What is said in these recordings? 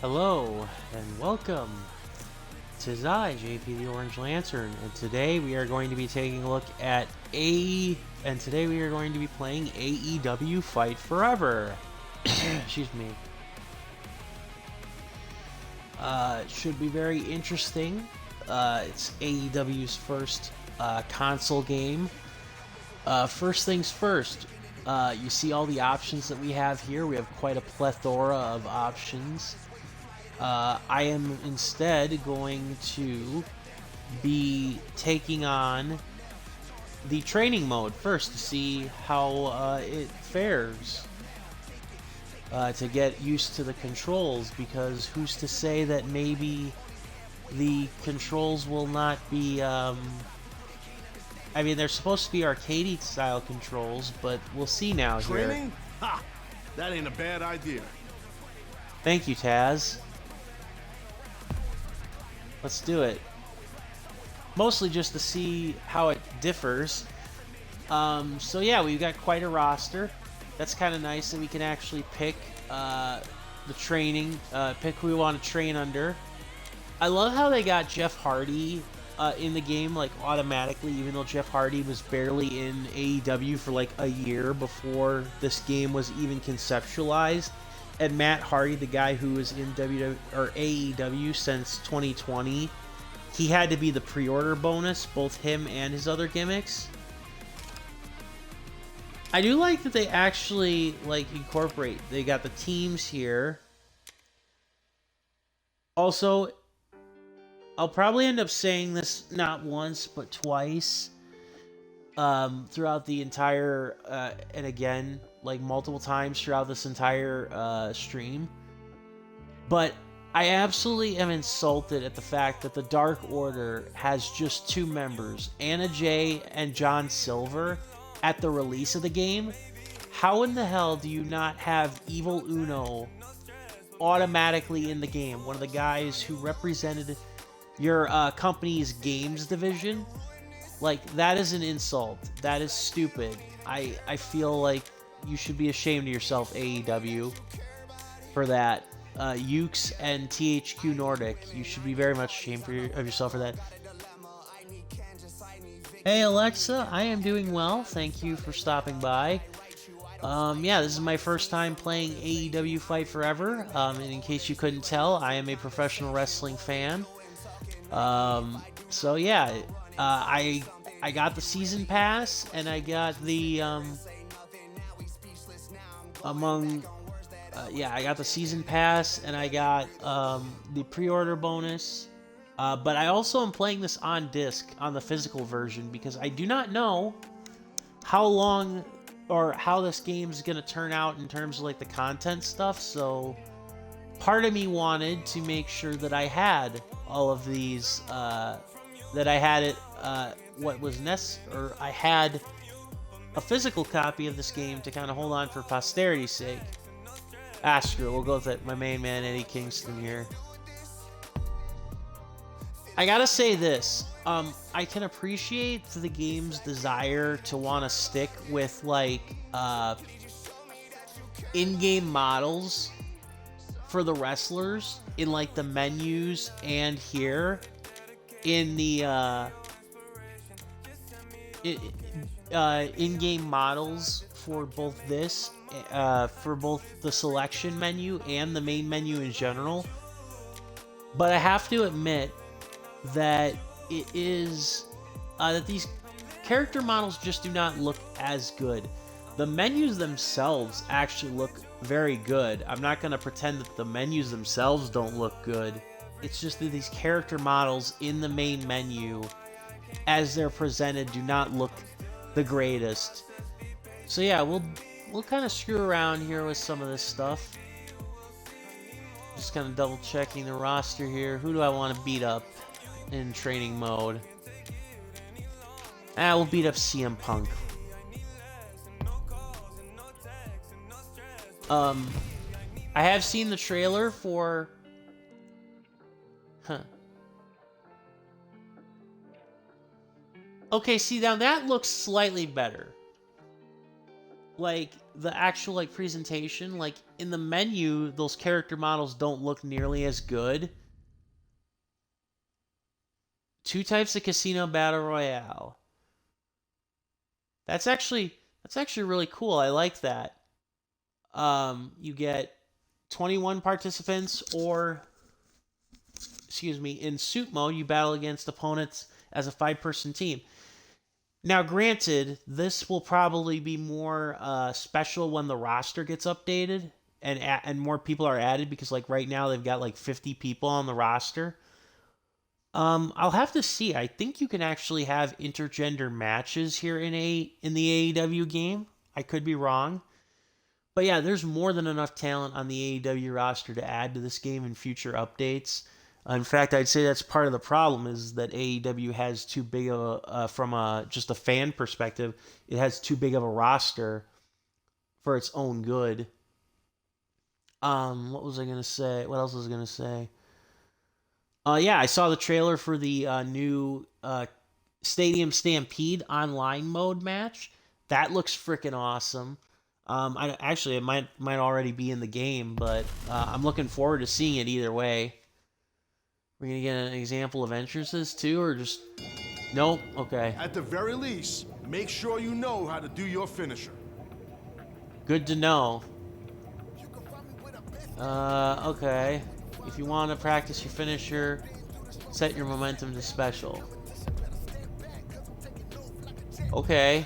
Hello and welcome to JPtheOrangeLantern, and today we are going to be taking a look at today we are going to be playing AEW Fight Forever. Excuse me. It should be very interesting. It's AEW's first console game. First things first, you see all the options that we have here. We have quite a plethora of options. I am instead going to be taking on the training mode first to see how it fares. To get used to the controls, because who's to say that maybe the controls will not be, I mean, they're supposed to be arcade style controls, but we'll see now here. Training? Ha! That ain't a bad idea. Thank you, Taz. Let's do it. Mostly just to see how it differs. So yeah, we've got quite a roster. That's kind of nice that we can actually pick the training, pick who we want to train under. I love how they got Jeff Hardy in the game, like, automatically, even though Jeff Hardy was barely in AEW for like a year before this game was even conceptualized. And Matt Hardy, the guy who was in AEW since 2020, he had to be the pre-order bonus, both him and his other gimmicks. I do like that they actually incorporate. They got the teams here. Also, I'll probably end up saying this not once but twice throughout the entire and again, like, multiple times throughout this entire stream. But I absolutely am insulted at the fact that the Dark Order has just two members, Anna Jay and John Silver, at the release of the game. How in the hell do you not have Evil Uno automatically in the game? One of the guys who represented your company's games division? Like, that is an insult. That is stupid. I feel like you should be ashamed of yourself, AEW, for that. Ukes and THQ Nordic, you should be very much ashamed of yourself for that. Hey Alexa, I am doing well. Thank you for stopping by. Yeah, this is my first time playing AEW Fight Forever. And in case you couldn't tell, I am a professional wrestling fan. So yeah, I got the season pass, and I got the I got the season pass, and I got the pre-order bonus. But I also am playing this on disc, on the physical version, because I do not know how long or how this game's gonna turn out in terms of like the content stuff. So part of me wanted to make sure that I had all of these, that I had it, what was or I had a physical copy of this game to kind of hold on for posterity's sake. Screw it, we'll go with it. My main man, Eddie Kingston here. I gotta say this, I can appreciate the game's desire to want to stick with, like, in-game models for the wrestlers in, like, the menus and here in the in-game models for both this, for both the selection menu and the main menu in general. But I have to admit that it is that these character models just do not look as good. The menus themselves actually look very good. I'm not going to pretend that the menus themselves don't look good. It's just that these character models in the main menu, as they're presented, do not look the greatest. So yeah, we'll kind of screw around here with some of this stuff. Just kind of double checking the roster here. Who do I want to beat up in training mode? We'll beat up CM Punk. I have seen the trailer for... Okay, see, now that looks slightly better. like the actual like presentation, like in the menu, those character models don't look nearly as good. 2 types of casino battle royale. That's actually really cool. I like that. You get 21 participants, or excuse me, in suit mode, you battle against opponents as a 5-person team. Now, granted, this will probably be more special when the roster gets updated and more people are added, because like right now they've got like 50 people on the roster. I'll have to see. I think you can actually have intergender matches here in the AEW game. I could be wrong. But yeah, there's more than enough talent on the AEW roster to add to this game in future updates. In fact, I'd say that's part of the problem, is that AEW has too big of from just a fan perspective, it has too big of a roster for its own good. What was I gonna say? What else was I gonna say? Yeah, I saw the trailer for the new Stadium Stampede online mode match. That looks freaking awesome. It might already be in the game, but I'm looking forward to seeing it either way. We're gonna get an example of entrances too, or just nope? Okay. At the very least, make sure you know how to do your finisher. Good to know. Okay. If you want to practice your finisher, set your momentum to special. Okay.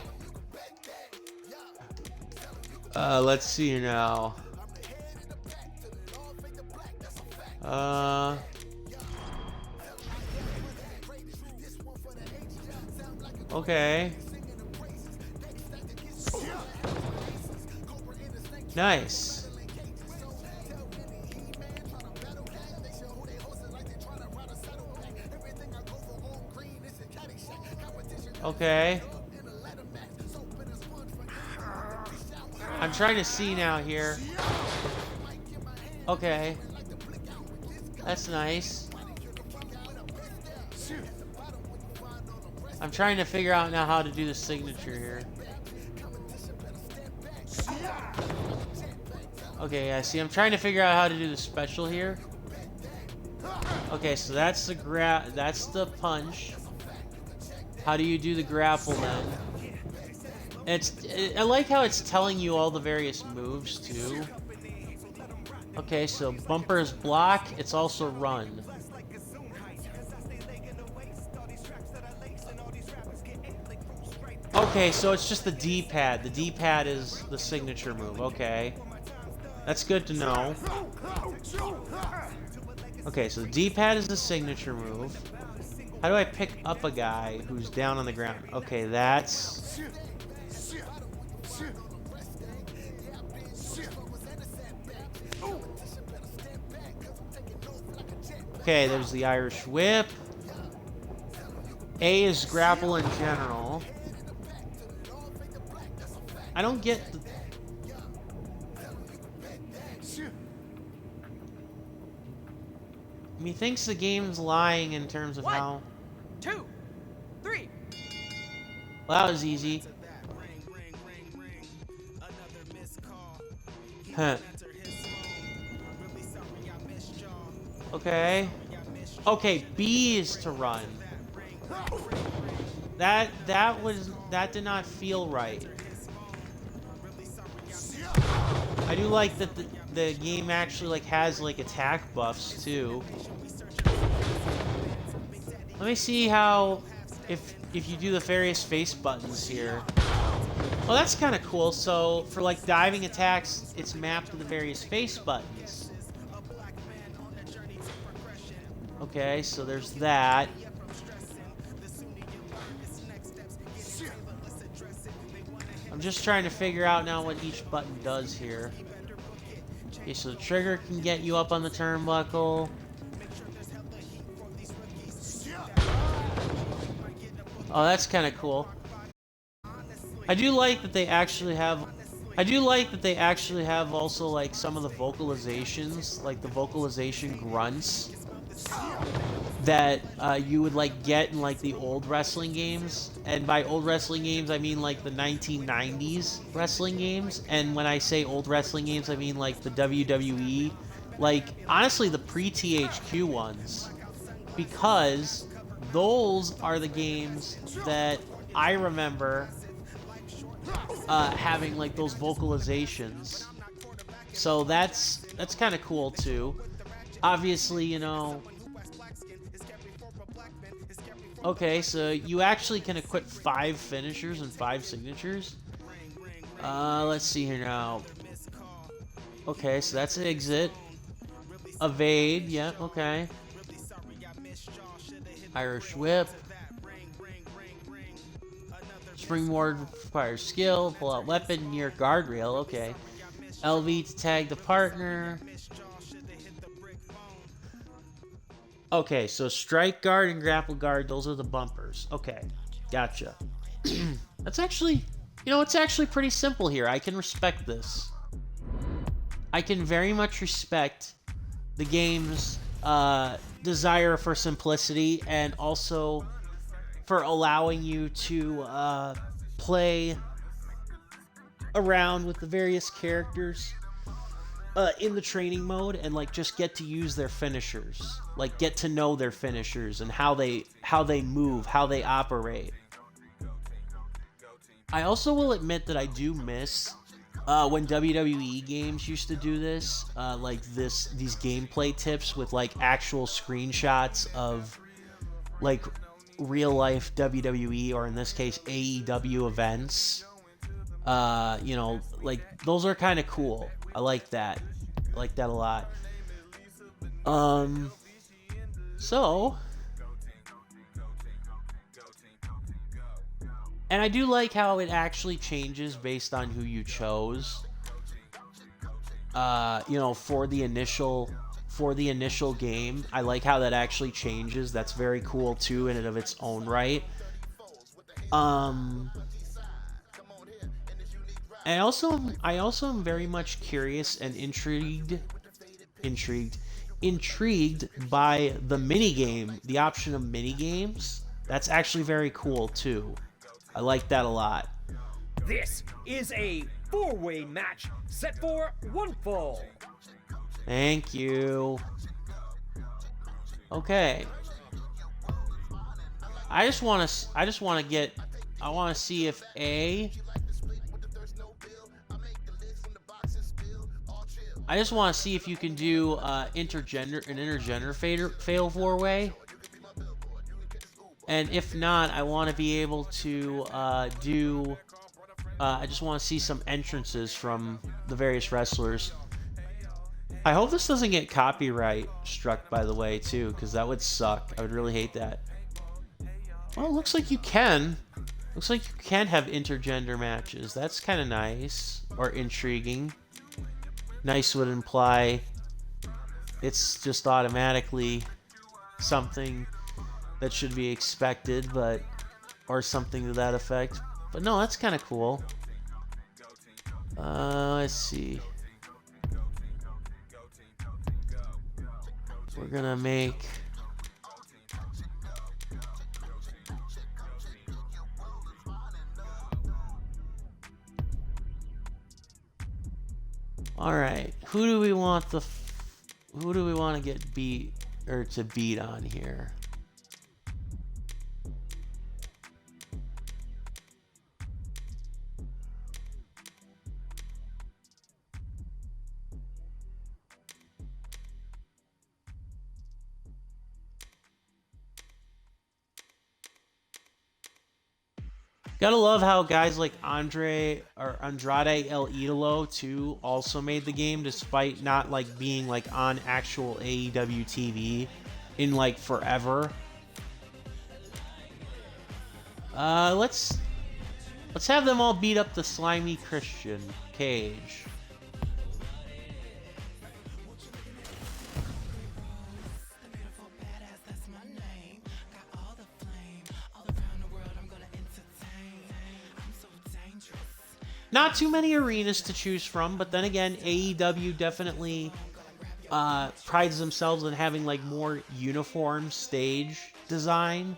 Let's see now. Okay. Nice. Okay. I'm trying to see now here. Okay. That's nice. I'm trying to figure out now how to do the signature here. Okay, yeah, see, I'm trying to figure out how to do the special here. Okay, so that's the punch. How do you do the grapple then? I like how it's telling you all the various moves too. Okay, so bumper is block, it's also run. Okay, so it's just the D-pad. The D-pad is the signature move, okay. That's good to know. Okay, so the D-pad is the signature move. How do I pick up a guy who's down on the ground? Okay, that's... Okay, there's the Irish whip. A is grapple in general. I don't get the... Methinks the game's lying in terms of 1, how... 2, 3. Well, that was easy. Huh. Okay. Okay, B is to run. That did not feel right. I do like that the game actually like has like attack buffs too. Let me see how if you do the various face buttons here. Well, that's kind of cool. So for like diving attacks, it's mapped to the various face buttons. Okay, so there's that. I'm just trying to figure out now what each button does here. Okay, so the trigger can get you up on the turnbuckle. Oh, that's kind of cool. I do like that they actually have also like some of the vocalizations, like the vocalization grunts. that you would like get in like the old wrestling games. And by old wrestling games, I mean like the 1990s wrestling games. And when I say old wrestling games, I mean like the WWE, like honestly the pre-THQ ones, because those are the games that I remember having like those vocalizations. So that's kind of cool too. Obviously, you know. Okay, so you actually can equip 5 finishers and 5 signatures. Let's see here now. Okay, so that's exit. Evade, yeah, okay. Irish whip. Springboard requires skill. Pull out weapon near guardrail, okay. LV to tag the partner. Okay, so strike guard and grapple guard, those are the bumpers. Okay, gotcha. That's actually, you know, it's actually pretty simple here. I can respect this. I can very much respect the game's desire for simplicity and also for allowing you to play around with the various characters in the training mode and like just get to use their finishers, like get to know their finishers and how they move, how they operate. I also will admit that I do miss when WWE games used to do this, like these gameplay tips with like actual screenshots of like real life WWE, or in this case AEW events. You know, like those are kind of cool. I like that. I like that a lot. So, and I do like how it actually changes based on who you chose. You know, for the initial game, I like how that actually changes. That's very cool too, in and of its own right. And I also am very much curious and intrigued by the mini game, the option of mini games. That's actually very cool too. I like that a lot. This is a 4-way match set for 1 fall. Thank you. Okay. I want to see if I just want to see if you can do intergender fatal 4-way. And if not, I want to be able to do... I just want to see some entrances from the various wrestlers. I hope this doesn't get copyright struck, by the way, too, because that would suck. I would really hate that. Well, it looks like you can. Looks like you can have intergender matches. That's kind of nice. Or intriguing. Nice would imply it's just automatically something that should be expected, but or something to that effect. But no, that's kind of cool. Let's see. We're gonna make... Alright, who do we want to get beat, or to beat on here? Gotta love how guys like Andrade El Idolo too also made the game, despite not like being like on actual AEW TV in like forever. Let's have them all beat up the slimy Christian Cage. Not too many arenas to choose from, but then again, AEW definitely prides themselves in having like more uniform stage design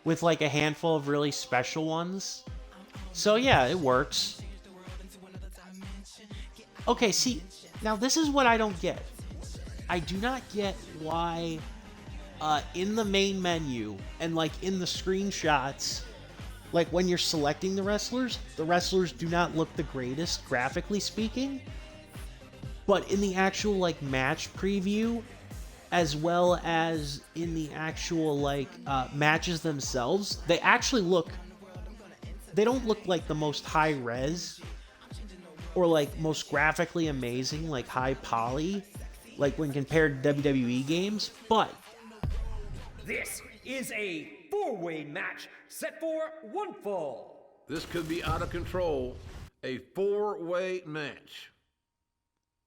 with like a handful of really special ones. So yeah, it works. Okay, see, now this is what I don't get. I do not get why in the main menu and like in the screenshots, like when you're selecting the wrestlers do not look the greatest graphically speaking. But in the actual like match preview, as well as in the actual like matches themselves, they actually look. They don't look like the most high res or like most graphically amazing, like high poly, like when compared to WWE games. But This is a four-way match set for one fall. This could be out of control. A four-way match.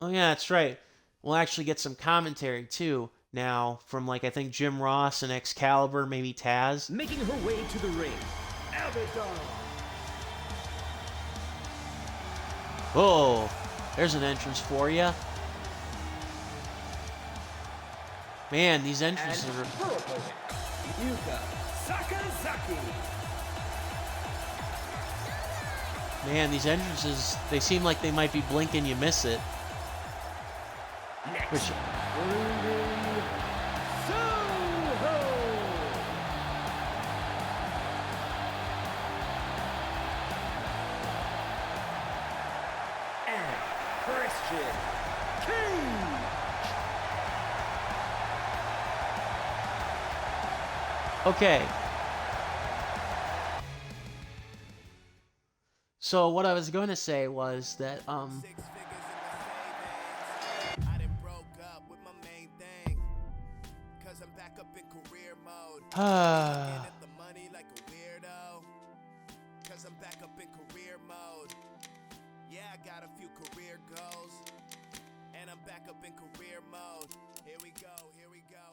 oh yeah, that's right. We'll actually get some commentary too now from like I think Jim Ross and Excalibur, maybe Taz. Making her way to the ring, Abaddon. Oh, there's an entrance for you. Man, these entrances And are. her opponent, Yuka Sakazaki. Man, these entrances, they seem like they might be blinking, you miss it. Next, Which- Ruby Soho. And Christian Cage. Okay. So what I was going to say was that I done broke up with my main thing. Cause I'm back up in career mode. Looking at the money like a weirdo. Cause I'm back up in career mode. Yeah, I got a few career goals. And I'm back up in career mode. Here we go, here we go,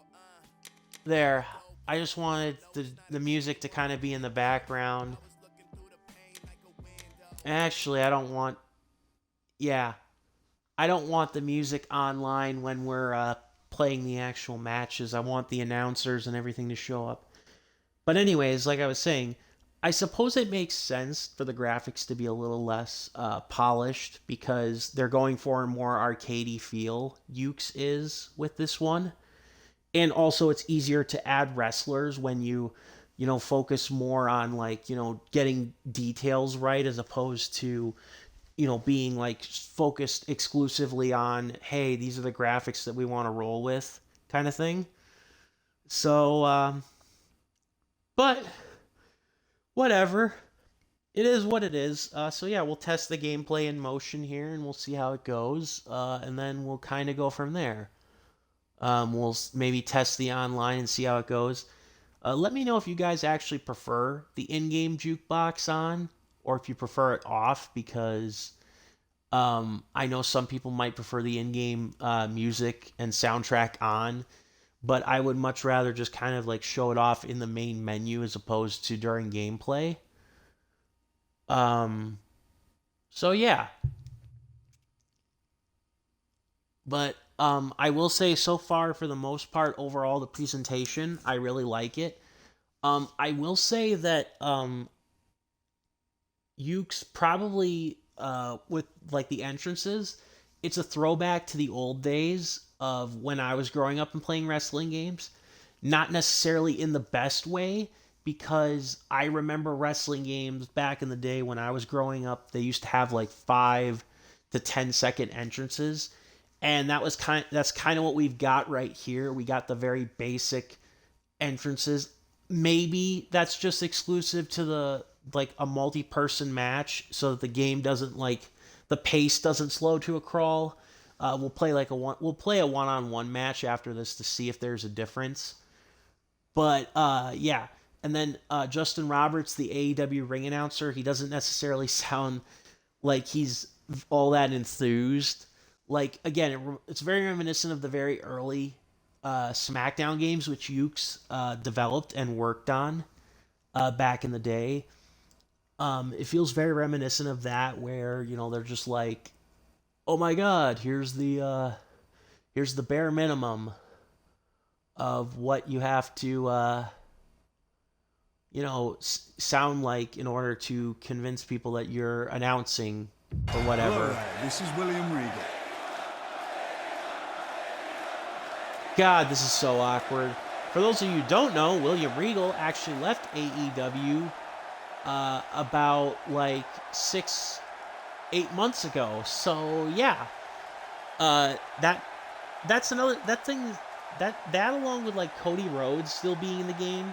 there. I just wanted the music to kind of be in the background. Actually, I don't want. Yeah, I don't want the music online when we're playing the actual matches. I want the announcers and everything to show up. But anyways, like I was saying, I suppose it makes sense for the graphics to be a little less polished because they're going for a more arcadey feel. Ukes is with this one. And also it's easier to add wrestlers when you focus more on like, getting details right as opposed to, being like focused exclusively on, hey, these are the graphics that we want to roll with kind of thing. So, but whatever. It is what it is. So yeah, we'll test the gameplay in motion here and we'll see how it goes. And then we'll kind of go from there. We'll maybe test the online and see how it goes. Let me know if you guys actually prefer the in-game jukebox on or if you prefer it off because I know some people might prefer the in-game music and soundtrack on, but I would much rather just kind of like show it off in the main menu as opposed to during gameplay. So yeah. But I will say so far, for the most part, overall, the presentation, I really like it. I will say that Ukes probably, with like the entrances, it's a throwback to the old days of when I was growing up and playing wrestling games. Not necessarily in the best way, because I remember wrestling games back in the day when I was growing up, they used to have like 5 to 10-second entrances. And that's kind of what we've got right here. We got the very basic entrances. Maybe that's just exclusive to the like a multi-person match, so that the game doesn't like the pace doesn't slow to a crawl. We'll play a one-on-one match after this to see if there's a difference. But yeah, and then Justin Roberts, the AEW ring announcer, he doesn't necessarily sound like he's all that enthused. Like, again, it's very reminiscent of the very early SmackDown games, which Ukes developed and worked on back in the day. It feels very reminiscent of that, where, they're just like, oh my god, here's the here's the bare minimum of what you have to, sound like in order to convince people that you're announcing or whatever. Hello there, this is William Regal. God, this is so awkward. For those of you who don't know, William Regal actually left AEW about like 6-8 months ago. So yeah, that's another thing that along with like Cody Rhodes still being in the game.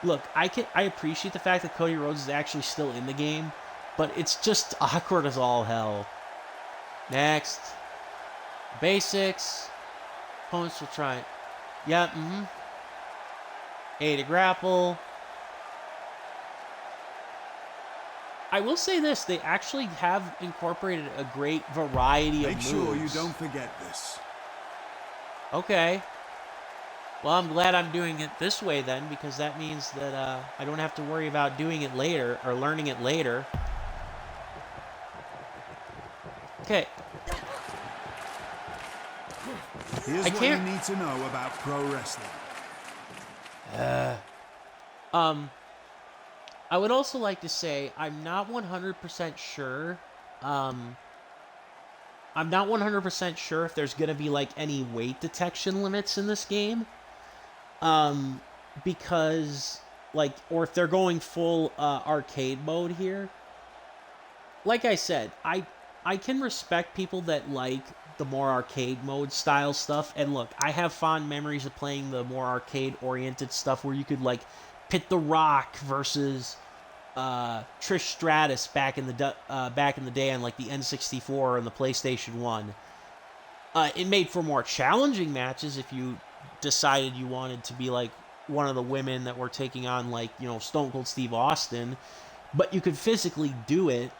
Look, I appreciate the fact that Cody Rhodes is actually still in the game, but it's just awkward as all hell. Next, basics. Opponents will try it. Yeah, A to grapple. I will say this, they actually have incorporated a great variety of moves. Make sure you don't forget this. Okay. Well, I'm glad I'm doing it this way then, because that means that I don't have to worry about doing it later, or learning it later. Okay. Here's what you need to know about pro wrestling. I would also like to say I'm not 100% sure. I'm not 100% sure if there's gonna be like any weight detection limits in this game. Because like, or if they're going full arcade mode here. Like I said, I can respect people that like the more arcade mode style stuff. And look, I have fond memories of playing the more arcade oriented stuff where you could like pit The Rock versus Trish Stratus back in the day on like the N64 and the PlayStation 1. It made for more challenging matches if you decided you wanted to be like one of the women that were taking on like, Stone Cold Steve Austin, but you could physically do it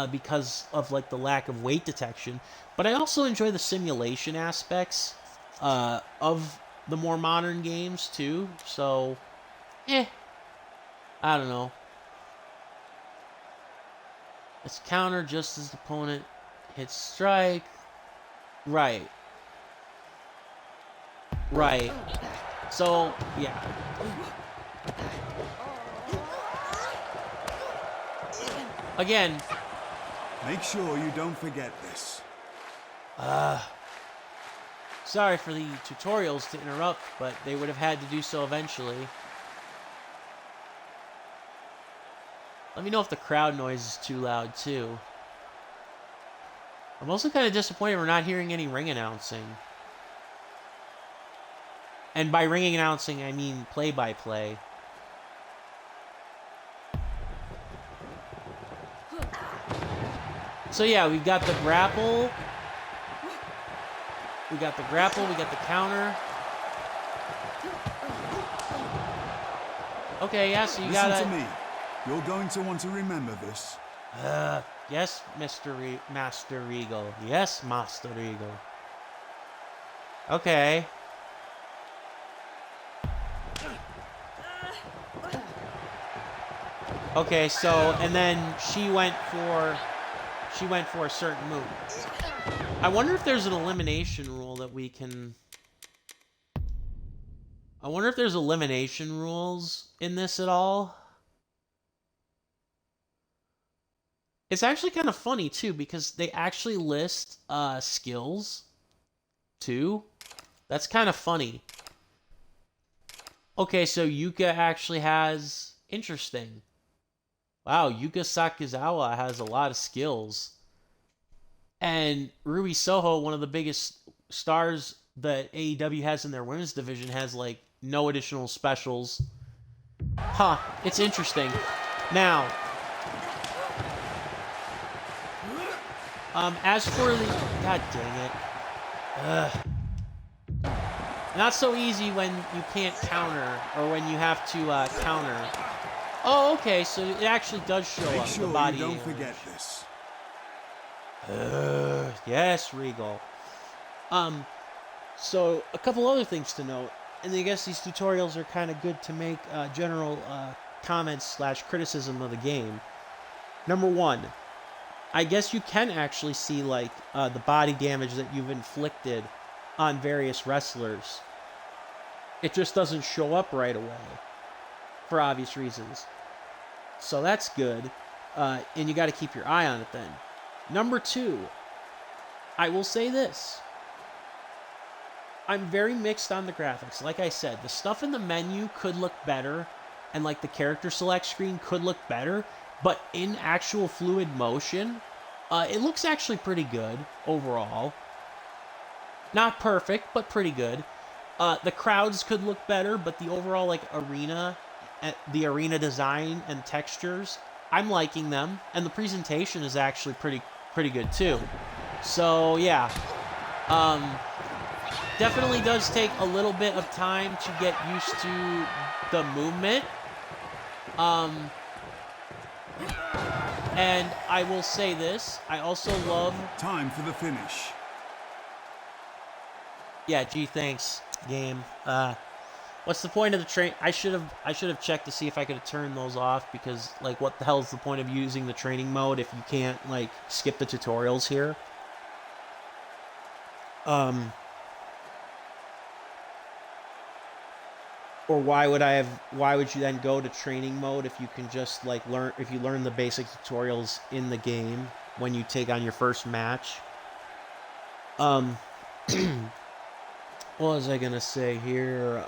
because of like the lack of weight detection. But I also enjoy the simulation aspects of the more modern games too. So, I don't know. It's counter just as the opponent hits strike. Right. So, yeah. Again. Make sure you don't forget this. Sorry for the tutorials to interrupt, but they would have had to do so eventually. Let me know if the crowd noise is too loud, too. I'm also kind of disappointed we're not hearing any ring announcing. And by ring announcing, I mean play-by-play. So yeah, we've got the grapple. We got the counter. Okay, yeah, so you gotta... Listen to me. You're going to want to remember this. Yes, Master Regal. Yes, Master Regal. Okay. Okay, so, and then she went for a certain move. I wonder if there's an elimination rule that we can... I wonder if there's elimination rules in this at all. It's actually kind of funny, too, because they actually list skills, too. That's kind of funny. Okay, so Yuka actually has... Interesting. Wow, Yuka Sakazawa has a lot of skills. And Ruby Soho, one of the biggest stars that AEW has in their women's division, has, like, no additional specials. Huh, it's interesting. Now... as for the... God dang it. Not so easy when you can't counter, or when you have to counter. Oh, okay, so it actually does show up, Make sure the body you don't image. forget this. Yes, Regal. So, a couple other things to note. And I guess these tutorials are kind of good to make general comments / criticism of the game. Number one, I guess you can actually see, like, the body damage that you've inflicted on various wrestlers. It just doesn't show up right away for obvious reasons. So that's good. And you got to keep your eye on it then. Number 2, I will say this. I'm very mixed on the graphics. Like I said, the stuff in the menu could look better, and like the character select screen could look better, but in actual fluid motion, it looks actually pretty good overall. Not perfect, but pretty good. The crowds could look better, but the overall like arena design and textures, I'm liking them, and the presentation is actually pretty good too. So yeah, definitely does take a little bit of time to get used to the movement. And I will say this, I also love... Time for the finish. Yeah, gee, thanks, game. What's the point of the train? I should have checked to see if I could have turned those off, because like, what the hell is the point of using the training mode if you can't like skip the tutorials here? Or why would you then go to training mode if you can just like learn the basic tutorials in the game when you take on your first match? What was I gonna say here?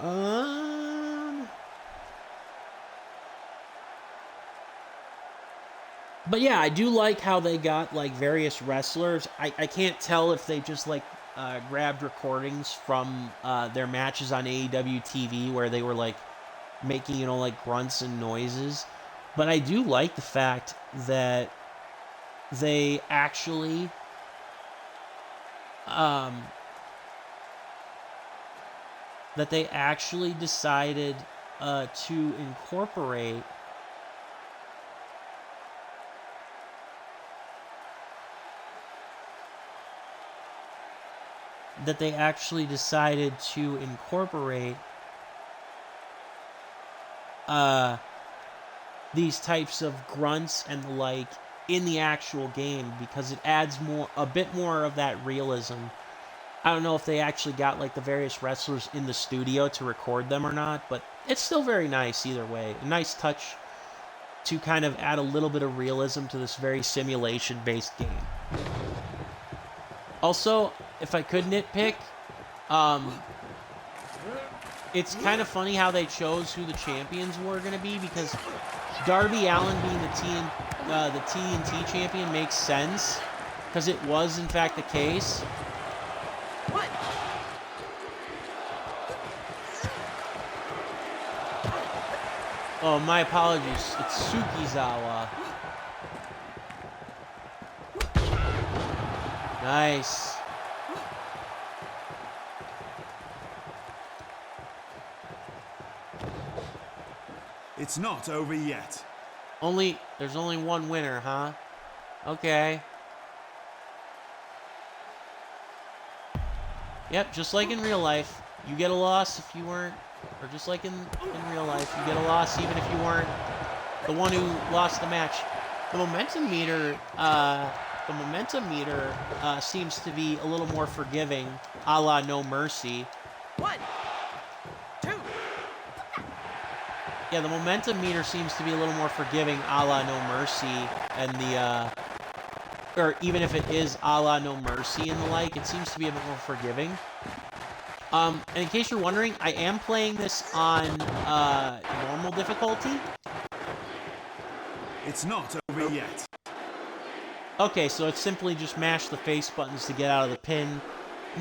But yeah, I do like how they got like various wrestlers. I can't tell if they just like grabbed recordings from their matches on AEW TV where they were like making, you know, like grunts and noises. But I do like the fact that they actually decided to incorporate these types of grunts and the like in the actual game, because it adds a bit more of that realism. I don't know if they actually got like the various wrestlers in the studio to record them or not, but it's still very nice either way. A nice touch to kind of add a little bit of realism to this very simulation-based game. Also, if I could nitpick, it's kind of funny how they chose who the champions were going to be, because Darby Allin being the TNT champion makes sense, because it was in fact the case. What? Oh, my apologies. It's Sukizawa. Nice. It's not over yet. There's only one winner, huh? Okay. Yep, just like in real life, you get a loss if you weren't, or just like in real life, you get a loss even if you weren't the one who lost the match. The momentum meter seems to be a little more forgiving, a la No Mercy. 1, 2. Yeah, the momentum meter seems to be a little more forgiving, a la No Mercy, and or even if it is a la No Mercy and the like, it seems to be a bit more forgiving. And in case you're wondering, I am playing this on normal difficulty. It's not over yet. Okay, so it's simply just mash the face buttons to get out of the pin.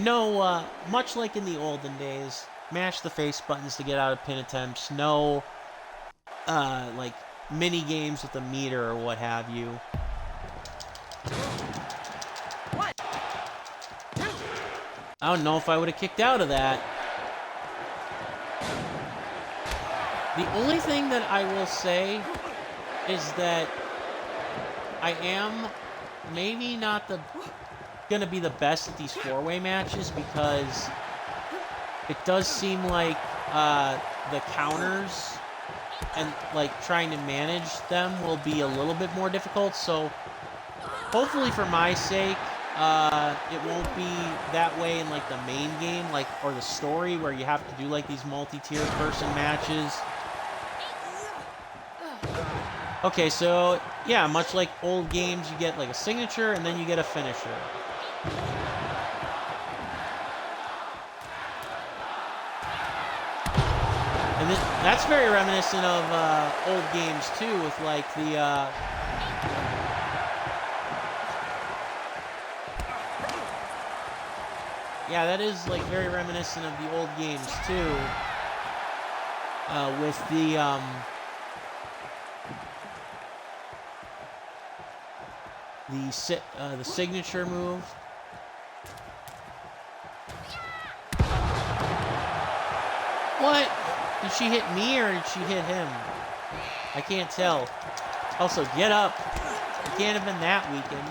No, much like in the olden days, mash the face buttons to get out of pin attempts. No, like, mini games with a meter or what have you. 1, 2. I don't know if I would have kicked out of that. The only thing that I will say is that I am maybe not gonna be the best at these four-way matches, because it does seem like the counters and like trying to manage them will be a little bit more difficult. So hopefully for my sake, it won't be that way in like the main game, like, or the story where you have to do like these multi-tier person matches. Okay, so yeah, much like old games, you get like a signature and then you get a finisher. And that's very reminiscent of old games too, with like the yeah, that is like very reminiscent of the old games too, with the signature move. What? Did she hit me or did she hit him? I can't tell. Also, get up. You can't have been that weakened.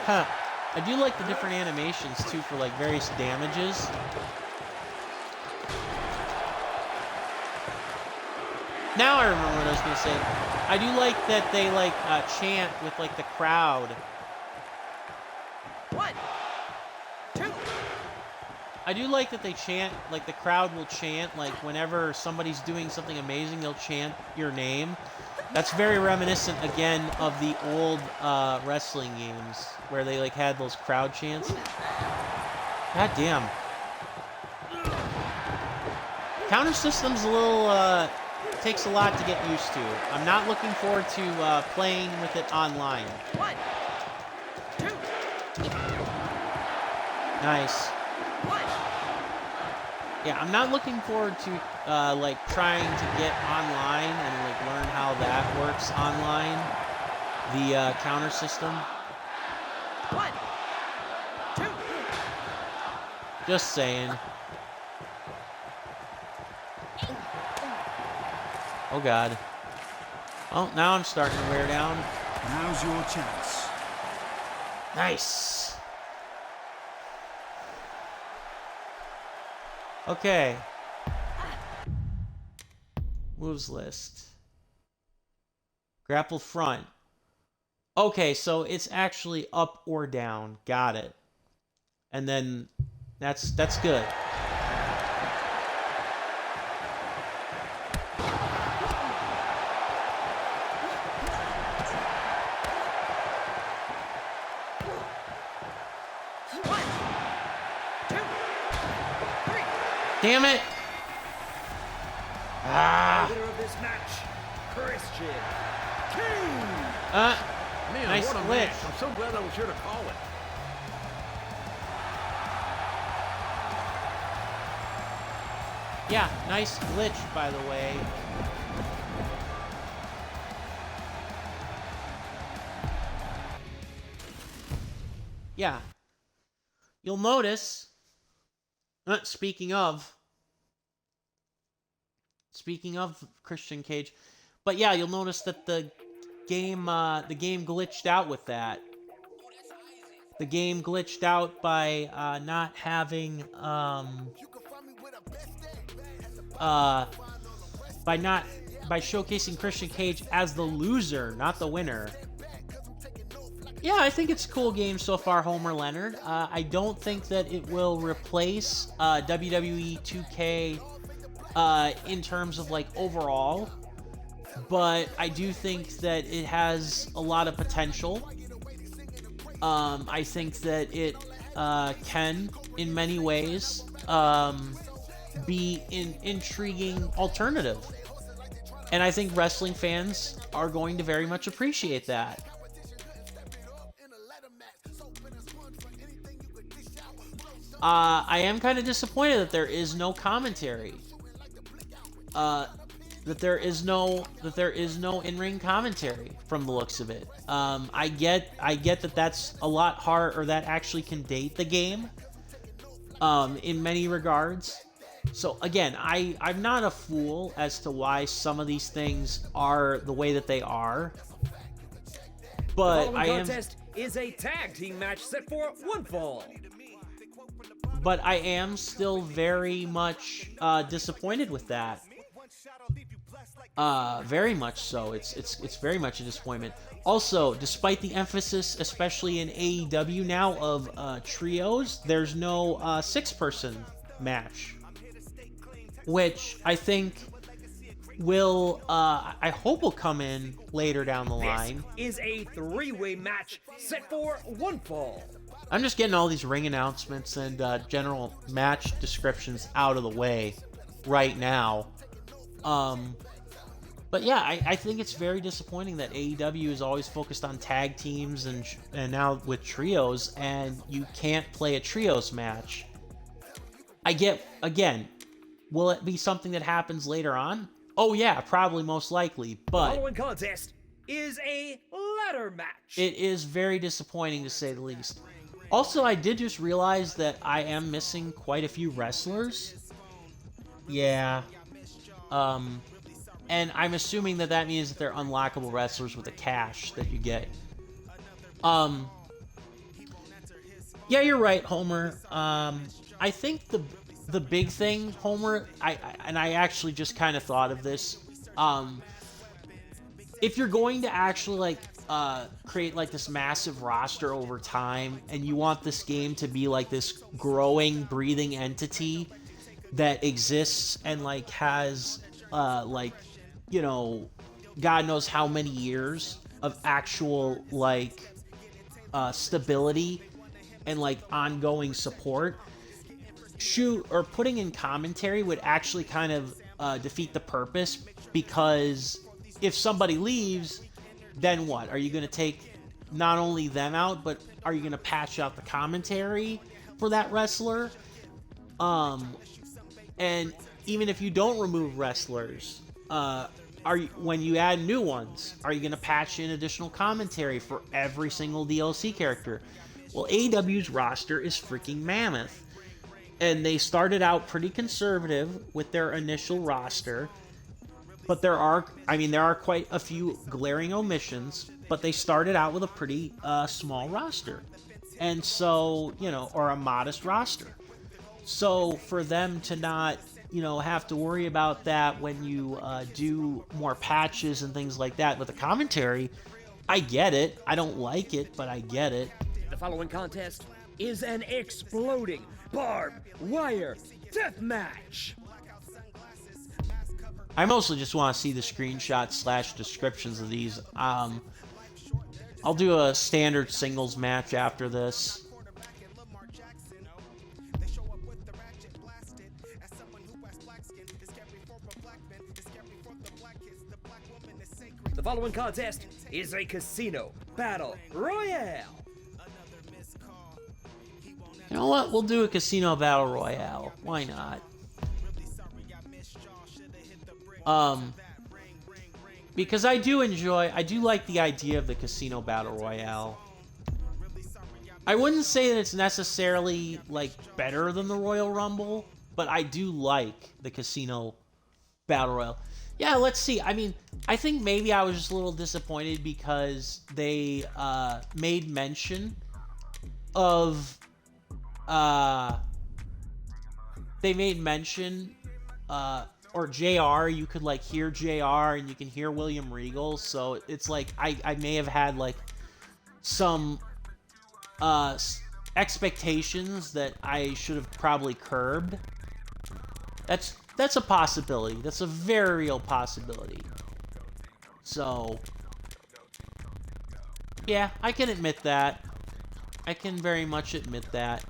Huh. I do like the different animations too for like various damages. Now I remember what I was gonna say. I do like that they like chant with like the crowd. 1, 2. I do like that they chant, like the crowd will chant, like whenever somebody's doing something amazing, they'll chant your name. That's very reminiscent, again, of the old wrestling games where they like had those crowd chants. God damn. Counter system's a little, takes a lot to get used to. I'm not looking forward to playing with it online. 1, 2. Nice. 1. Yeah, I'm not looking forward to like trying to get online and like learn how that works online. The counter system. 1, 2. Just saying. Oh god. Oh, now I'm starting to wear down. Now's your chance. Nice. Okay. Moves list. Grapple front. Okay, so it's actually up or down. Got it. And then that's good. Damn it! Ah! Winner of this match, Christian King. Man, Nice what a glitch. match. I'm so glad I was here to call it. Yeah, nice glitch, by the way. Yeah. You'll notice... Speaking of Christian Cage, but yeah, you'll notice that the game glitched out with that. The game glitched out by not having by showcasing Christian Cage as the loser, not the winner. Yeah, I think it's a cool game so far, Homer Leonard. I don't think that it will replace WWE 2K in terms of like overall, but I do think that it has a lot of potential. I think that it can, in many ways, be an intriguing alternative, and I think wrestling fans are going to very much appreciate that. I am kind of disappointed that there is no commentary. That there is no in-ring commentary from the looks of it. I get that that's a lot hard, or that actually can date the game in many regards. So again, I'm not a fool as to why some of these things are the way that they are. But The following contest is a tag team match set for one fall. But I am still very much disappointed with that. Very much so. It's very much a disappointment. Also, despite the emphasis, especially in AEW now, of trios, there's no 6-person match, which I think will, I hope will come in later down the line. This is a 3-way match set for 1 fall. I'm just getting all these ring announcements and general match descriptions out of the way right now. But yeah, I think it's very disappointing that AEW is always focused on tag teams and now with trios, and you can't play a trios match. I get, again, will it be something that happens later on? Oh yeah, probably, most likely, but... The following contest is a ladder match. It is very disappointing, to say the least. Also, I did just realize that I am missing quite a few wrestlers. Yeah. And I'm assuming that means that they're unlockable wrestlers with the cash that you get. Yeah, you're right, Homer. I think the big thing, Homer, I actually just kind of thought of this. If you're going to actually create like this massive roster over time, and you want this game to be like this growing, breathing entity that exists and like has you know, God knows how many years of actual like stability and like ongoing support, putting in commentary would actually kind of defeat the purpose, because if somebody leaves, then what? Are you going to take not only them out, but are you going to patch out the commentary for that wrestler? And even if you don't remove wrestlers, when you add new ones, are you going to patch in additional commentary for every single DLC character? Well, AEW's roster is freaking mammoth. And they started out pretty conservative with their initial roster. But there are quite a few glaring omissions, but they started out with a pretty small roster. And so, you know, or a modest roster. So for them to not, you know, have to worry about that when you do more patches and things like that with the commentary, I get it. I don't like it, but I get it. The following contest is an exploding barbed wire death match. I mostly just want to see the screenshots / descriptions of these. I'll do a standard singles match after this. The following contest is a casino battle royale. You know what? We'll do a casino battle royale. Why not? Because I do like the idea of the casino battle royale. I wouldn't say that it's necessarily like better than the Royal Rumble, but I do like the casino battle royale. Yeah, let's see. I mean, I think maybe I was just a little disappointed because they made mention of or JR, you could like hear JR and you can hear William Regal, so it's like I may have had like some expectations that I should have probably curbed. That's a possibility. That's a very real possibility. So yeah, I can admit that. I can very much admit that.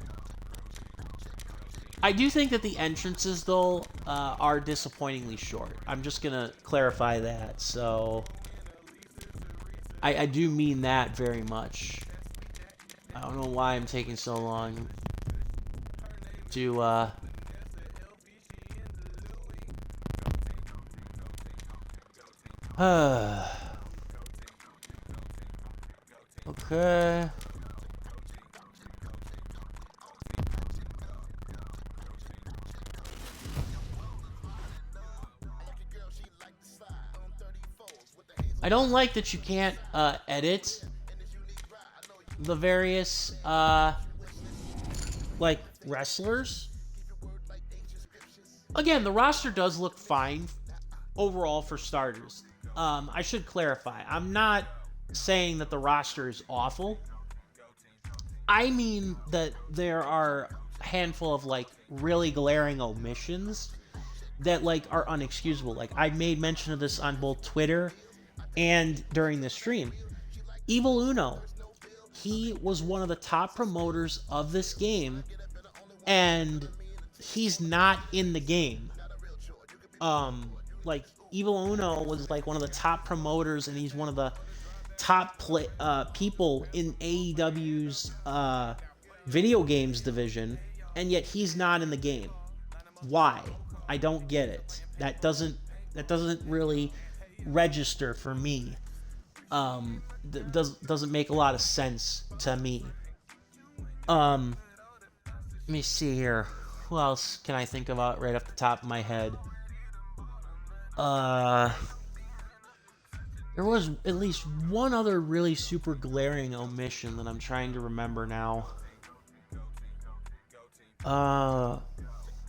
I do think that the entrances, though, are disappointingly short. I'm just going to clarify that. So, I do mean that very much. I don't know why I'm taking so long to, okay. I don't like that you can't edit the various like wrestlers. Again, the roster does look fine overall for starters. I should clarify. I'm not saying that the roster is awful. I mean that there are a handful of like really glaring omissions that like are unexcusable. Like I made mention of this on both Twitter and during the stream. Evil Uno, he was one of the top promoters of this game, and he's not in the game. Like Evil Uno was like one of the top promoters, and he's one of the top people in AEW's video games division, and yet he's not in the game. Why? I don't get it. That doesn't really register for me. Doesn't make a lot of sense to me. Let me see here. Who else can I think about right off the top of my head? There was at least one other really super glaring omission that I'm trying to remember now.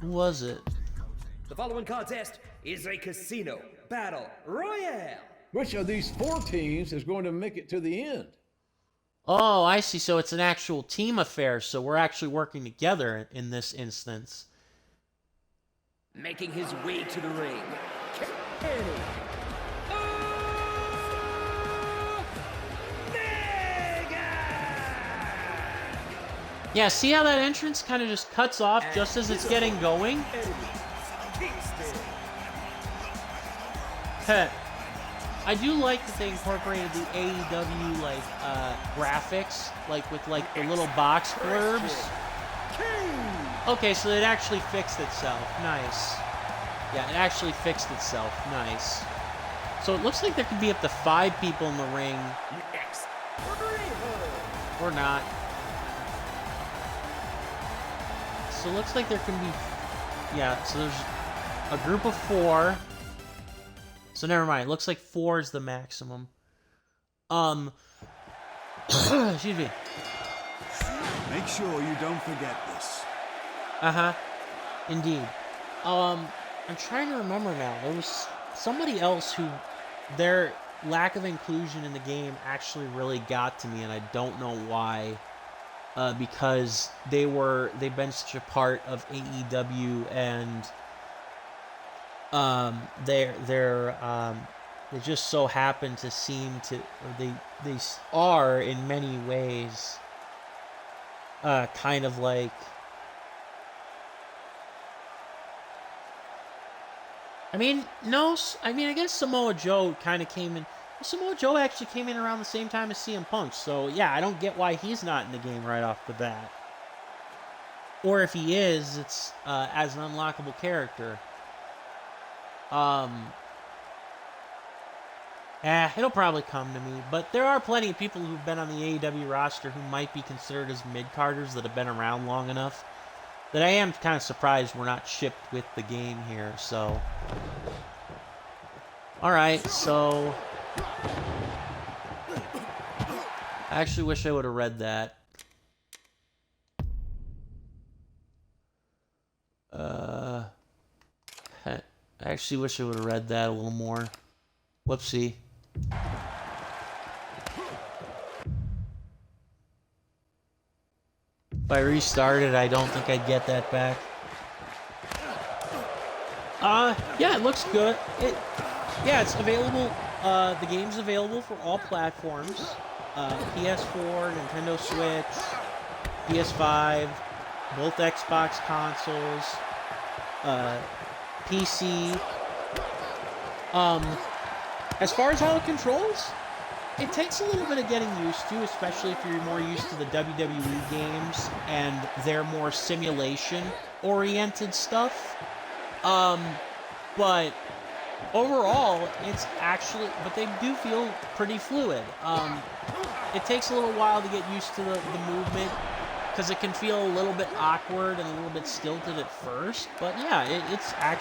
Who was it? The following contest is a casino battle royale. Which of these 4 teams is going to make it to the end? Oh, I see. So it's an actual team affair. So we're actually working together in this instance. Making his way to the ring, Kenny Yeah, see how that entrance kind of just cuts off just as it's getting going? I do like that they incorporated the AEW like graphics, like with like the little box blurbs. Okay, so it actually fixed itself. Nice. Yeah, it actually fixed itself. Nice. So it looks like there could be up to 5 people in the ring. Or not. So it looks like there can be... Yeah, so there's a group of 4. So never mind. It looks like 4 is the maximum. Excuse me. Make sure you don't forget this. Uh-huh. Indeed. I'm trying to remember now. There was somebody else who their lack of inclusion in the game actually really got to me, and I don't know why. Because they've been such a part of AEW, and they just so happen to seem to, or they are in many ways kind of like, I guess Samoa Joe kind of came in. Samoa Joe actually came in around the same time as CM Punk, so yeah, I don't get why he's not in the game right off the bat. Or if he is, it's as an unlockable character. It'll probably come to me, but there are plenty of people who've been on the AEW roster who might be considered as mid-carders that have been around long enough that I am kind of surprised we're not shipped with the game here, so... Alright, so... I actually wish I would have read that. I actually wish I would have read that a little more. Whoopsie. If I restarted, I don't think I'd get that back. Yeah, it looks good. Yeah, it's available. The game's available for all platforms. PS4, Nintendo Switch, PS5, both Xbox consoles, PC. As far as how it controls, it takes a little bit of getting used to, especially if you're more used to the WWE games and their more simulation-oriented stuff. But overall, but they do feel pretty fluid. It takes a little while to get used to the movement, because it can feel a little bit awkward and a little bit stilted at first. But yeah,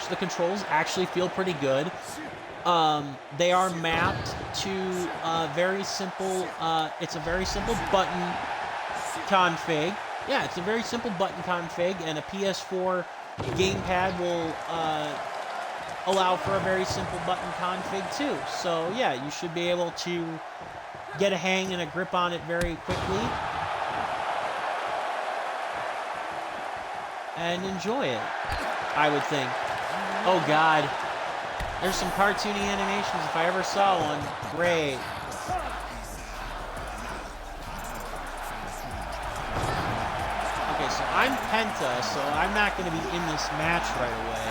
the controls actually feel pretty good. They are mapped to very simple. It's a very simple button config. Yeah, it's a very simple button config, and a PS4 gamepad will allow for a very simple button config too. So yeah, you should be able to get a hang and a grip on it very quickly and enjoy it, I would think. Oh God, there's some cartoony animations if I ever saw one. Great. Okay, so I'm Penta, so I'm not going to be in this match right away.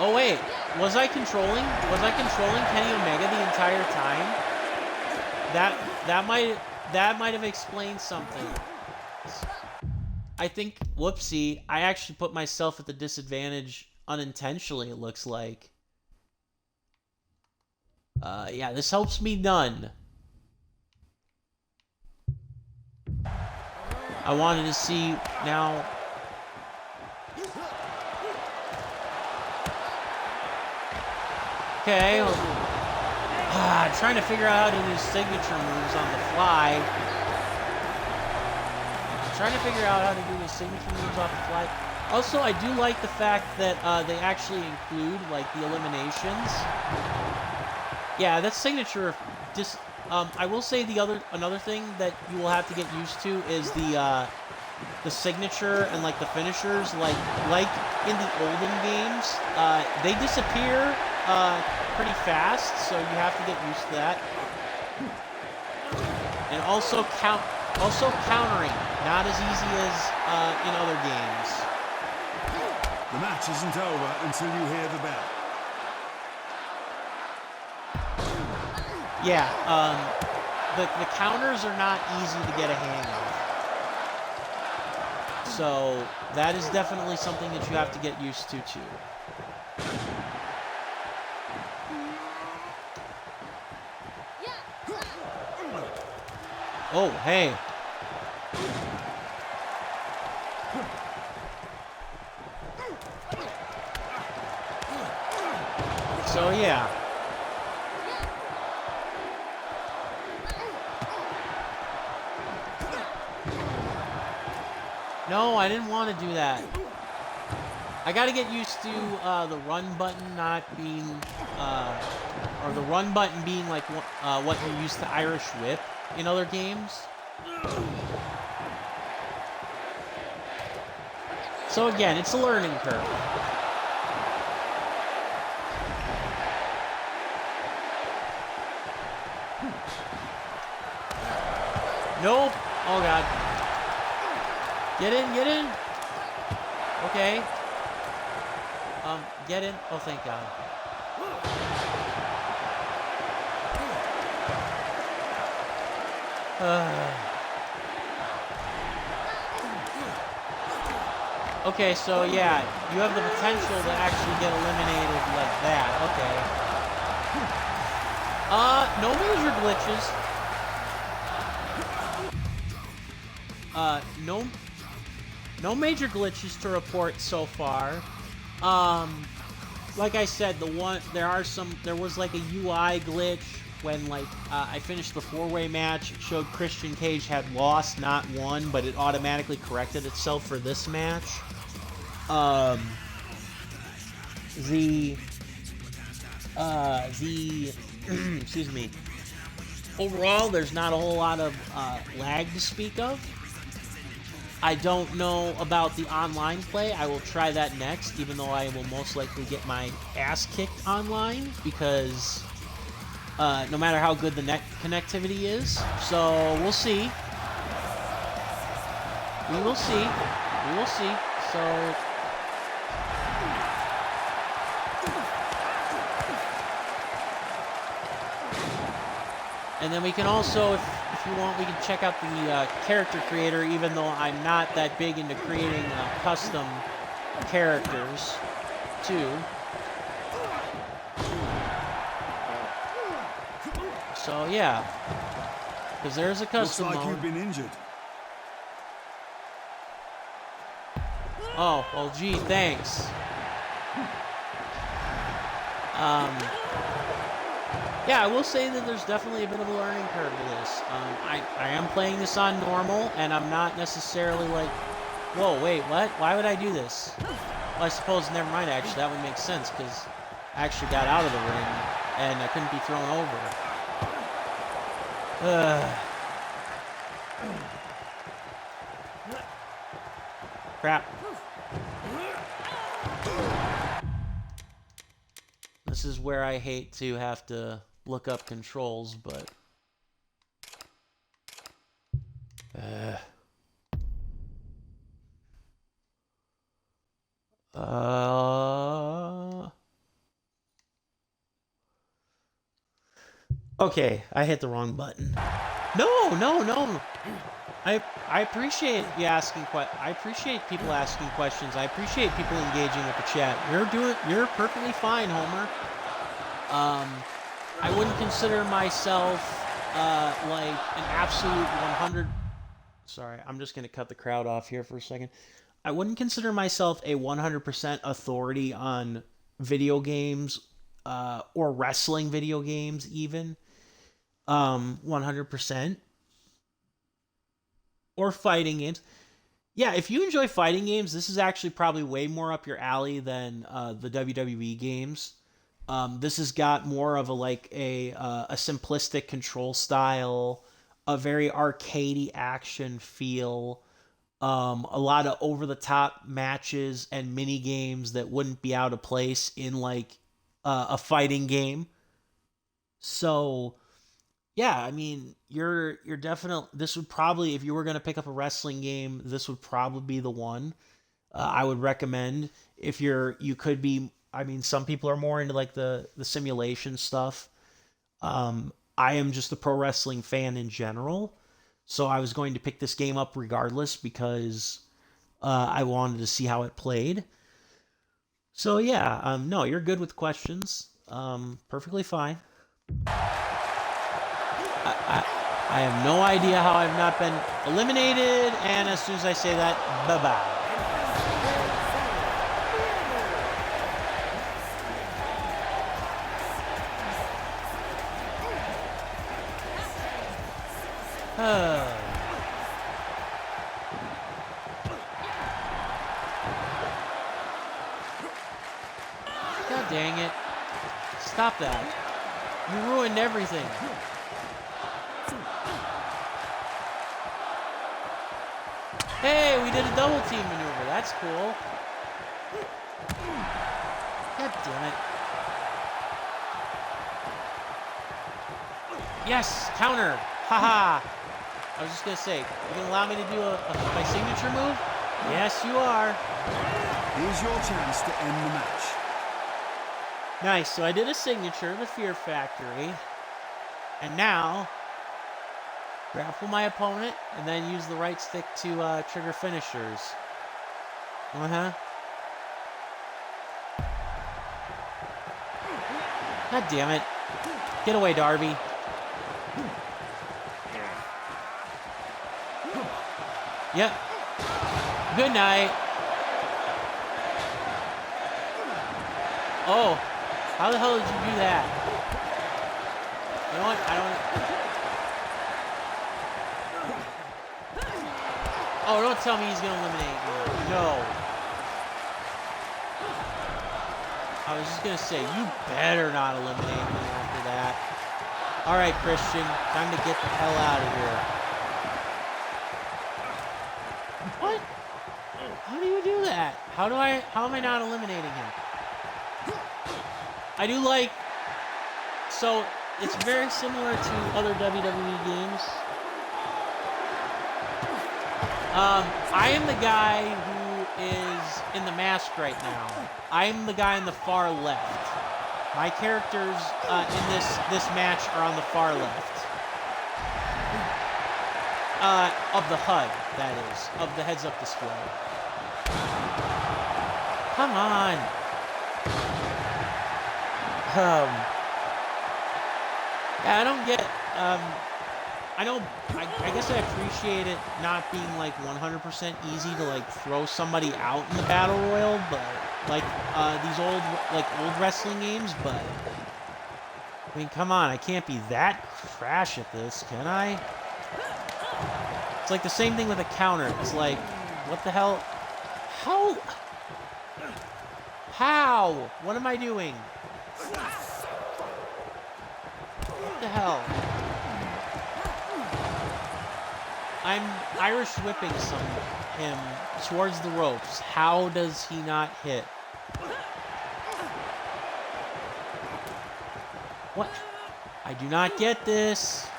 Oh wait, was I controlling Kenny Omega the entire time? That might have explained something. I think, whoopsie, I actually put myself at the disadvantage unintentionally, it looks like. Yeah, this helps me none. I wanted to see now. Okay. Trying to figure out how to do signature moves on the fly. Trying to figure out how to do his signature moves off the fly. Also, I do like the fact that they actually include like the eliminations. Yeah, that's signature. Just I will say another thing that you will have to get used to is the signature and like the finishers. Like in the olden games, they disappear pretty fast, so you have to get used to that. And also countering, not as easy as in other games. The match isn't over until you hear the bell. Yeah, the counters are not easy to get a hang of. So that is definitely something that you have to get used to too. Oh, hey. So yeah. No, I didn't want to do that. I gotta get used to the run button not being, or the run button being like what you used to Irish Whip in other games. So again, it's a learning curve. Nope. Oh God. Get in, get in. Okay. Get in. Oh, thank God. Okay, so yeah, you have the potential to actually get eliminated like that. Okay. No major glitches. No major glitches to report so far. Like I said, there was like a UI glitch when like I finished the 4-way match. It showed Christian Cage had lost, not won, but it automatically corrected itself for this match. Excuse me. Overall, there's not a whole lot of lag to speak of. I don't know about the online play. I will try that next, even though I will most likely get my ass kicked online, because no matter how good the net connectivity is. So we'll see. We will see. We will see. So and then we can also, if you want, we can check out the character creator, even though I'm not that big into creating custom characters, too. So, yeah. Because there's a custom Looks like mode. you've been injured. Oh, well, gee, thanks. Yeah, I will say that there's definitely a bit of a learning curve to this. I am playing this on normal, and I'm not necessarily, like, Whoa, wait, what? Why would I do this? Well, I suppose, never mind, actually, that would make sense, because I actually got out of the ring, and I couldn't be thrown over. Crap. This is where I hate to have to look up controls, but... Okay, I hit the wrong button. No. I appreciate you asking I appreciate people asking questions. I appreciate people engaging with the chat. You're perfectly fine, Homer. I wouldn't consider myself like an absolute 100. Sorry, I'm just gonna cut the crowd off here for a second. I wouldn't consider myself a 100% authority on video games or wrestling video games even. 100%. Or fighting games. Yeah, if you enjoy fighting games, this is actually probably way more up your alley than the WWE games. This has got more of a simplistic control style, a very arcadey action feel, a lot of over-the-top matches and mini games that wouldn't be out of place in like a fighting game. So, yeah, I mean, you're definitely... This would probably, if you were going to pick up a wrestling game, this would probably be the one I would recommend. If you could be... I mean, some people are more into like the simulation stuff. I am just a pro wrestling fan in general, so I was going to pick this game up regardless because I wanted to see how it played. So yeah, no, you're good with questions. Perfectly fine. I have no idea how I've not been eliminated, and as soon as I say that, bye-bye. God dang it. Stop that. You ruined everything. Hey, we did a double team maneuver. That's cool. God damn it. Yes, counter. Haha. I was just going to say, you going to allow me to do my signature move? Yes, you are. Here's your chance to end the match. Nice. So I did a signature, the Fear Factory. And now, grapple my opponent, and then use the right stick to trigger finishers. Uh-huh. God damn it. Get away, Darby. Yep. Good night. Oh. How the hell did you do that? You know what? I don't... Oh, don't tell me he's going to eliminate me. No. I was just going to say, you better not eliminate me after that. All right, Christian. Time to get the hell out of here. What? How do you do that? How am I not eliminating him? I do like... So, it's very similar to other WWE games. I am the guy who is in the mask right now. I am the guy on the far left. My characters in this match are on the far left. Of the HUD, that is. Of the heads-up display. Come on. Yeah, I don't get... I know, I guess I appreciate it not being like 100% easy to like throw somebody out in the battle royal, but like these old wrestling games, but I mean, come on, I can't be that trash at this, can I? It's like the same thing with a counter. It's like, What the hell? How? How? What am I doing? What the hell? I'm Irish whipping him towards the ropes. How does he not hit? What? I do not get this.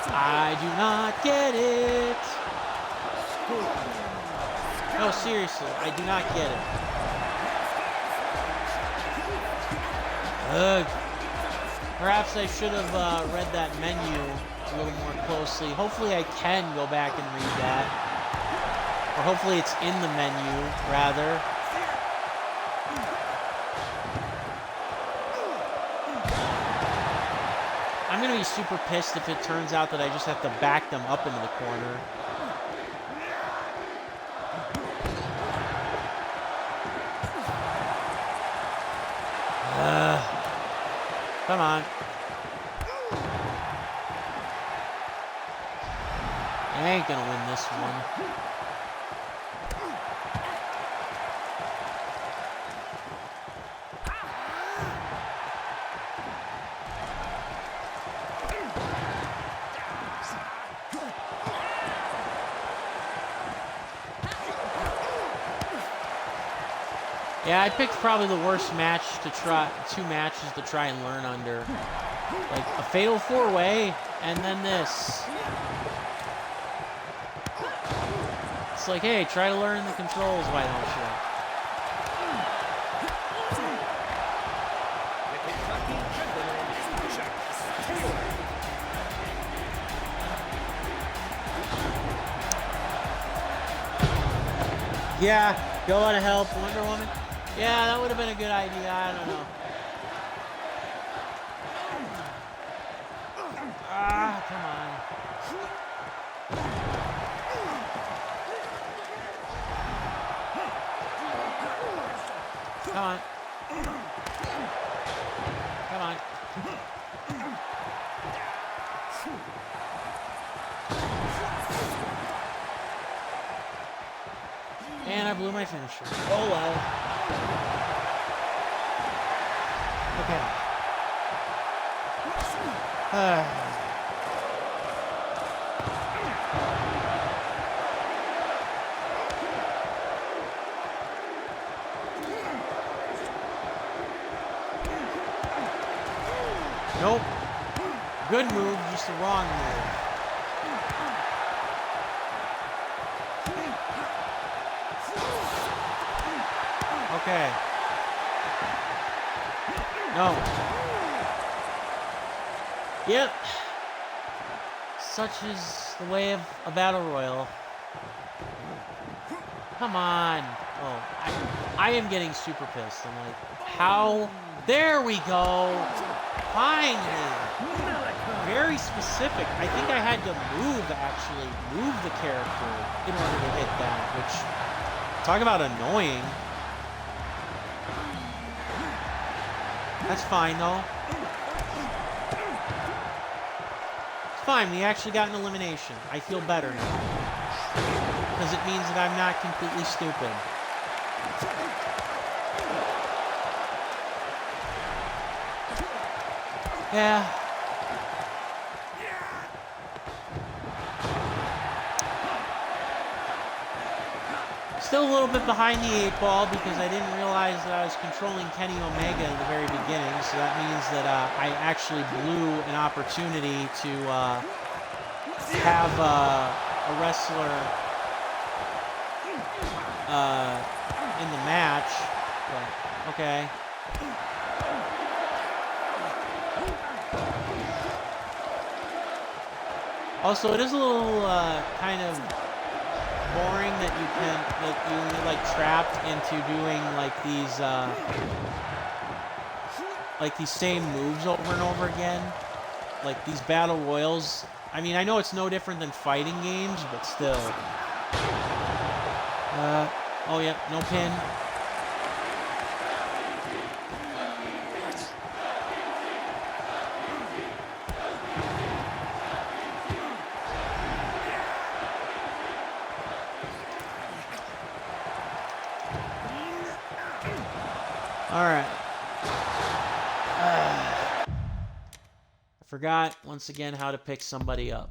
I do not get it. No, seriously, I do not get it. Ugh. Perhaps I should have read that menu a little more closely. Hopefully I can go back and read that. Or hopefully it's in the menu, rather. I'm going to be super pissed if it turns out that I just have to back them up into the corner. Come on. I ain't gonna win this one. Yeah, I picked probably the worst match to try, 2 matches to try and learn under. Like a fatal 4-way and then this. It's like, hey, try to learn the controls, why don't you? Yeah, go on to help Wonder Woman. Yeah, that would have been a good idea. I don't know. Ah, come on. Come on. Come on. And I blew my finisher. Oh well. Okay. Nope. Good move, just the wrong move. Okay. No. Yep. Such is the way of a battle royal. Come on. Oh, I am getting super pissed. I'm like, how? There we go. Finally. Very specific. I think I had to move the character in order to hit that, which, talk about annoying. That's fine, though. It's fine. We actually got an elimination. I feel better now. Because it means that I'm not completely stupid. Yeah. Still a little bit behind the 8 ball because I didn't realize that I was controlling Kenny Omega in the very beginning. So that means that I actually blew an opportunity to have a wrestler in the match. But, okay. Also, it is a little kind of boring that you're like trapped into doing like these same moves over and over again, like these battle royals. I mean, I know it's no different than fighting games, but still. Oh yeah, no pin. I forgot, once again, how to pick somebody up.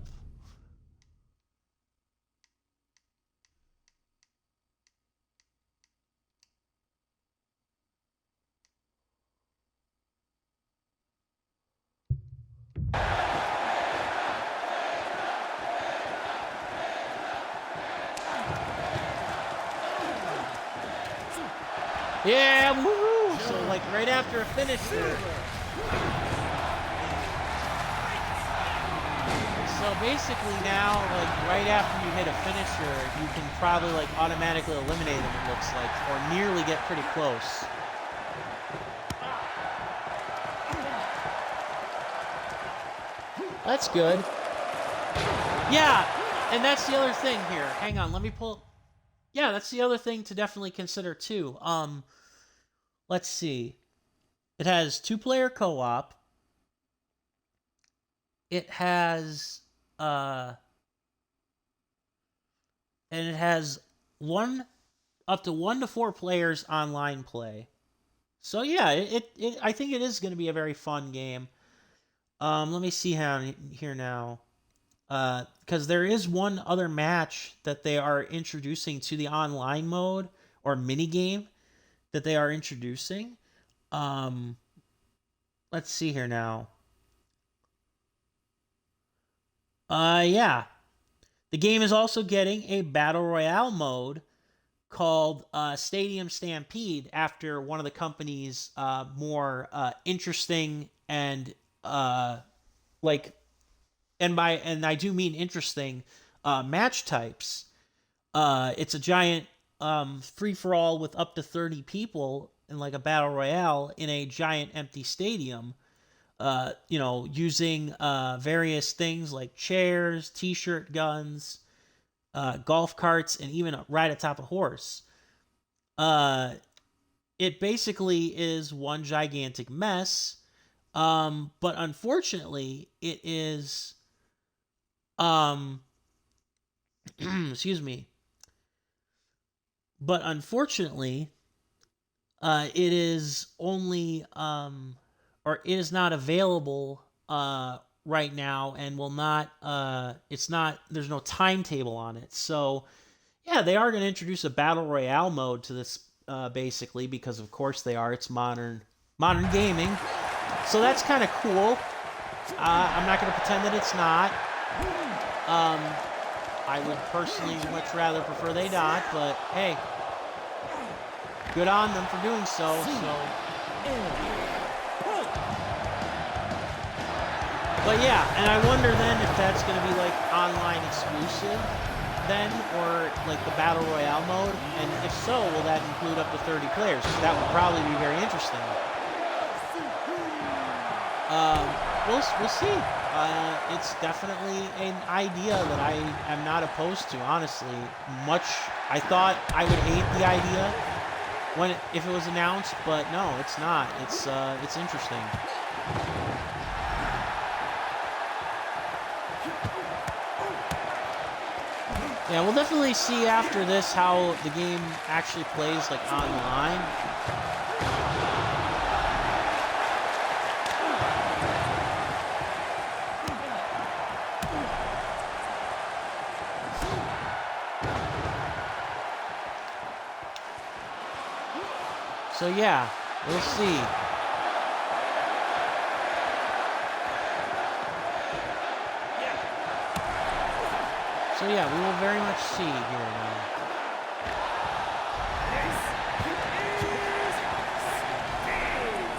Yeah, woohoo! So, like, right after a finisher. So basically now, like, right after you hit a finisher, you can probably, like, automatically eliminate them, it looks like, or nearly get pretty close. That's good. Yeah, and that's the other thing here. Hang on, let me pull... Yeah, that's the other thing to definitely consider, too. Let's see. It has 2-player co-op. It has... and it has up to 1 to 4 players online play. So yeah, I think it is going to be a very fun game. Let me see here now. Because there is one other match that they are introducing to the online mode or mini game that they are introducing. Let's see here now. Yeah. The game is also getting a Battle Royale mode called Stadium Stampede after one of the company's more interesting and and I do mean interesting match types. It's a giant free-for-all with up to 30 people in like a Battle Royale in a giant empty stadium. Using various things like chairs, t-shirt guns, golf carts, and even ride atop a horse. It basically is one gigantic mess, but unfortunately, it is, excuse me, but unfortunately, it is only, or it is not available right now and will not, there's no timetable on it. So, yeah, they are going to introduce a Battle Royale mode to this, basically, because of course they are. It's modern gaming. So that's kind of cool. I'm not going to pretend that it's not. I would personally much rather prefer they not, but hey, good on them for doing so. But yeah, and I wonder then if that's going to be like online exclusive then, or like the Battle Royale mode, and if so, will that include up to 30 players? That would probably be very interesting. We'll see. It's definitely an idea that I am not opposed to, honestly. I thought I would hate the idea if it was announced, but no, it's not. It's interesting. Yeah, we'll definitely see after this how the game actually plays, like, online. So yeah, we'll see. So yeah, we will very much see here now.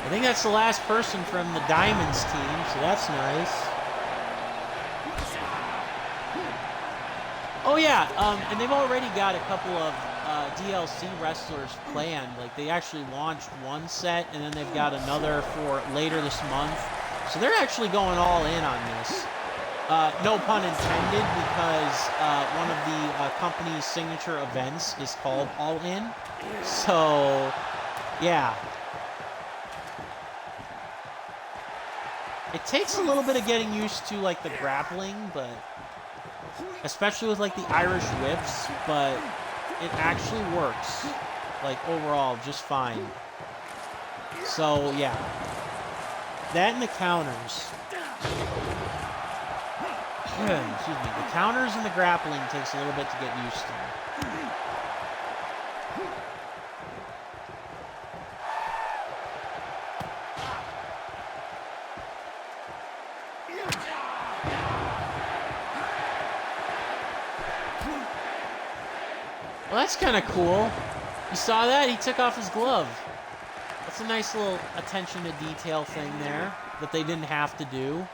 I think that's the last person from the Diamonds team, so that's nice. Oh yeah, and they've already got a couple of DLC wrestlers planned. Like, they actually launched one set, and then they've got another for later this month. So they're actually going all in on this. No pun intended, because one of the company's signature events is called All In. So, yeah. It takes a little bit of getting used to, like, the grappling, but especially with, like, the Irish whips, but it actually works, like, overall, just fine. So, yeah. That and the counters. Excuse me. The counters and the grappling takes a little bit to get used to. Well, that's kind of cool. You saw that? He took off his glove. That's a nice little attention to detail thing there that they didn't have to do.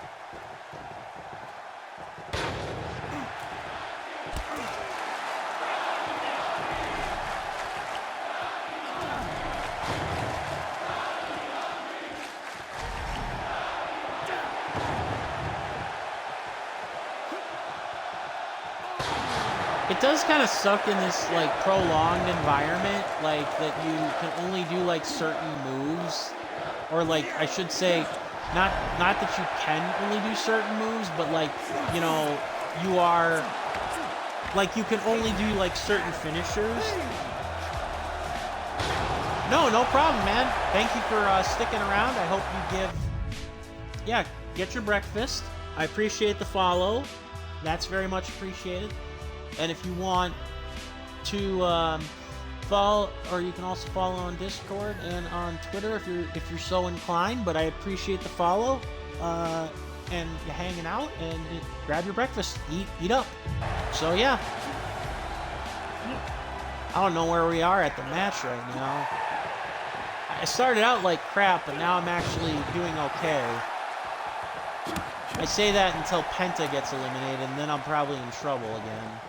It does kind of suck in this like prolonged environment, like that you can only do like certain moves, or like I should say, not that you can only do certain moves, but like, you know, you are like you can only do like certain finishers. No problem, man. Thank you for sticking around. I hope you get your breakfast. I appreciate the follow. That's very much appreciated. And if you want to follow, or you can also follow on Discord and on Twitter if you're so inclined. But I appreciate the follow and you hanging out, and grab your breakfast, eat up. So yeah, I don't know where we are at the match right now. I started out like crap, but now I'm actually doing okay. I say that until Penta gets eliminated, and then I'm probably in trouble again.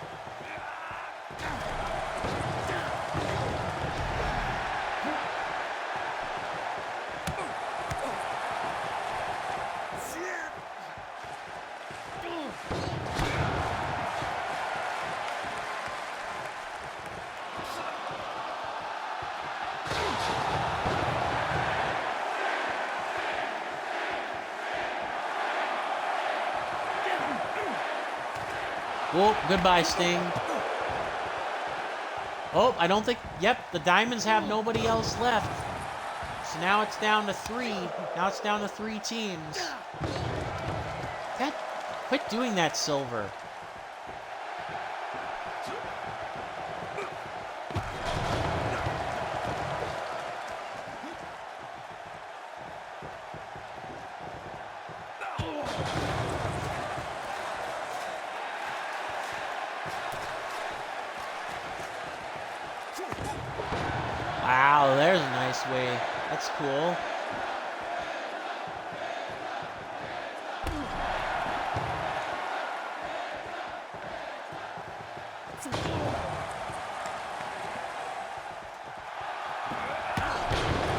Well, goodbye, Sting. Oh, I don't think... Yep, the Diamonds have nobody else left. So now it's down to 3. Now it's down to 3 teams. God, quit doing that, Silver. Wow, there's a nice way. That's cool.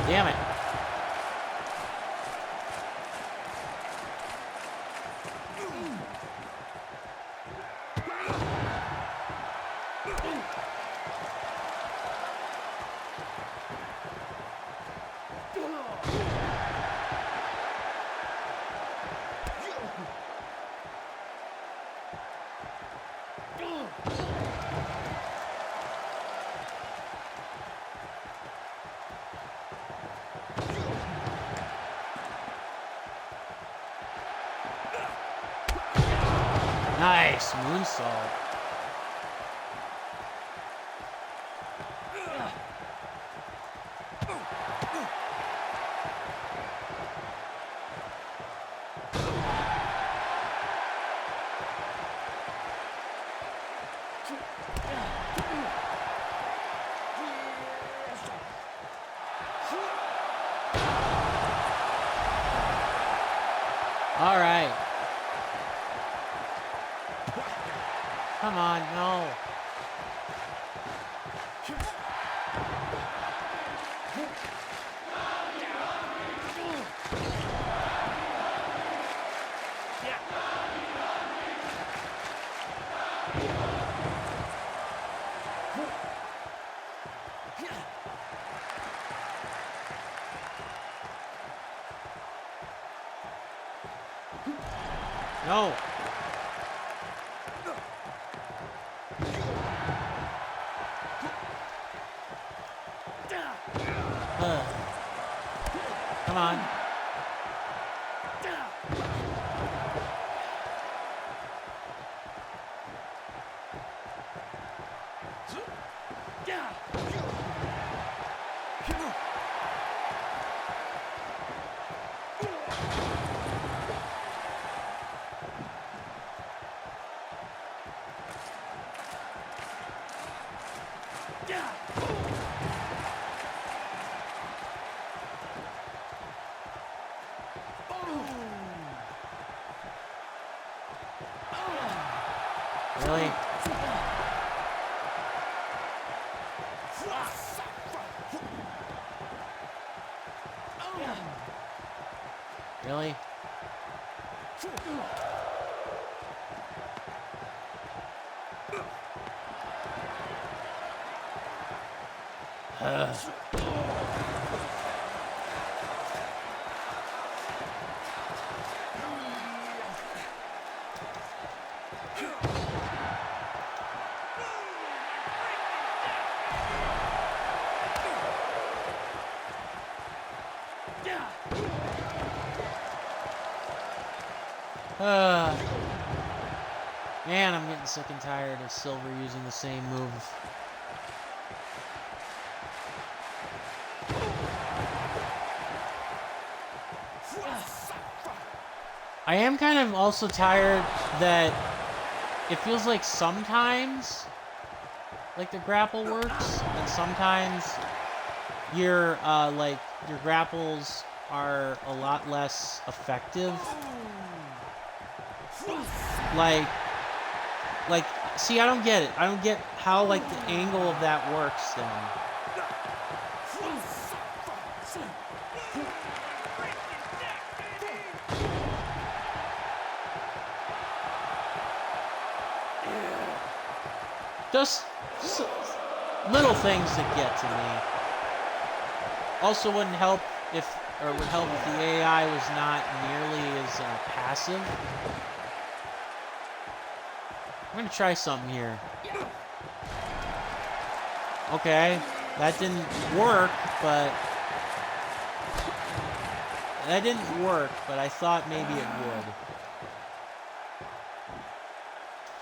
Damn it. Nice moonsault. All right. Come on, no. No. Come on. Really? Really? Man, I'm getting sick and tired of Silver using the same move. I am kind of also tired that it feels like sometimes like the grapple works and sometimes your your grapples are a lot less effective. Like, see, I don't get it. I don't get how, like, the angle of that works then. Just little things that get to me. Also wouldn't help if the AI was not nearly as passive. I'm gonna try something here. Okay, that didn't work, but I thought maybe it would.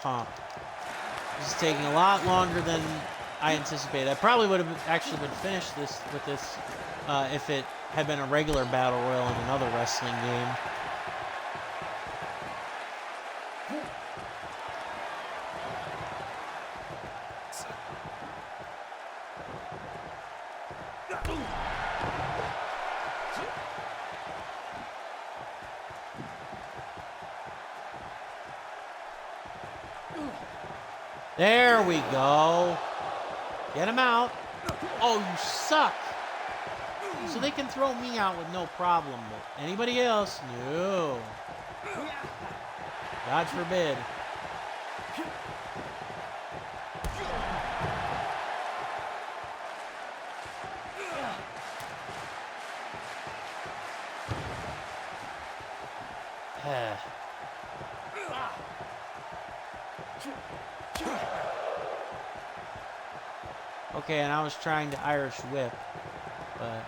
Huh. This is taking a lot longer than I anticipated. I probably would have actually been finished with this if it had been a regular battle royal in another wrestling game. There we go. Get him out. Oh, you suck. So they can throw me out with no problem, but anybody else? No. God forbid. Okay, and I was trying to Irish whip, but...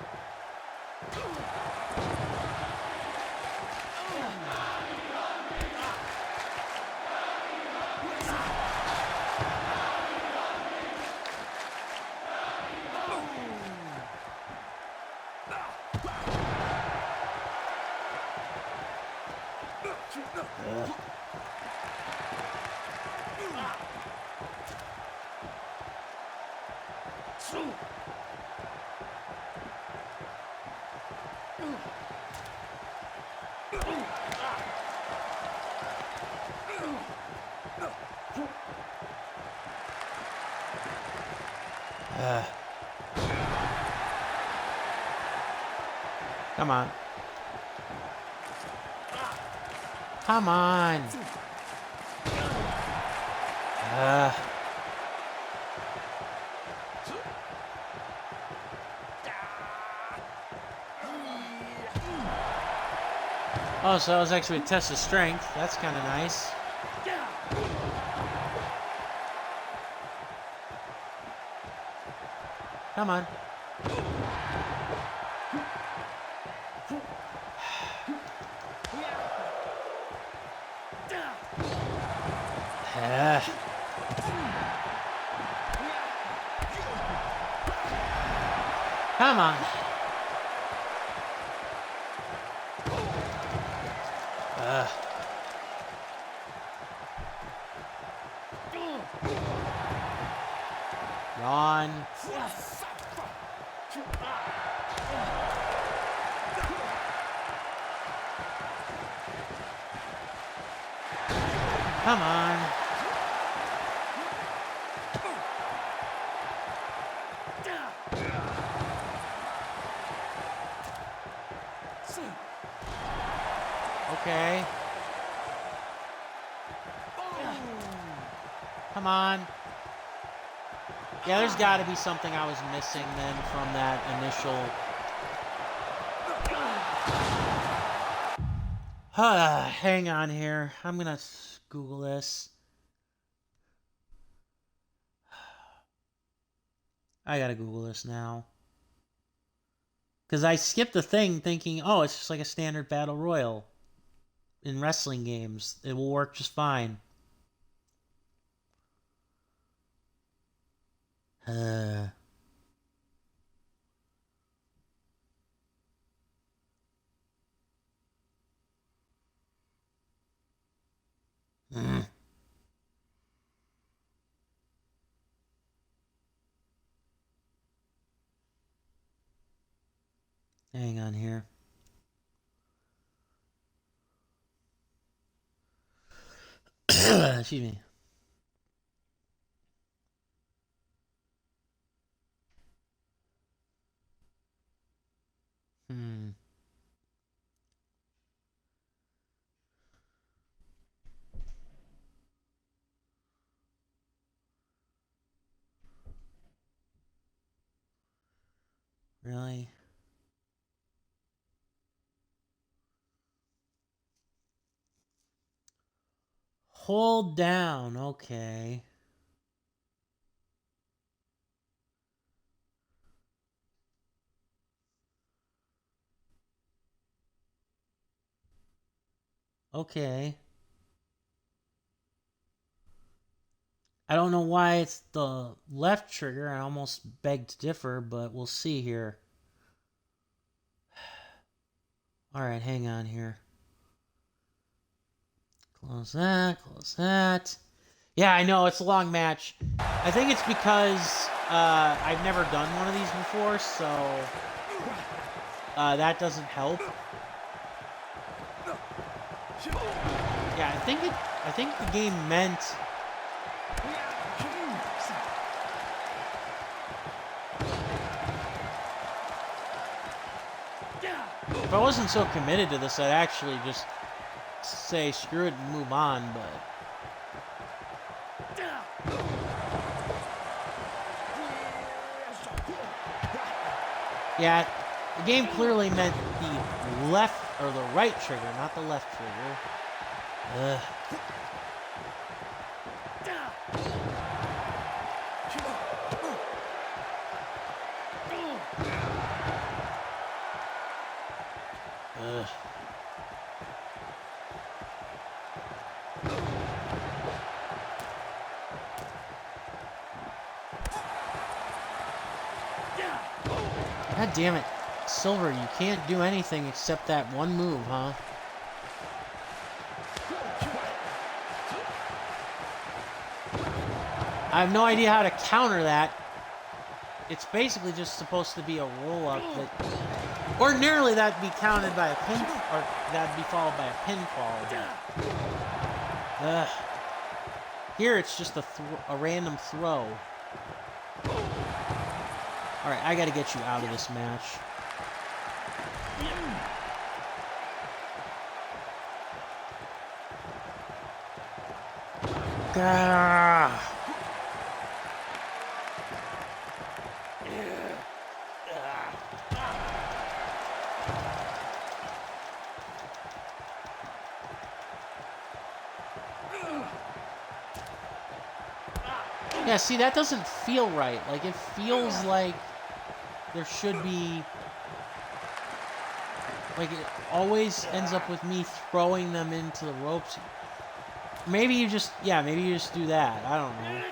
Come on. Come on. Oh, so that was actually a test of strength. That's kind of nice. Come on. Come on. on. Come on. Okay. Come on. Yeah, there's got to be something I was missing then from that initial. Hang on here. I'm going to Google this. I got to Google this now. Because I skipped the thing thinking, oh, it's just like a standard battle royal in wrestling games. It will work just fine. Mm. Hang on here. Excuse me. Really? Hold down. Okay. Okay. I don't know why it's the left trigger. I almost beg to differ, but we'll see here. Alright, hang on here. Close that, close that. Yeah, I know, it's a long match. I think it's because I've never done one of these before, so that doesn't help. Yeah, I think the game meant if I wasn't so committed to this, I'd actually just say screw it and move on, but yeah, the game clearly meant the left or the right trigger, not the left trigger. Ugh. Ugh. God damn it. Silver, you can't do anything except that one move, huh? I have no idea how to counter that. It's basically just supposed to be a roll-up that ordinarily that'd be counted by a pin, or that'd be followed by a pinfall. Ugh. Here it's just a random throw. Alright, I gotta get you out of this match. Gah. Yeah, see, that doesn't feel right. Like, it feels like there should be... Like, it always ends up with me throwing them into the ropes. Maybe you just... Yeah, maybe you just do that. I don't know.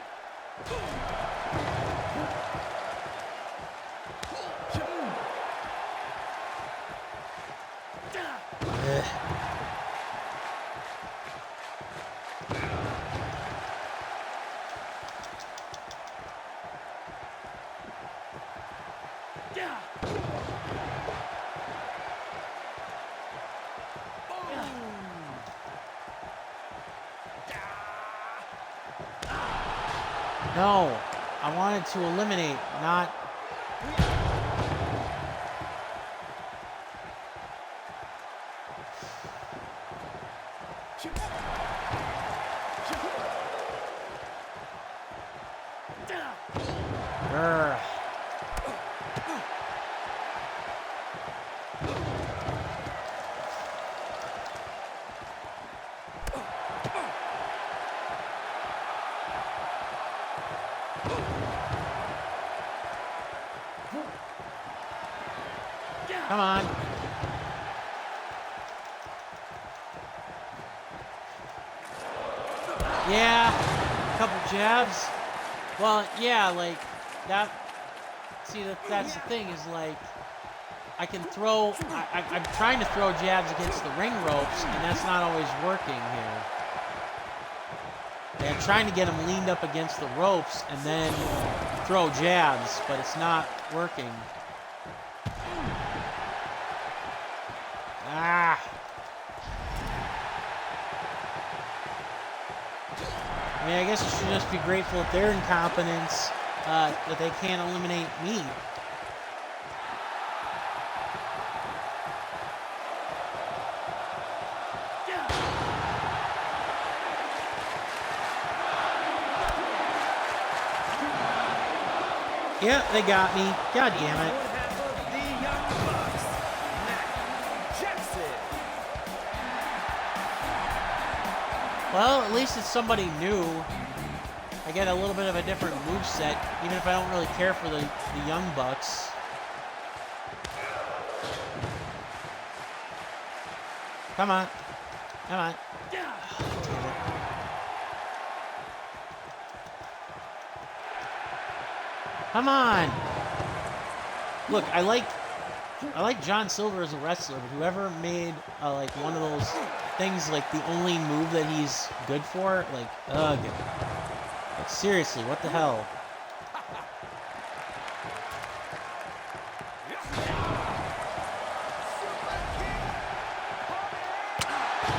Ugh. No, I wanted to eliminate, not... Urgh. Come on. Yeah, a couple jabs. Well, yeah, like that. See, that's the thing is like I can throw. I'm trying to throw jabs against the ring ropes, and that's not always working here. And I'm trying to get him leaned up against the ropes and then throw jabs, but it's not working. Ah. I mean, I guess you should just be grateful at their incompetence that they can't eliminate me. Yeah, they got me. God damn it. Well, at least it's somebody new. I get a little bit of a different moveset, even if I don't really care for the Young Bucks. Come on. Come on. Come on. Look, I like John Silver as a wrestler, but whoever made like one of those things like the only move that he's good for, like, ugh. Like, seriously, what the hell?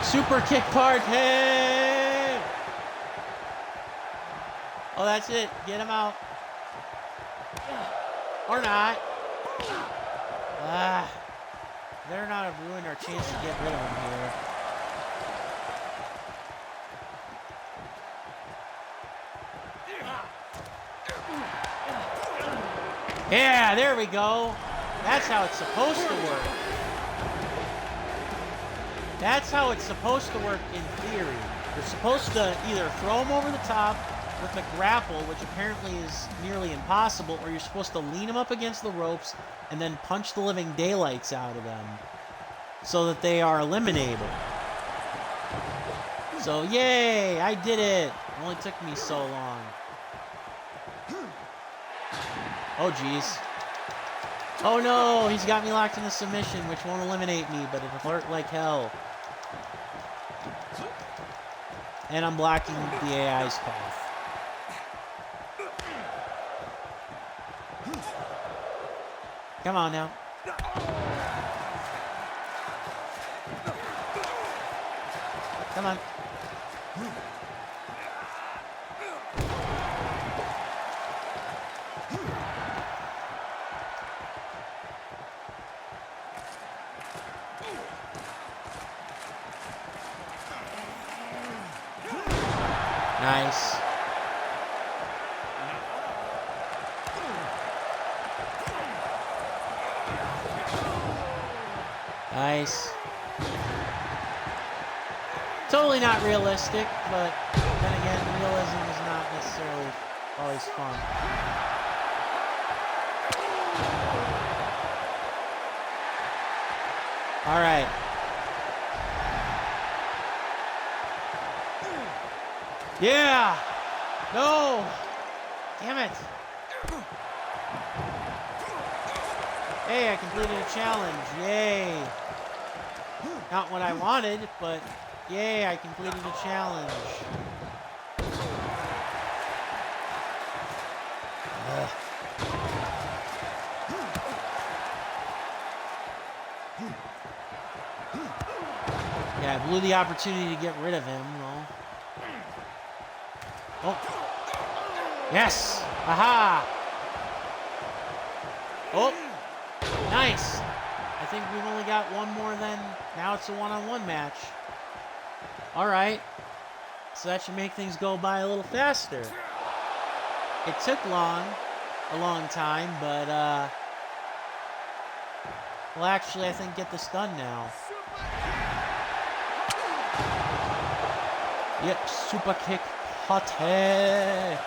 Super kick party! Oh, that's it. Get him out. Or not. Ah. Better not have ruined our chance to get rid of him here. Yeah, there we go. That's how it's supposed to work. That's how it's supposed to work in theory. You're supposed to either throw him over the top with a grapple, which apparently is nearly impossible, or you're supposed to lean him up against the ropes and then punch the living daylights out of them so that they are eliminable. So, yay, I did it. It only took me so long. Oh, jeez. Oh, no, he's got me locked in a submission, which won't eliminate me, but it'll hurt like hell. And I'm blocking the AI's path. Come on now. Come on. Nice. Nice. Totally not realistic, but then again, realism is not necessarily always fun. All right. Yeah! No! Damn it! Hey, I completed a challenge. Yay! Not what I wanted, but yay, I completed a challenge. Ugh. Yeah, I blew the opportunity to get rid of him, though. Oh. Yes! Aha! Oh! Nice! I think we've only got one more then. Now it's a one-on-one match. Alright. So that should make things go by a little faster. It took a long time, but we'll actually, I think, get this done now. Yep, super kick Pate.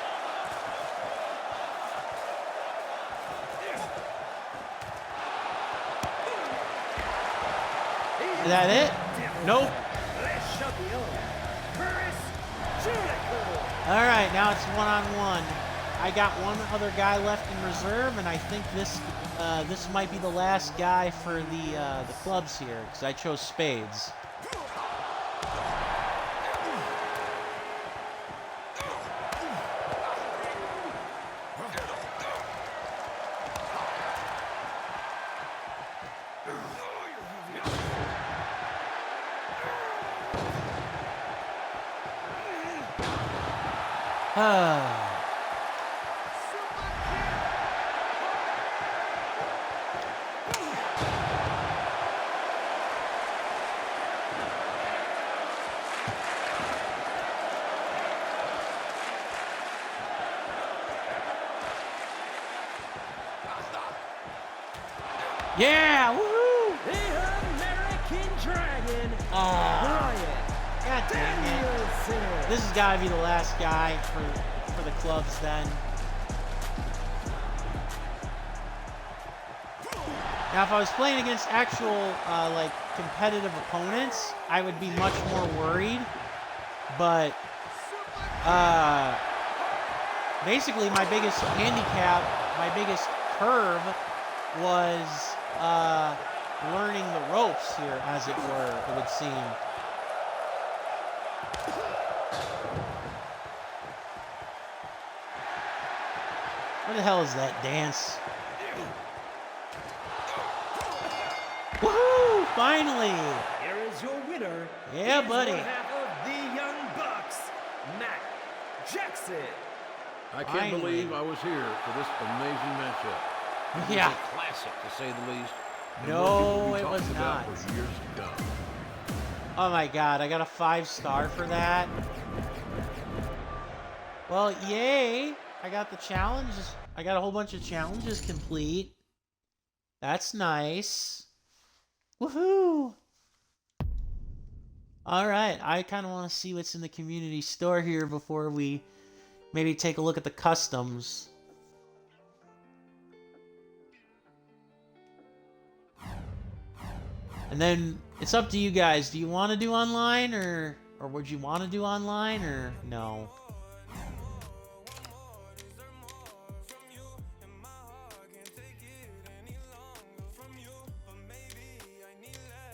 Is that it? Nope. All right, now it's one-on-one. I got one other guy left in reserve, and I think this might be the last guy for the clubs here, because I chose spades. Yeah! Woohoo! The American Dragon, Oh, Brian God dang it. Danielson. This has got to be the last guy for the clubs then. Now, if I was playing against actual, like, competitive opponents, I would be much more worried. But, basically my biggest handicap, my biggest curve was, learning the ropes here, as it were, it would seem. What the hell is that dance? Woohoo! Finally! Here is your winner. Yeah, He's buddy. one half of the Young Bucks, Matt Jackson. I can't Finally. believe I was here for this amazing matchup. Yeah. It's a classic, to say the least. and No, one we it can be was talking about not. for years to come. Oh my god, I got a 5-star for that. Well, yay! I got the challenges. I got a whole bunch of challenges complete. That's nice. Woohoo! Alright, I kind of want to see what's in the community store here before we maybe take a look at the customs. And then it's up to you guys. Do you want to do online or would you want to do online or no?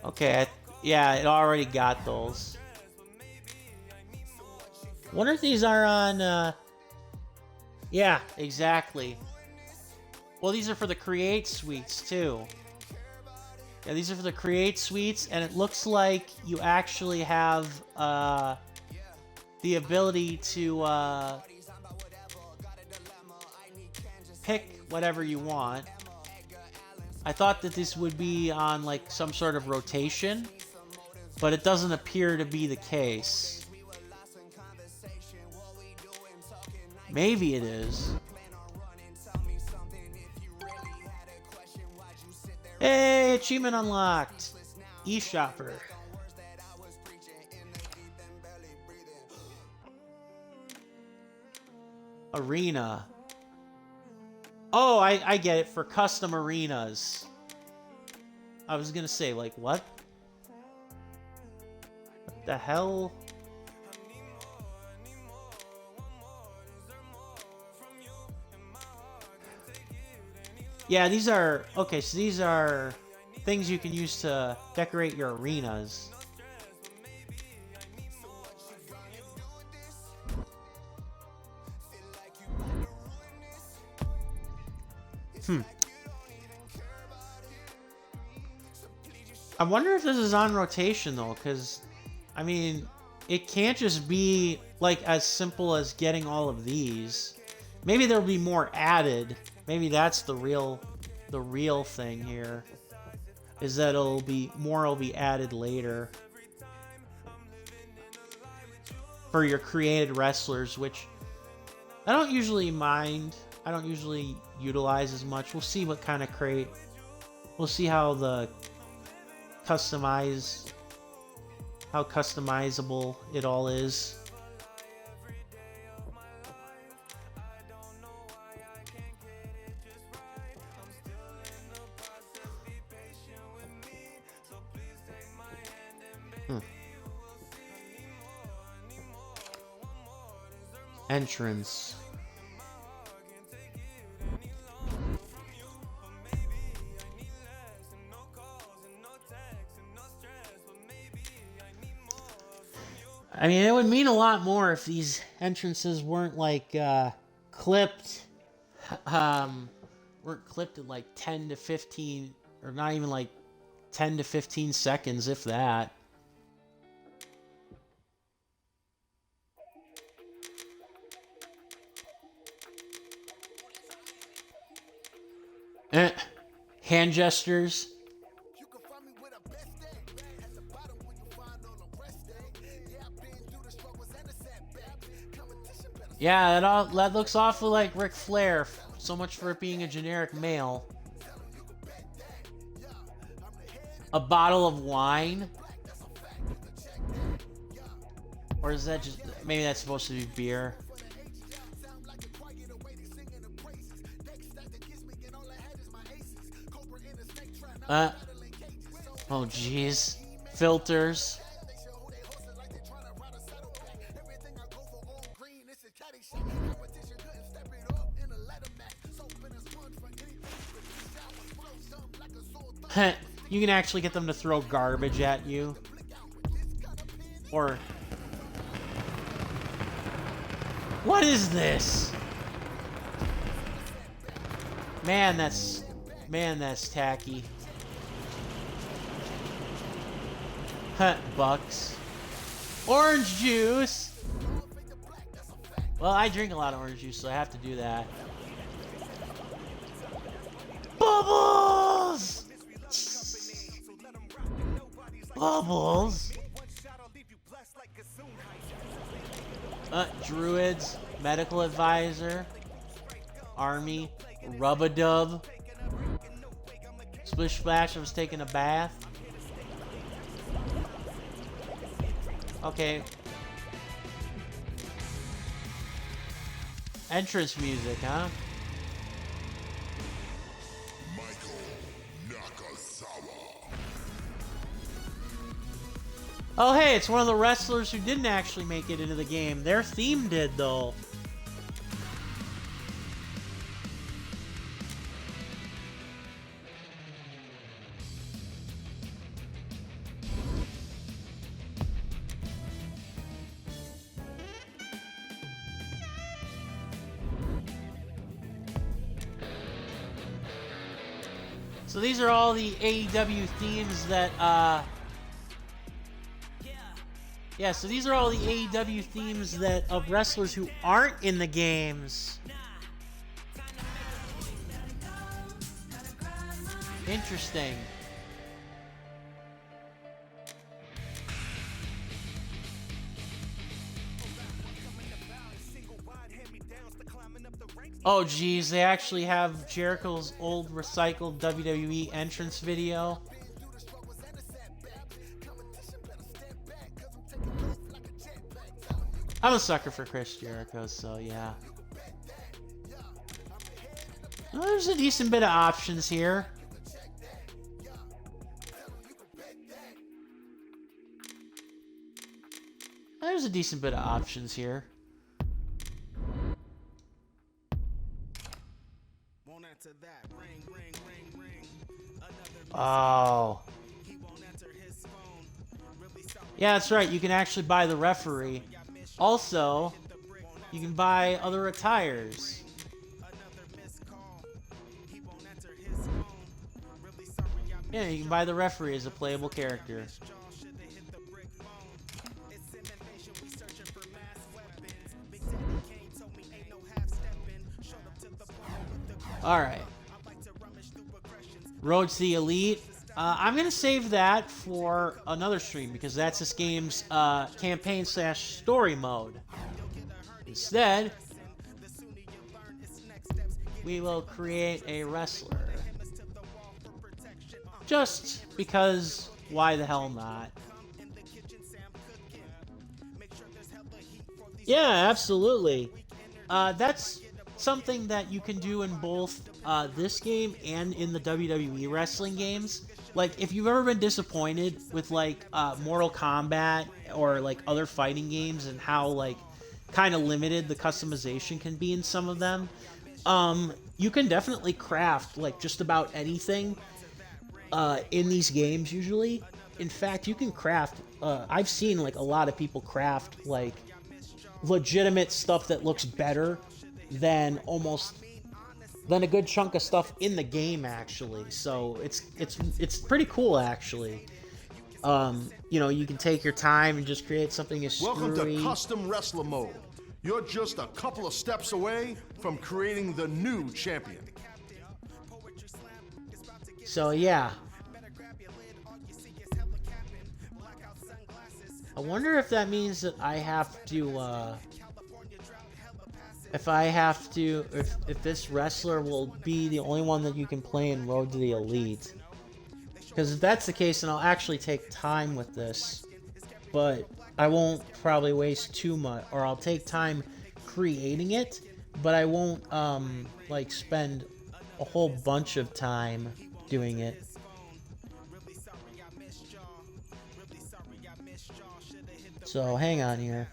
Okay, yeah, it already got those. Wonder if these are on, yeah, exactly. Well, these are for the Create Suites, too. Yeah, these are for the Create Suites, and it looks like you actually have, the ability to, pick whatever you want. I thought that this would be on, like, some sort of rotation, but it doesn't appear to be the case. Maybe it is. Hey, achievement unlocked. eShopper. Arena. Oh, I get it, for custom arenas. I was gonna say, like, what? What the hell? Yeah, these are... Okay, so these are things you can use to decorate your arenas. I wonder if this is on rotation, though, because, I mean, it can't just be, like, as simple as getting all of these. Maybe there'll be more added. Maybe that's the real thing here. Is that will be added later. For your created wrestlers, which I don't usually mind. I don't usually utilize as much. We'll see what kind of crate. We'll see how the how customizable it all is. Entrance. I mean, it would mean a lot more if these entrances weren't like clipped, weren't clipped at like 10 to 15, or not even like 10 to 15 seconds, if that. Hand gestures. Yeah, that looks awfully like Ric Flair. So much for it being a generic male. A bottle of wine? Or is that just... Maybe that's supposed to be beer. Oh jeez. Filters. You can actually get them to throw garbage at you. Or... What is this? Man, that's tacky. Bucks. Orange juice! Well, I drink a lot of orange juice, so I have to do that. Bubbles! Bubbles! Druids, medical advisor, army, rub-a-dub, splish splash, I was taking a bath. Okay. Entrance music, huh? Oh hey, it's one of the wrestlers who didn't actually make it into the game. Their theme did, though. So these are all the AEW themes that, yeah, so these are all the AEW themes that of wrestlers who aren't in the games. Interesting. Oh geez, they actually have Jericho's old recycled WWE entrance video. I'm a sucker for Chris Jericho, so yeah. Well, there's a decent bit of options here. There's a decent bit of options here. Oh. Yeah, that's right. You can actually buy the referee. Also, you can buy other attires. Yeah, you can buy the referee as a playable character. All right. Road to the Elite. I'm going to save that for another stream because that's this game's campaign/story mode. Instead, we will create a wrestler. Just because, why the hell not? Yeah, absolutely. That's something that you can do in both this game and in the WWE wrestling games. Like, if you've ever been disappointed with, like, Mortal Kombat or, like, other fighting games and how, like, kind of limited the customization can be in some of them, you can definitely craft, like, just about anything in these games, usually. In fact, you can craft, I've seen, like, a lot of people craft, like, legitimate stuff that looks better than a good chunk of stuff in the game, actually. So it's pretty cool, actually. You know, you can take your time and just create something as Welcome screwy. to Custom Wrestler Mode. You're just a couple of steps away from creating the new champion. So yeah. I wonder if that means that I have to, if this wrestler will be the only one that you can play in Road to the Elite. Because if that's the case, then I'll actually take time with this. But I won't probably waste too much, or I'll take time creating it, but I won't, like, spend a whole bunch of time doing it. So, hang on here.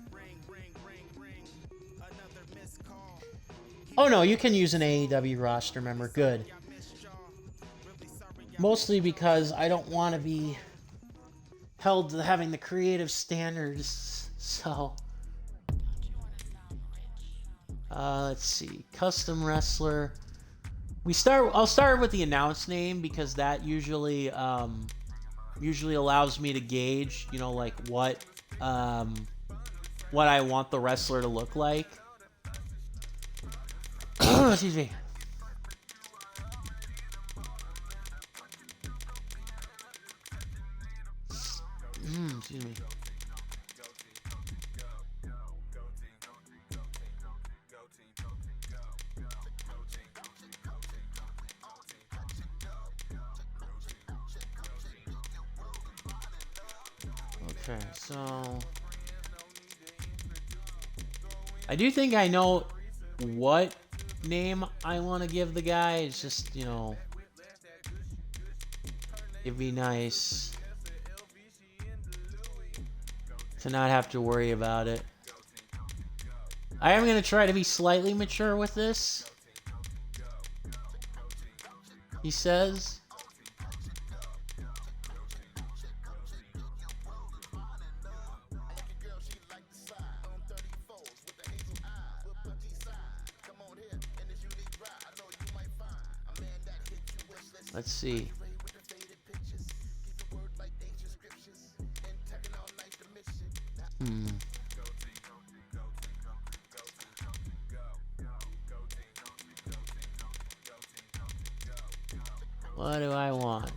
Oh no, you can use an AEW roster member. Good. Mostly because I don't want to be held to having the creative standards. So, let's see. Custom wrestler. I'll start with the announce name because that usually allows me to gauge, you know, like what I want the wrestler to look like. Excuse me. Excuse me. Okay, so I do think I know what name I want to give the guy. It's just, you know, it'd be nice to not have to worry about it. I am going to try to be slightly mature with this, he says. Let's see. What do I want?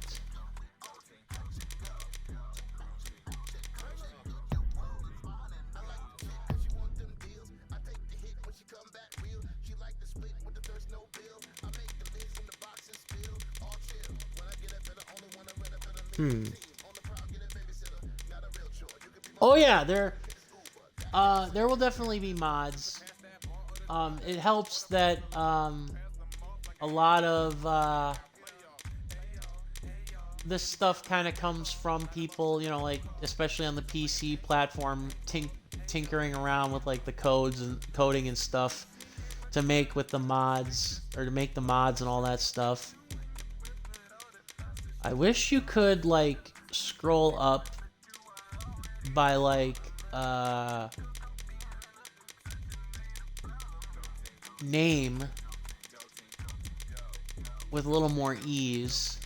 Oh yeah, there will definitely be mods. It helps that a lot of this stuff kind of comes from people, you know, like especially on the PC platform, tinkering around with like the codes and coding and stuff to make with the mods, or to make the mods and all that stuff. I wish you could like scroll up by like name with a little more ease.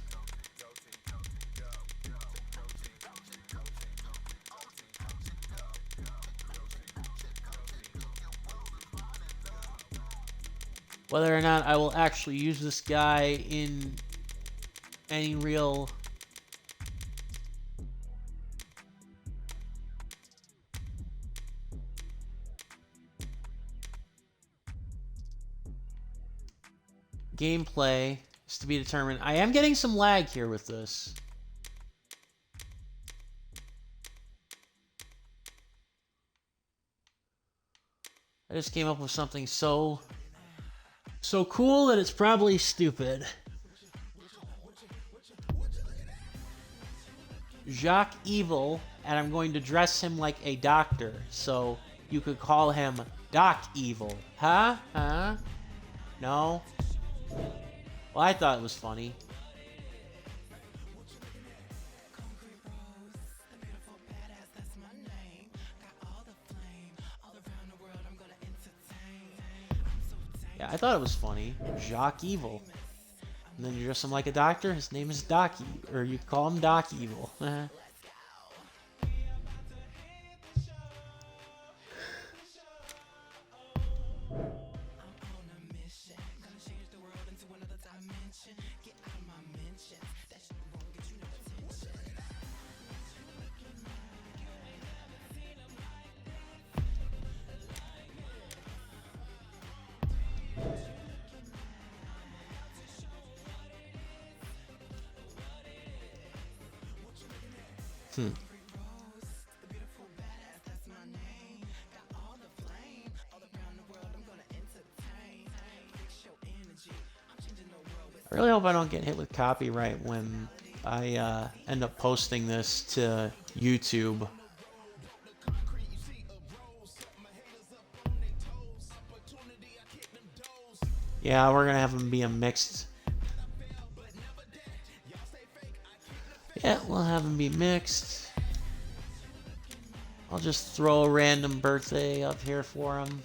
Whether or not I will actually use this guy in any real gameplay is to be determined. I am getting some lag here with this. I just came up with something so cool that it's probably stupid. Jacques Evil, and I'm going to dress him like a doctor, so you could call him Doc Evil. Huh? Huh? No? Well, I thought it was funny. Yeah, I thought it was funny. Jacques Evil. And then you dress him like a doctor. His name is Doc or you call him Doc Evil. I really hope I don't get hit with copyright when I end up posting this to YouTube. Yeah, we're gonna have them be a mixed. Yeah, we'll have them be mixed. I'll just throw a random birthday up here for him.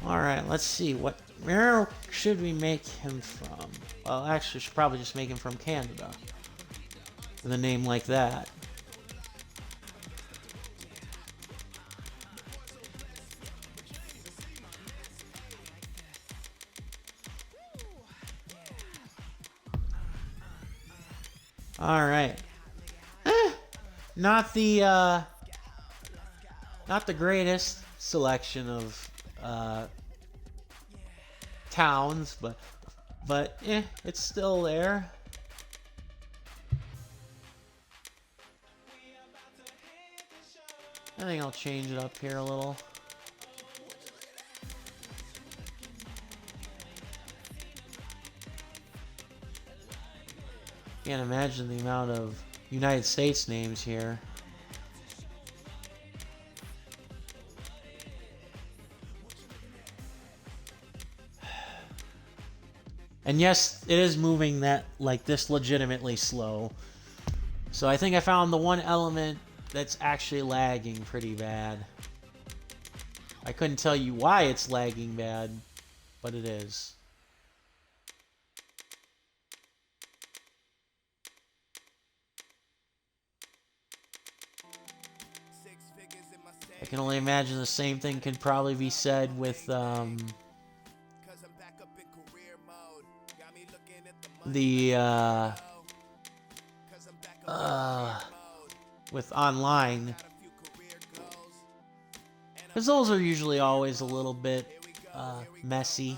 Alright, let's see. Where should we make him from? Well, actually, should probably just make him from Canada. With a name like that. Alright. Not the greatest selection of towns, but it's still there. I think I'll change it up here a little. Can't imagine the amount of United States names here. And yes, it is moving this legitimately slow. So I think I found the one element that's actually lagging pretty bad. I couldn't tell you why it's lagging bad, but it is. I can only imagine the same thing could probably be said with with online, because those are usually always a little bit messy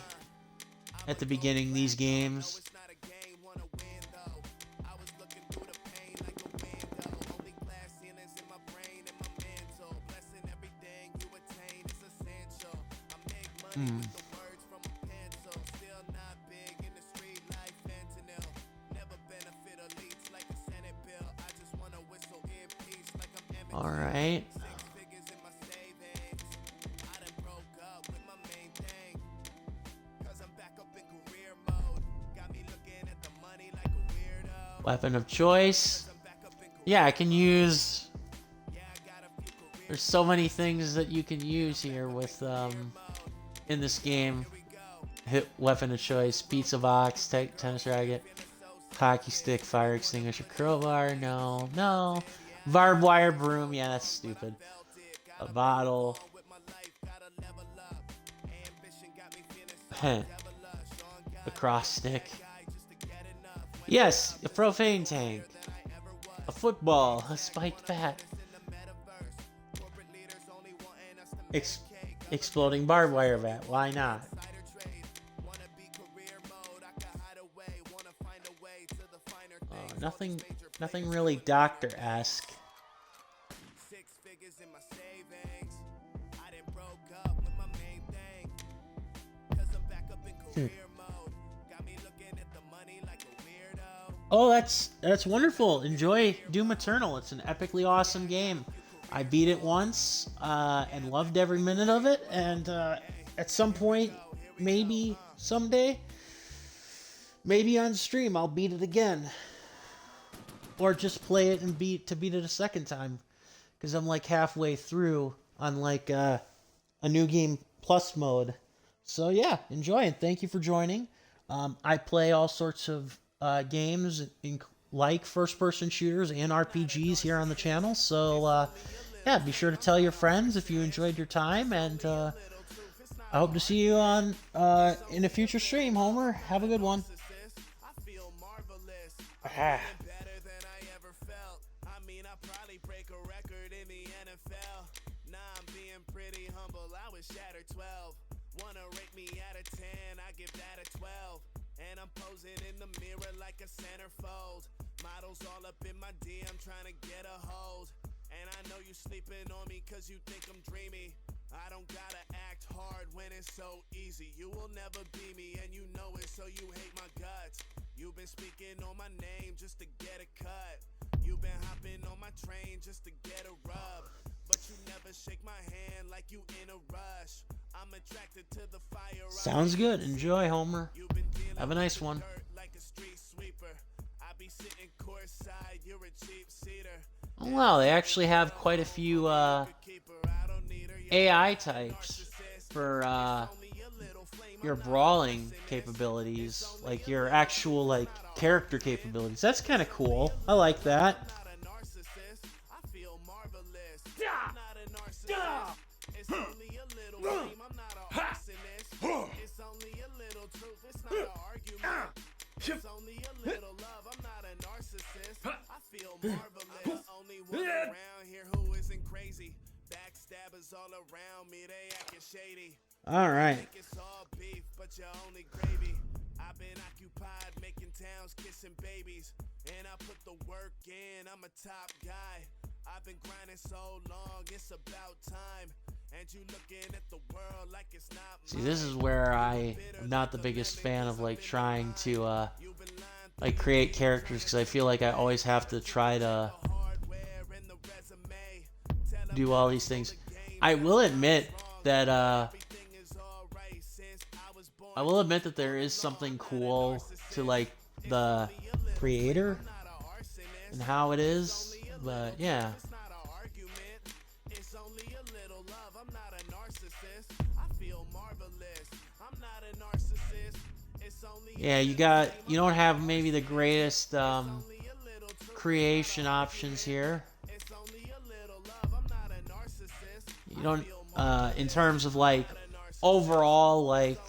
at the beginning of these games. All right. Weapon of choice. Yeah, I can use... There's so many things that you can use here with in this game. Hit weapon of choice, pizza box, tennis racket. Hockey stick, fire extinguisher, crowbar, no, no. Barbed wire broom, yeah, that's stupid. A bottle. A cross stick. Yes, a profane tank. A football, a spiked bat. Exploding barbed wire bat, why not? Nothing really doctor-esque. Oh, that's wonderful. Enjoy Doom Eternal. It's an epically awesome game. I beat it once and loved every minute of it. And at some point, maybe someday, maybe on stream, I'll beat it again. Or just play it and beat it a second time, because I'm like halfway through on like a new game plus mode. So yeah, enjoy it. Thank you for joining. I play all sorts of games like first-person shooters and RPGs here on the channel. So yeah, be sure to tell your friends if you enjoyed your time, and I hope to see you on in a future stream. Homer, have a good one. Aha. Shatter 12. Wanna rate me out of 10, I give that a 12. And I'm posing in the mirror like a centerfold. Models all up in my DM trying to get a hold. And I know you sleeping on me cause you think I'm dreamy. I don't gotta act hard when it's so easy. You will never be me and you know it, so you hate my guts. You've been speaking on my name just to get a cut. You've been hopping on my train just to get a rub. But you never shake my hand like you in a rush. I'm attracted to the fire. Sounds good. Enjoy, Homer. Have a nice one. Like a street sweeper. I be sitting courtside, you're a cheap seater. Oh wow, they actually have quite a few AI types for your brawling capabilities, like your actual like character capabilities. That's kind of cool. I like that. It's only a little dream, I'm not a arsonist. It's only a little truth, it's not an argument. It's only a little love, I'm not a narcissist. I feel marvelous, only one around here who isn't crazy. Backstabbers all around me, they acting shady. Alright. Think it's all beef, but you're only gravy. I've been occupied making towns, kissing babies. And I put the work in, I'm a top guy. I've been grinding so long, it's about time. And you looking at the world like it's not. See, this is where I am not the biggest fan of like trying to like create characters, because I feel like I always have to try to do all these things. I will admit that there is something cool to like the creator and how it is, but yeah. Yeah, you don't have maybe the greatest creation options here. You don't in terms of like overall like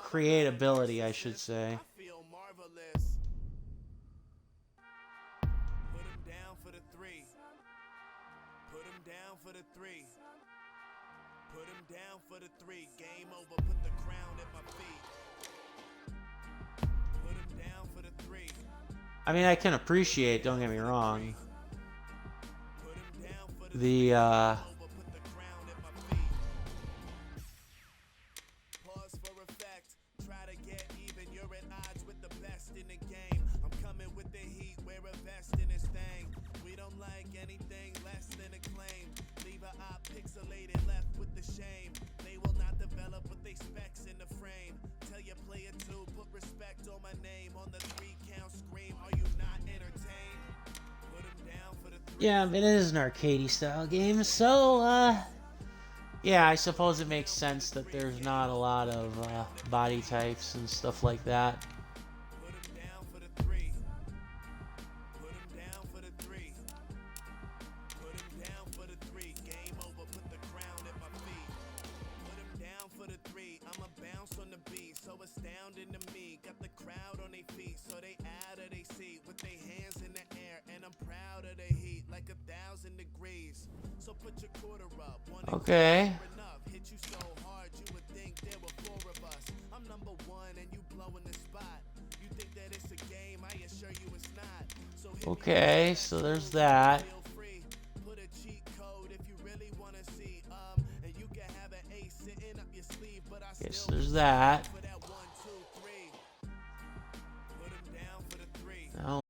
creatability, I should say. Game over, put the crown at my feet. Put him down for the 3. I mean, I can appreciate, don't get me wrong, the pause for effect. Try to get even, you're at odds with the best in the game. I'm coming with the heat, wear a vest in this thing. We don't like anything less than acclaim. Leave a op pixelated, left with the shame. They will not develop with they specs in the frame. Tell your player to put respect on my name. On the 3 count scream, are you not entertained? Put him down for the 3. yeah, it is an arcadey style game, so Yeah, I suppose it makes sense that there's not a lot of body types and stuff like that. Put 'em down for the three. Put 'em down for the three. Put 'em down for the three. Game over. Put the crown at my feet. Put 'em down for the three. I'ma bounce on the beat. So astounding to me. Got the crowd on their feet. So they out of their seat with their hands in the air. And I'm proud of the heat. Like 1,000 degrees. So put your quarter up. Okay. Enough. Hit you so hard you would think there were 4 of us. I'm number 1 and you blowing the spot. You think that it's a game? I assure you it's not. So Okay, so there's that. feel free. Put a cheat code if you really wanna see. And you can have an ace sitting up your sleeve, but I Okay, so still there's that. for that 1, 2, 3. Put 'em down for the 3. Now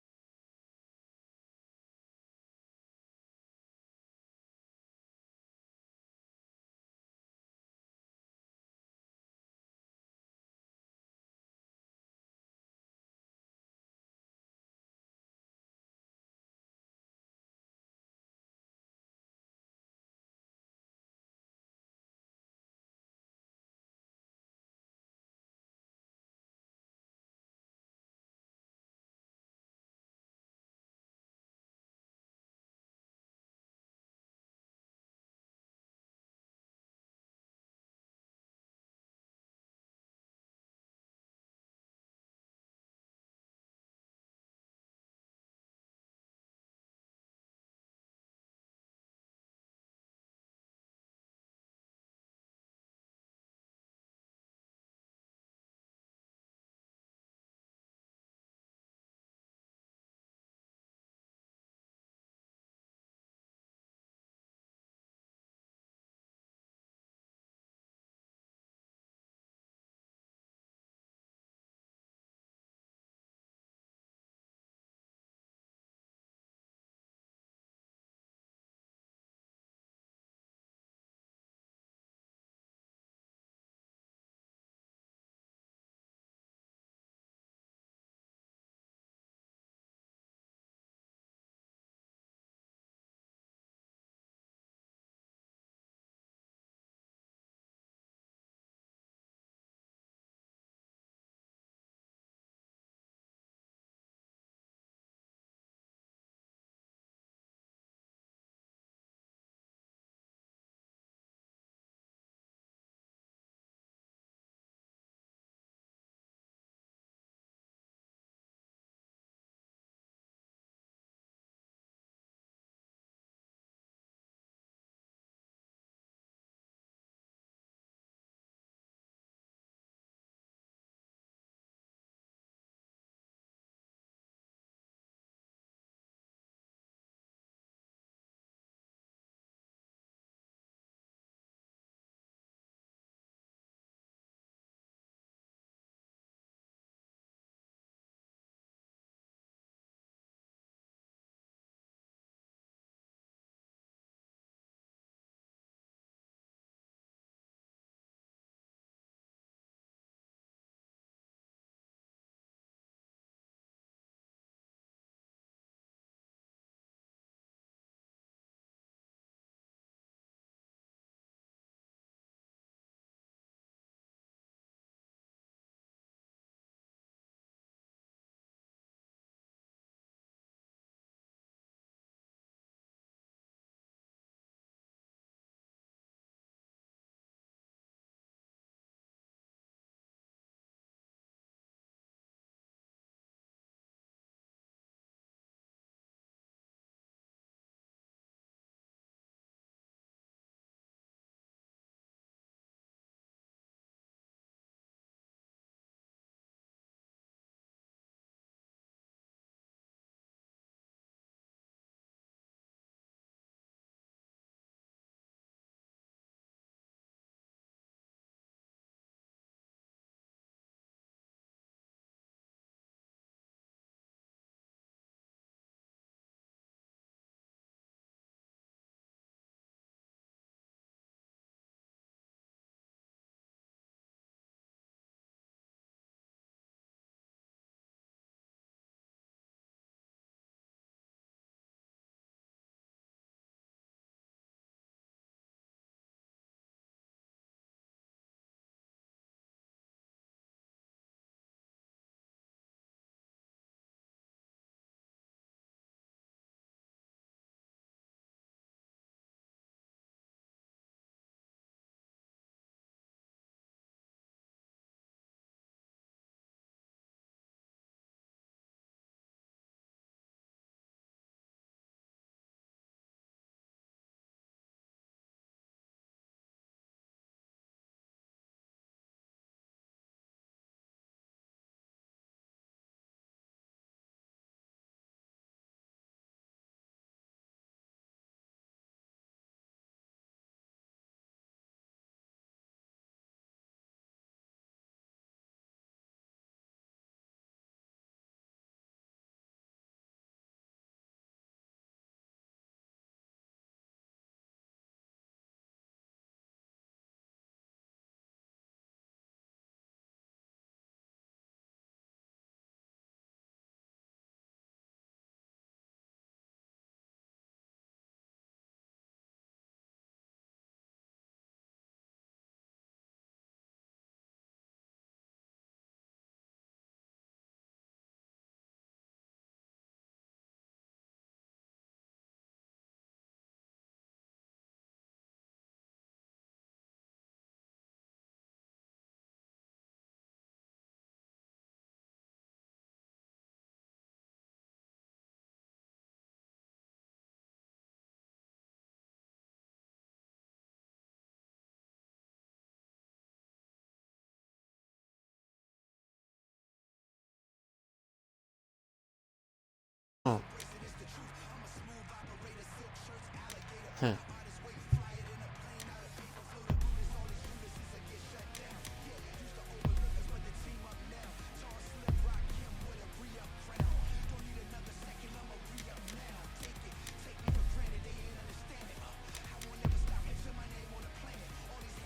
Huh.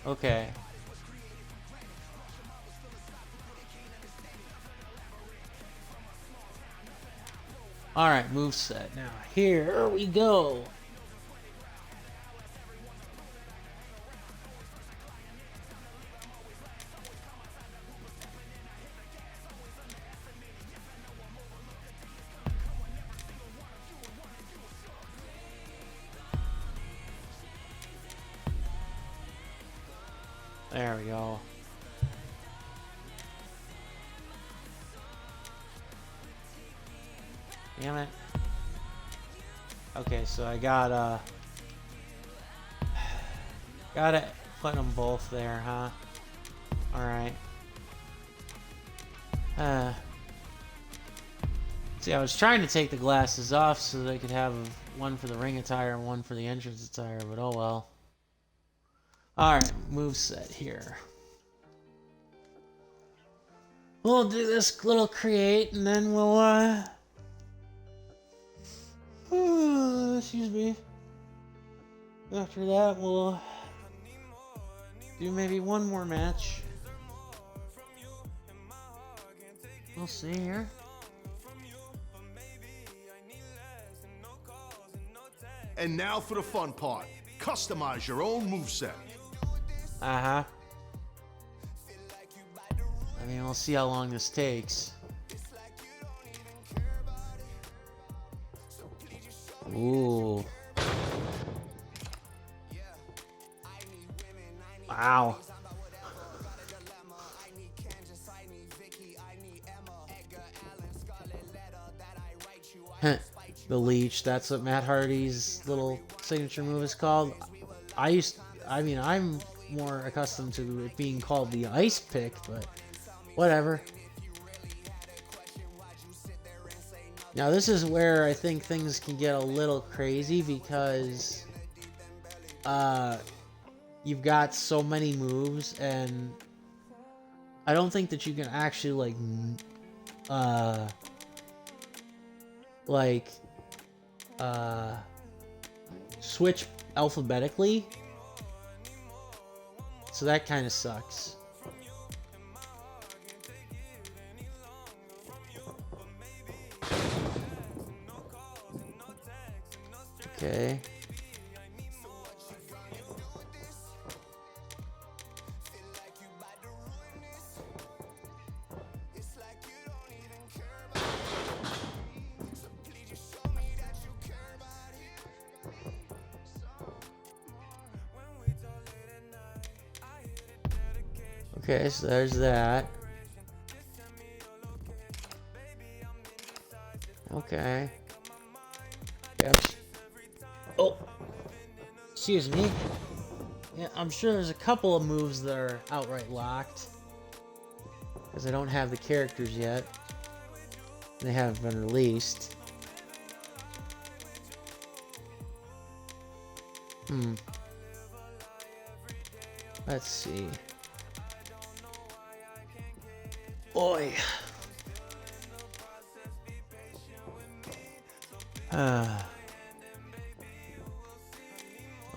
Okay. Alright, moveset. Now, here we go. There we go. Damn it. Okay, so I gotta put them both there, huh? Alright. See, I was trying to take the glasses off so that I could have one for the ring attire and one for the entrance attire, but oh well. Alright, moveset here. We'll do this little create and then we'll excuse me. After that we'll do maybe one more match. We'll see here. And now for the fun part. Customize your own moveset. Uh-huh. I mean, we'll see how long this takes. Ooh. Wow. The leech, that's what Matt Hardy's little signature move is called. I'm more accustomed to it being called the ice pick, but whatever. Now this is where I think things can get a little crazy because you've got so many moves, and I don't think that you can actually switch alphabetically, so that kind of sucks. Okay. Okay, so there's that. Okay. Yep. Oh, excuse me. Yeah, I'm sure there's a couple of moves that are outright locked because I don't have the characters yet. They haven't been released. Let's see. Boy.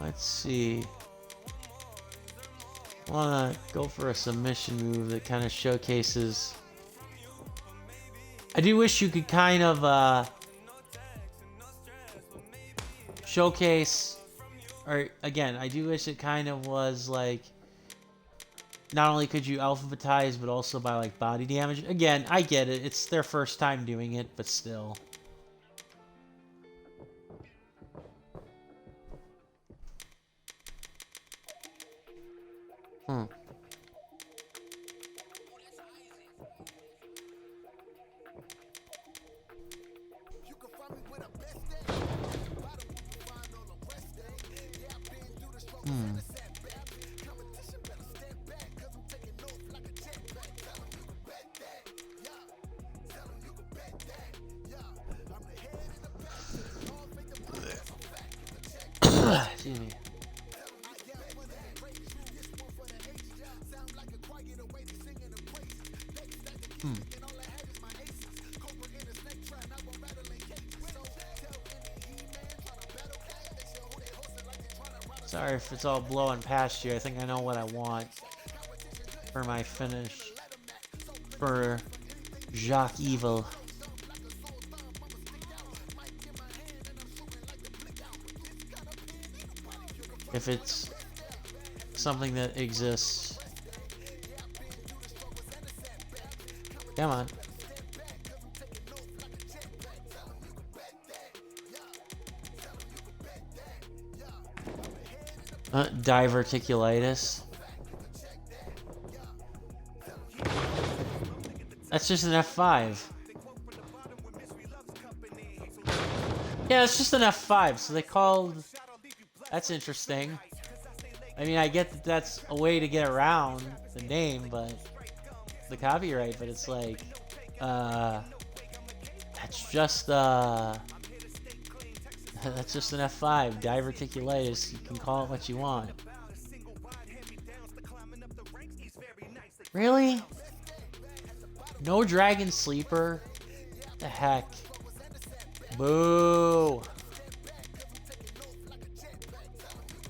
Let's see. I wanna go for a submission move that kind of showcases. I do wish you could kind of showcase, or again, I do wish it kind of was like, not only could you alphabetize, but also by like body damage. Again, I get it. It's their first time doing it, but still. Excuse me. Sorry if it's all blowing past you. I think I know what I want for my finish for Jacques Evil. If it's something that exists. Come on. Diverticulitis. That's just an F5. Yeah, it's just an F5. So they called... That's interesting. I mean, I get that that's a way to get around the name, but... The copyright, but it's like... That's just, That's just an F5. Diverticulitis. You can call it what you want. Really? No Dragon Sleeper? The heck? Boo!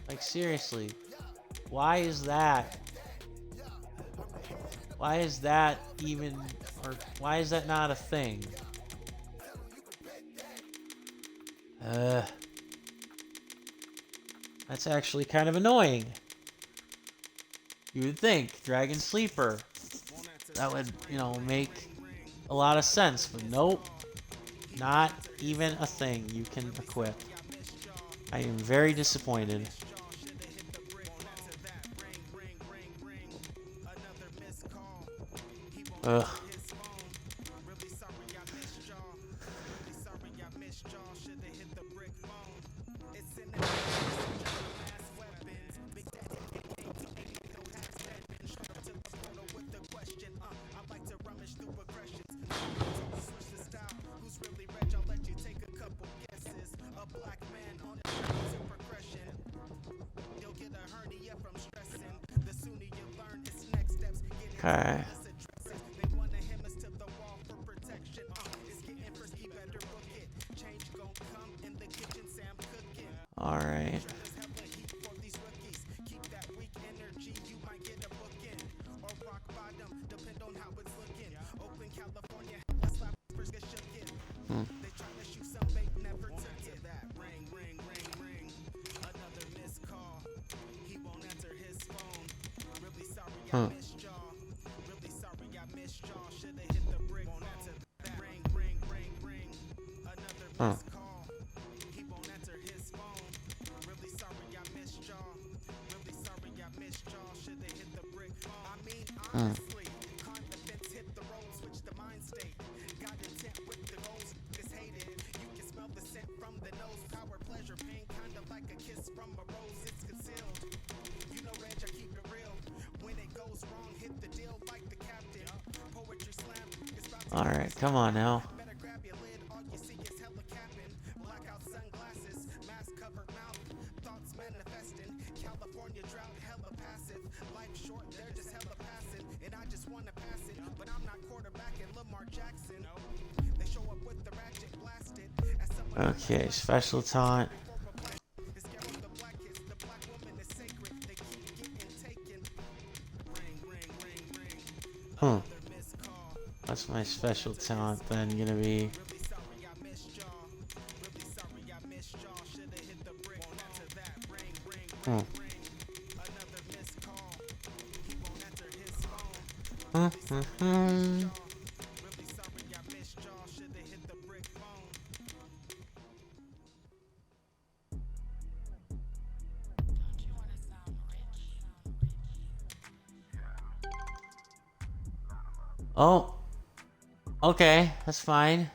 Like, seriously. Why is that? Why is that even... Or why is that not a thing? That's actually kind of annoying. You would think Dragon Sleeper, that would, you know, make a lot of sense, but nope, not even a thing you can equip. I am very disappointed. Ugh. Okay. All right. All right, come on now. Okay, special taunt. What's my special taunt then gonna be? Oh, okay, that's fine.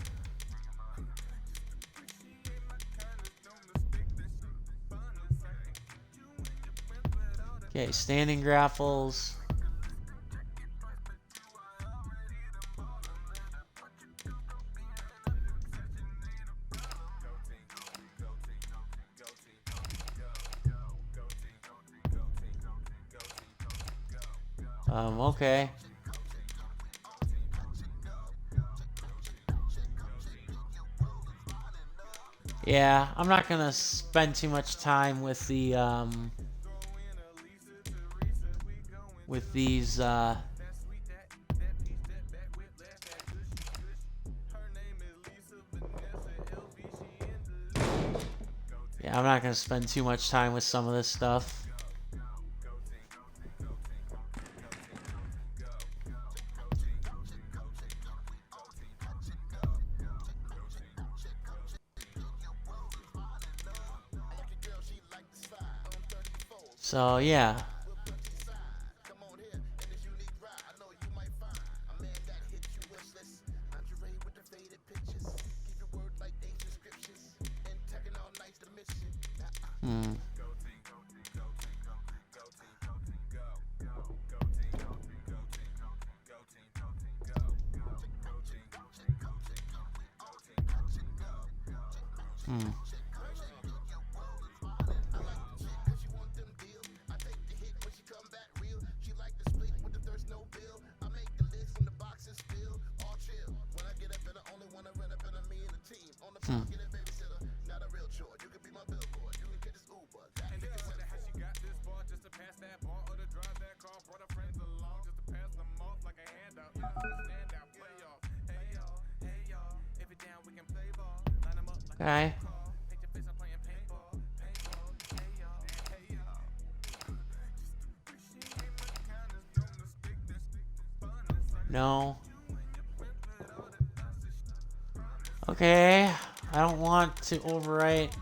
Okay, standing grapples. Okay. Yeah, I'm not gonna spend too much time with the with these yeah, I'm not gonna spend too much time with some of this stuff. So yeah. Hmm. Hmm. Hmm. Okay. No. Okay. I don't want to overwrite.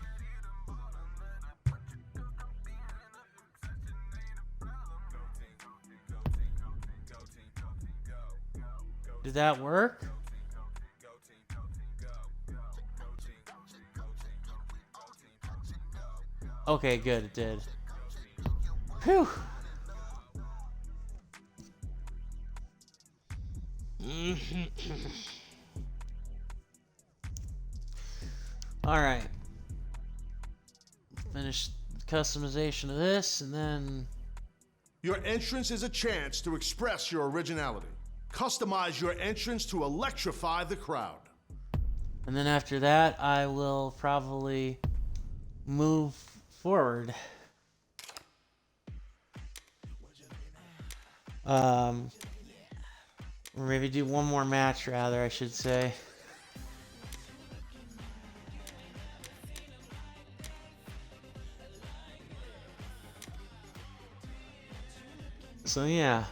Did that work? Okay, good, it did. Whew. Alright. Finish customization of this, and then... Your entrance is a chance to express your originality. Customize your entrance to electrify the crowd. And then after that, I will probably move forward. Or maybe do one more match, rather, I should say. So, yeah.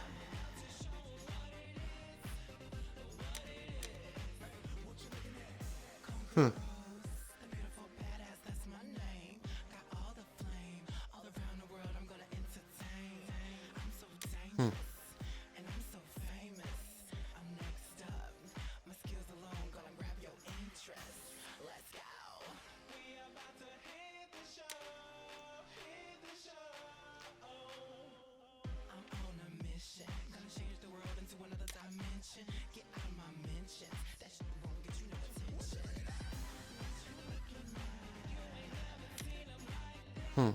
Hmm. Hmm. Hmm.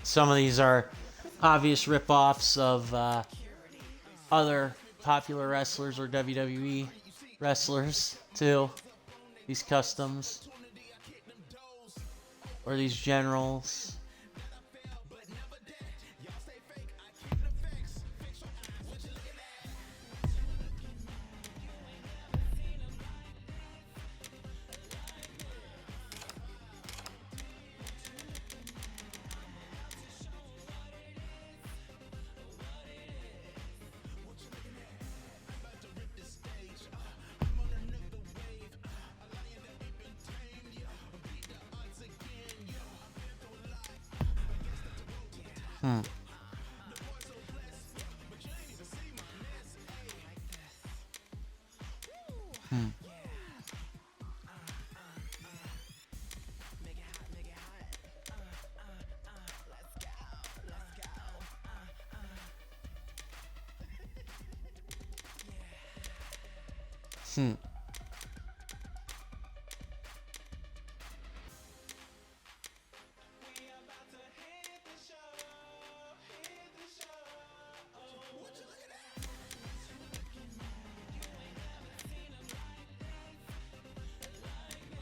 Some of these are obvious rip-offs of other popular wrestlers or WWE wrestlers, too. These customs. Or these generals. Hmm. Hmm. Hmm.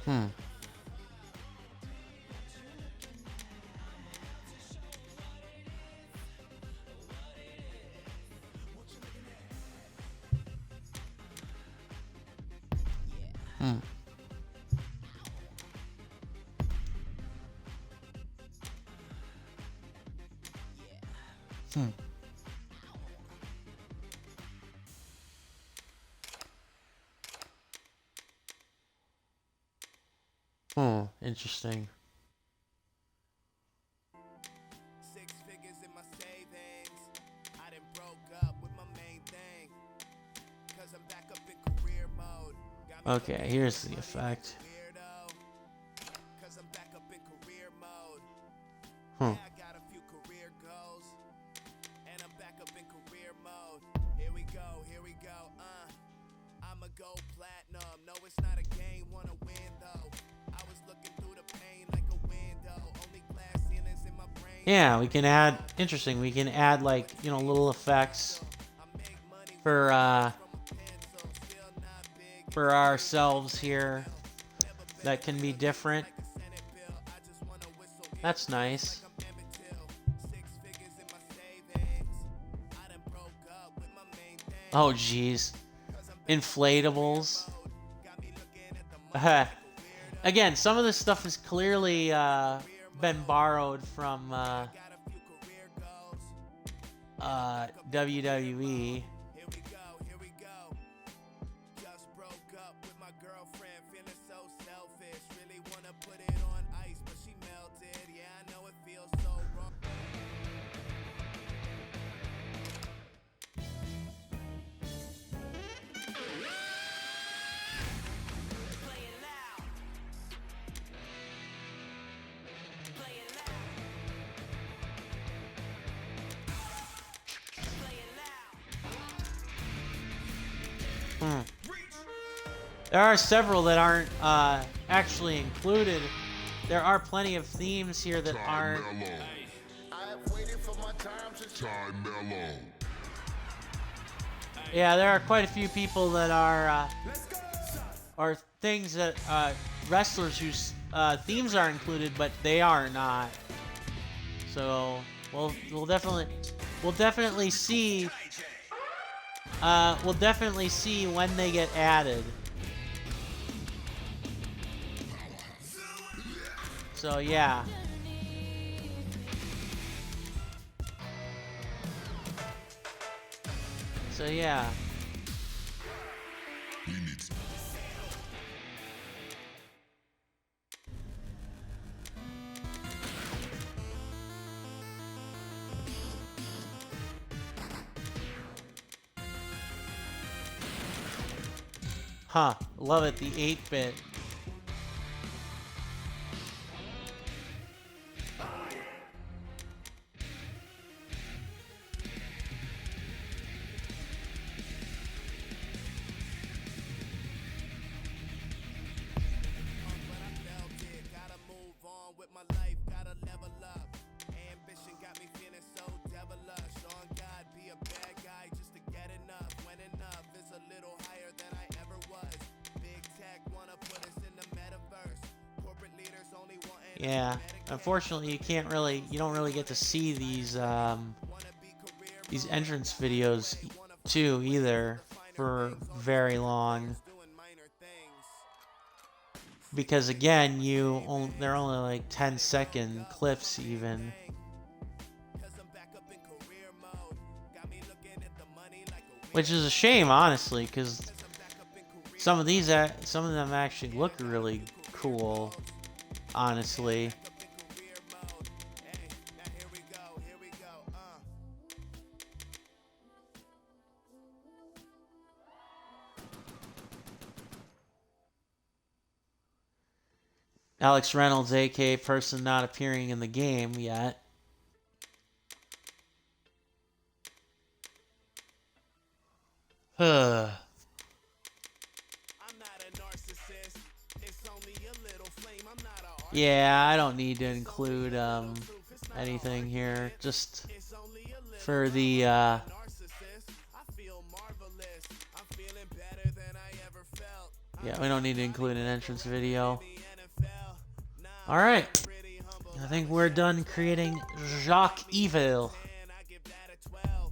Hmm. Hmm. Hmm. Hmm. Interesting. Six figures in my savings. I done broke up with my main thing. Cause I'm back up in career mode. Got me Okay, looking here's at the money effect. like a weirdo. Cause I'm back up in career mode. Hmm. Yeah, I got a few career goals. And I'm back up in career mode. Here we go, here we go. I'ma go platinum. No, it's not a game, wanna win though. I was looking through the pain like a window. Only glass ceilings in my brain. Yeah, we can add. Interesting. We can add like little effects for ourselves here that can be different. That's nice. Oh geez, inflatables. Again, some of this stuff is clearly been borrowed from WWE. Just broke up with my girlfriend, feeling so selfish. Really wanna put it on ice, but she melted. Yeah, I know it feels so wrong. Play it loud. Play it loud. Play it loud. Hmm. There are several that aren't actually included. There are plenty of themes here that aren't. Yeah, there are quite a few people that are things that wrestlers whose themes are included, but they are not. So we'll definitely see when they get added. So yeah. So yeah. Huh, love it, the 8-bit. Gotta move on with my life, gotta level up. Ambition got me feeling so devilish. On God, be a bad guy just to get enough. When enough is a little higher than I ever was. Big tech wanna put us in the metaverse. Corporate leaders only wanting. Yeah, unfortunately you don't really get to see these entrance videos too either for very long. Because again, they're only like 10-second clips even. Which is a shame, honestly, because some of them actually look really cool, honestly. Alex Reynolds, aka person not appearing in the game yet. Yeah, I don't need to include anything here. Just for the I feel marvelous. I'm feeling better than I ever felt. yeah, we don't need to include an entrance video. All right, I think we're done creating Jacques Evil. I give that a 12.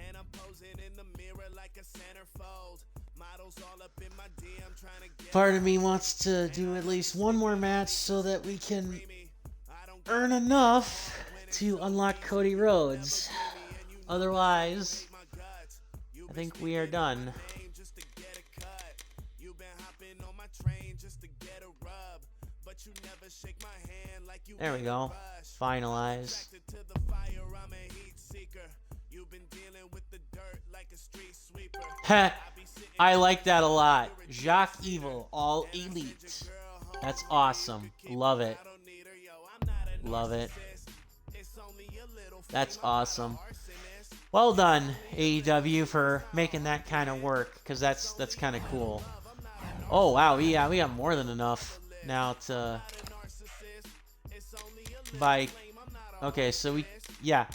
And I'm posing in the mirror like a centerfold. Models all up in my DM trying to get Part of me wants to do at least one more match so that we can earn enough to unlock Cody Rhodes. Otherwise, I think we are done. just to get a cut. You been hopping on my train just to get a rub. But you never shake my hand like you There we go. Finalize. attracted to the fire, I'm a heat seeker. You've been dealing with the dirt like a street sweeper. Heh, I like that a lot. Jacques Evil, all elite. That's awesome. Love it. Love it. That's awesome. Well done, AEW, for making that kind of work, because that's kind of cool. Oh wow, we got more than enough now to buy. Okay, so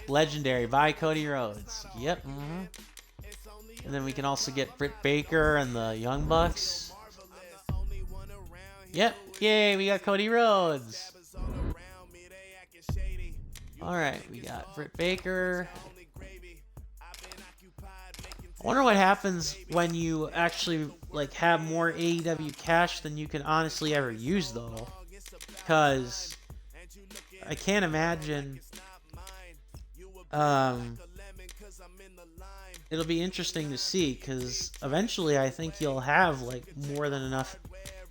legendary, buy Cody Rhodes. Yep. And then we can also get Britt Baker and the Young Bucks. Yep. Yay, we got Cody Rhodes. Alright, we got Britt Baker. I wonder what happens when you actually like have more AEW cash than you can honestly ever use, though. Because I can't imagine. It'll be interesting to see, because eventually I think you'll have like more than enough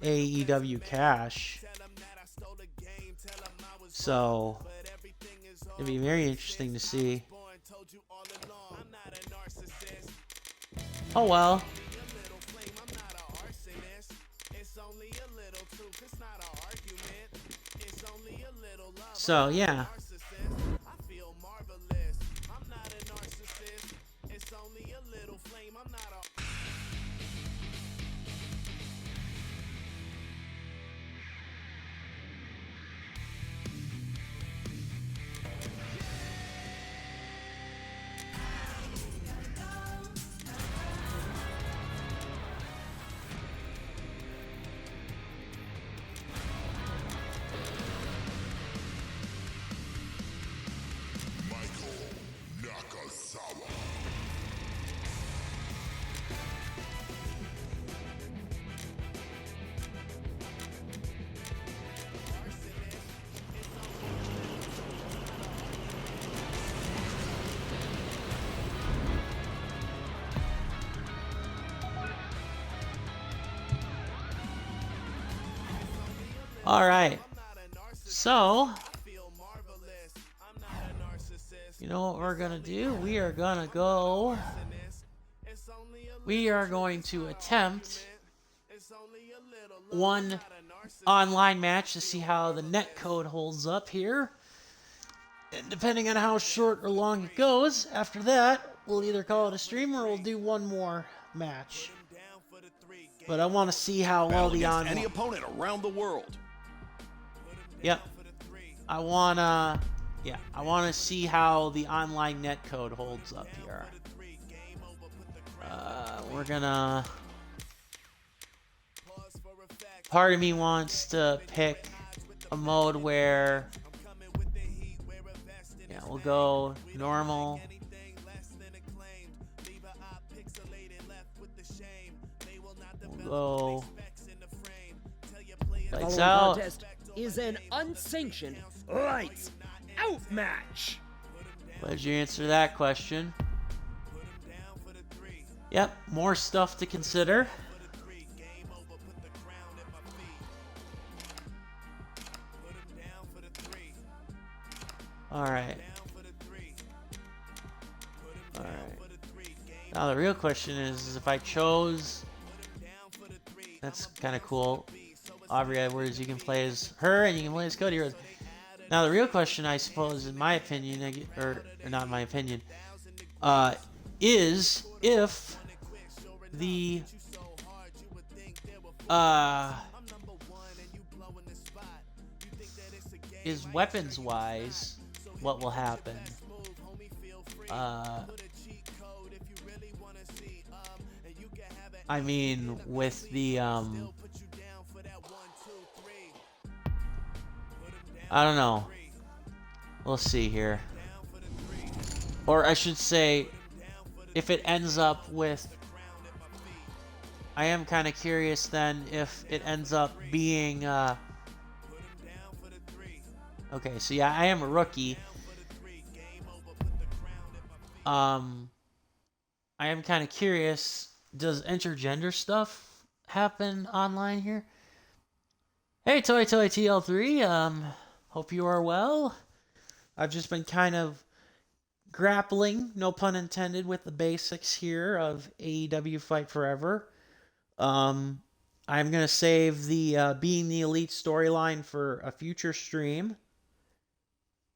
AEW cash. So it'd be very interesting to see. Oh well. So yeah. All right. So, you know what we're going to do? We are going to attempt one online match to see how the net code holds up here. And depending on how short or long it goes, after that, we'll either call it a stream or we'll do one more match. But I want to see how well the online... any opponent around the world. Yep. I wanna see how the online net code holds up here. We're gonna. Part of me wants to pick a mode where, we'll go normal. We'll go lights out. Is an unsanctioned lights out match. Glad you answered that question. Yep, more stuff to consider. Alright. Now the real question is if I chose... That's kind of cool. Aubrey Edwards, you can play as her and you can play as Cody Rhodes. Now the real question, I suppose, in my opinion, or not my opinion, is if the is weapons-wise, what will happen. I mean, with the, I don't know. We'll see here. Or I should say, if it ends up with... I am kind of curious then if it ends up being... Okay, so yeah, I am a rookie. I am kind of curious, does intergender stuff happen online here? Hey, Toy TL3, hope you are well. I've just been kind of grappling, no pun intended, with the basics here of AEW Fight Forever. I'm going to save the Being the Elite storyline for a future stream.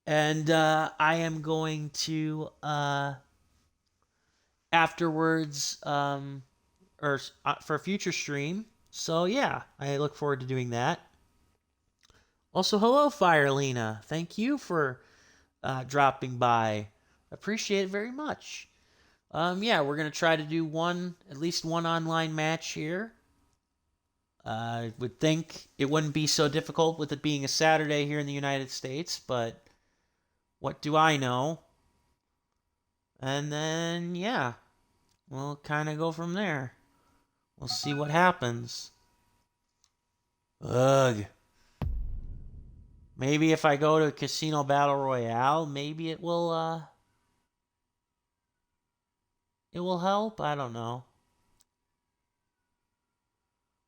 And I am going to, afterwards, for a future stream. So yeah, I look forward to doing that. Also, hello, Firelena. Thank you for dropping by. Appreciate it very much. Yeah, we're going to try to do at least one online match here. I would think it wouldn't be so difficult with it being a Saturday here in the United States, but what do I know? And then, yeah, we'll kind of go from there. We'll see what happens. Ugh. Maybe if I go to Casino Battle Royale, maybe it will help. I don't know.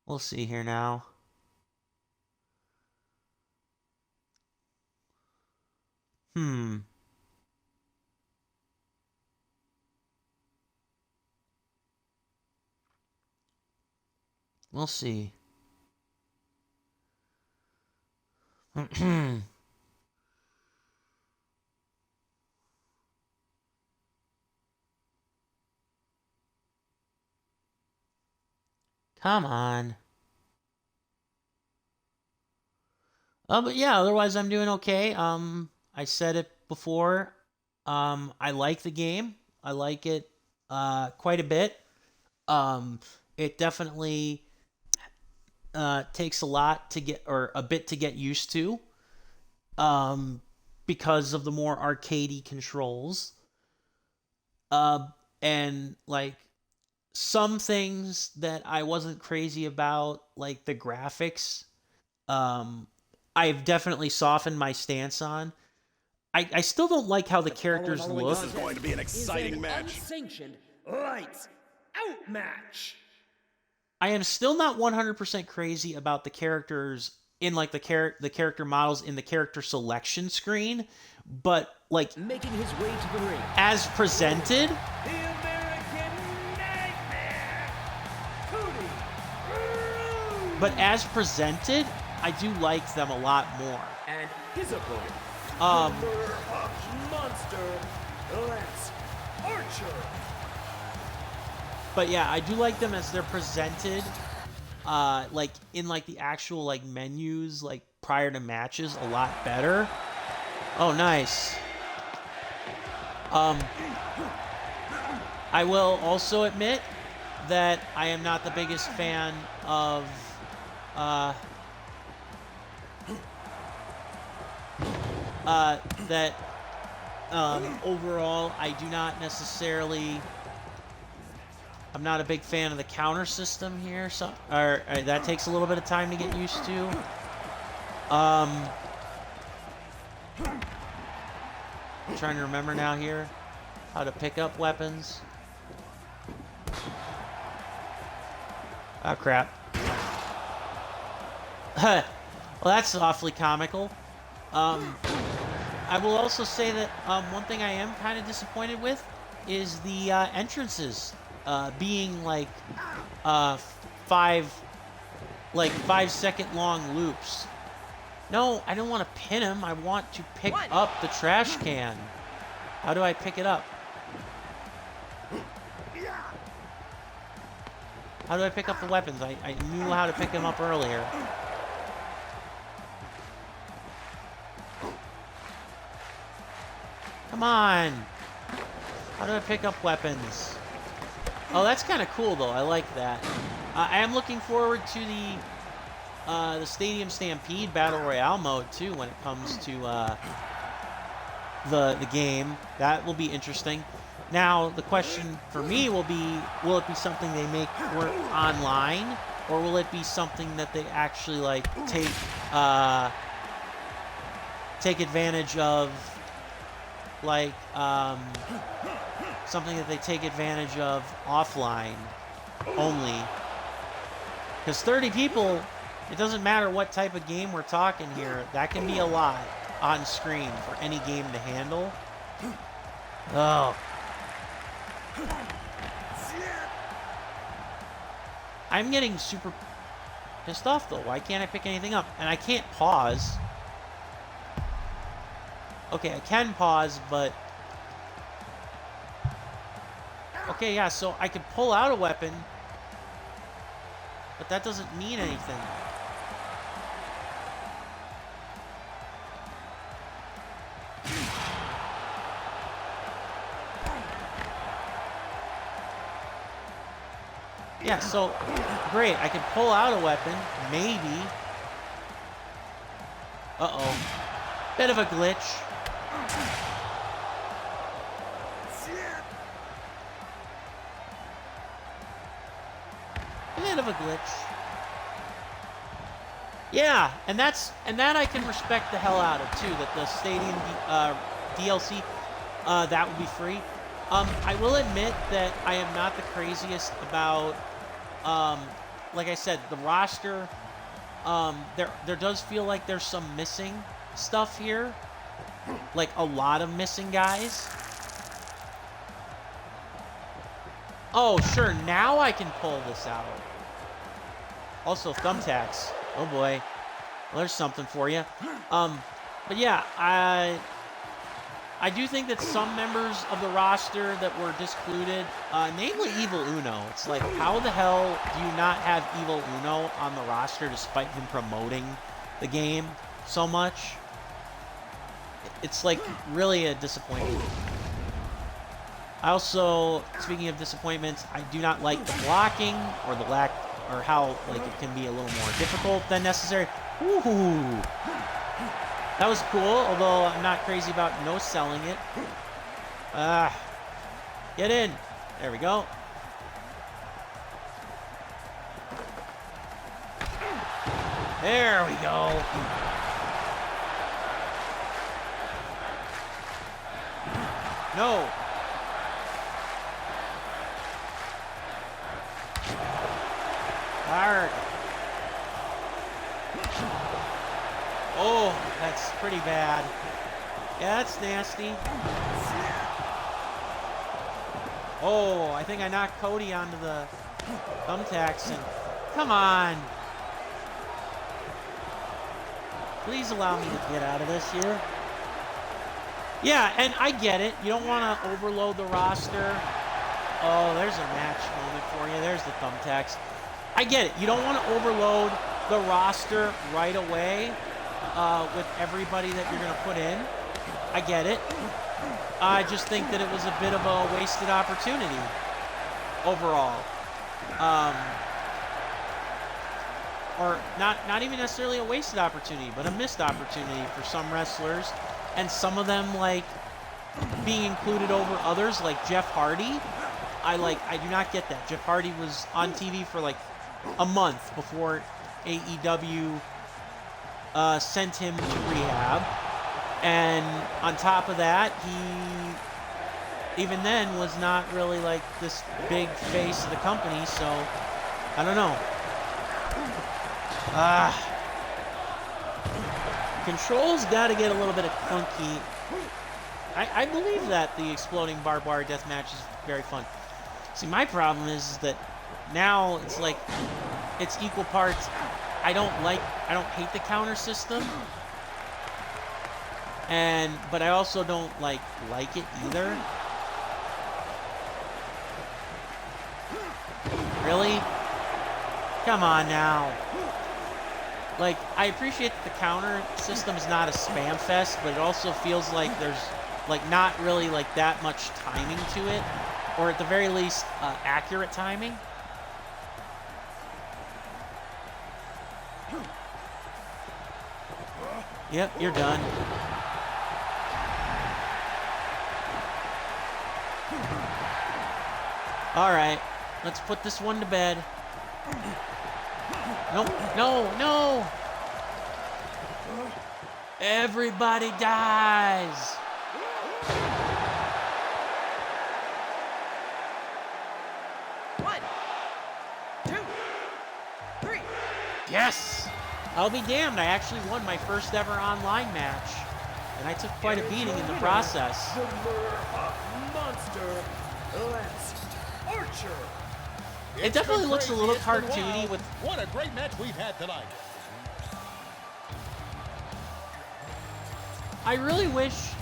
We'll see here now. We'll see. Come on. But yeah, otherwise I'm doing okay. I said it before. I like the game. I like it quite a bit. It definitely takes a bit to get used to. Because of the more arcadey controls. And like some things that I wasn't crazy about, like the graphics, I've definitely softened my stance on. I still don't like how the characters look. This is going to be an exciting match. Unsanctioned lights out match. I am still not 100% crazy about the characters in like the character models in the character selection screen, but like making his way to the ring as presented. The American Nightmare, Cody Rhodes. But as presented, I do like them a lot more. And his opponent, Monster Lance Archer. But yeah, I do like them as they're presented, like in like the actual like menus, like prior to matches, a lot better. Oh, nice. I will also admit that I am not the biggest fan of that overall I do not necessarily. I'm not a big fan of the counter system here, so that takes a little bit of time to get used to. I'm trying to remember now here how to pick up weapons. Oh crap. Well, that's awfully comical. I will also say that one thing I am kind of disappointed with is the entrances. Being like 5-second long loops. No, I don't want to pin him. I want to pick up the trash can. How do I pick it up? How do I pick up the weapons? I knew how to pick them up earlier. Come on. How do I pick up weapons? Oh, that's kind of cool, though. I like that. I am looking forward to the Stadium Stampede Battle Royale mode, too, when it comes to the game. That will be interesting. Now, the question for me will it be something they make work online, or will it be something that they actually, like, take advantage of, like, something that they take advantage of offline only. Because 30 people, it doesn't matter what type of game we're talking here, that can be a lot on screen for any game to handle. Oh. I'm getting super pissed off, though. Why can't I pick anything up? And I can't pause. Okay, I can pause, but... Okay, yeah, so I can pull out a weapon, but that doesn't mean anything. Yeah, so, great, I can pull out a weapon, maybe. Uh-oh. Bit of a glitch. Bit of a glitch. Yeah, and that I can respect the hell out of, too, that the Stadium DLC, that will be free. I will admit that I am not the craziest about, like I said, the roster. There does feel like there's some missing stuff here. Like, a lot of missing guys. Oh, sure, now I can pull this out. Also, thumbtacks. Oh, boy. Well, there's something for you. But yeah, I do think that some members of the roster that were discluded, namely Evil Uno, it's like, how the hell do you not have Evil Uno on the roster despite him promoting the game so much? It's like really a disappointment. I also, speaking of disappointments, I do not like the blocking or the lack, or how like it can be a little more difficult than necessary. Ooh. That was cool, although I'm not crazy about no-selling it. Get in. There we go. There we go. No. Hard. Oh, that's pretty bad. Yeah, that's nasty. Oh, I think I knocked Cody onto the thumbtacks and... Come on. Please allow me to get out of this here. Yeah, and I get it. You don't want to overload the roster. Oh, there's a match moment for you. There's the thumbtacks. I get it. You don't want to overload the roster right away with everybody that you're going to put in. I get it. I just think that it was a bit of a wasted opportunity overall. Or not even necessarily a wasted opportunity, but a missed opportunity for some wrestlers. And some of them, like, being included over others, like Jeff Hardy. I do not get that. Jeff Hardy was on TV for, like, a month before AEW sent him to rehab. And on top of that, he, even then, was not really, like, this big face of the company, so, I don't know. Controls got to get a little bit of clunky. I believe that the exploding barbed wire death match is very fun. See, my problem is that now it's like it's equal parts. I don't hate the counter system, but I also don't like it either. Really? Come on now. Like, I appreciate that the counter system is not a spam fest, but it also feels like there's like not really like that much timing to it, or at the very least accurate timing. Yep, you're done. All right, let's put this one to bed. No, no, no! Everybody dies! One, two, three. Yes! I'll be damned, I actually won my first ever online match. And I took quite a beating in the process. The monster, Lance Archer. It definitely looks a little cartoony with... What a great match we've had tonight. I really wish...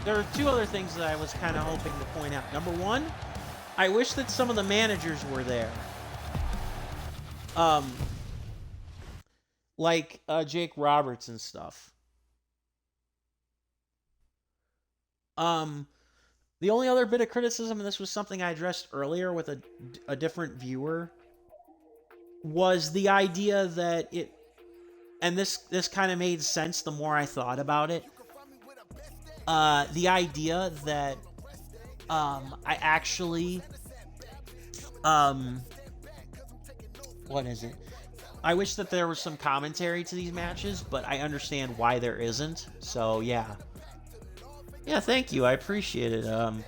There are two other things that I was kind of hoping to point out. Number one, I wish that some of the managers were there. Like Jake Roberts and stuff. The only other bit of criticism, and this was something I addressed earlier with a different viewer, was the idea that it, and this kind of made sense the more I thought about it, the idea that I actually, what is it? I wish that there was some commentary to these matches, but I understand why there isn't, so yeah. Yeah, thank you. I appreciate it. The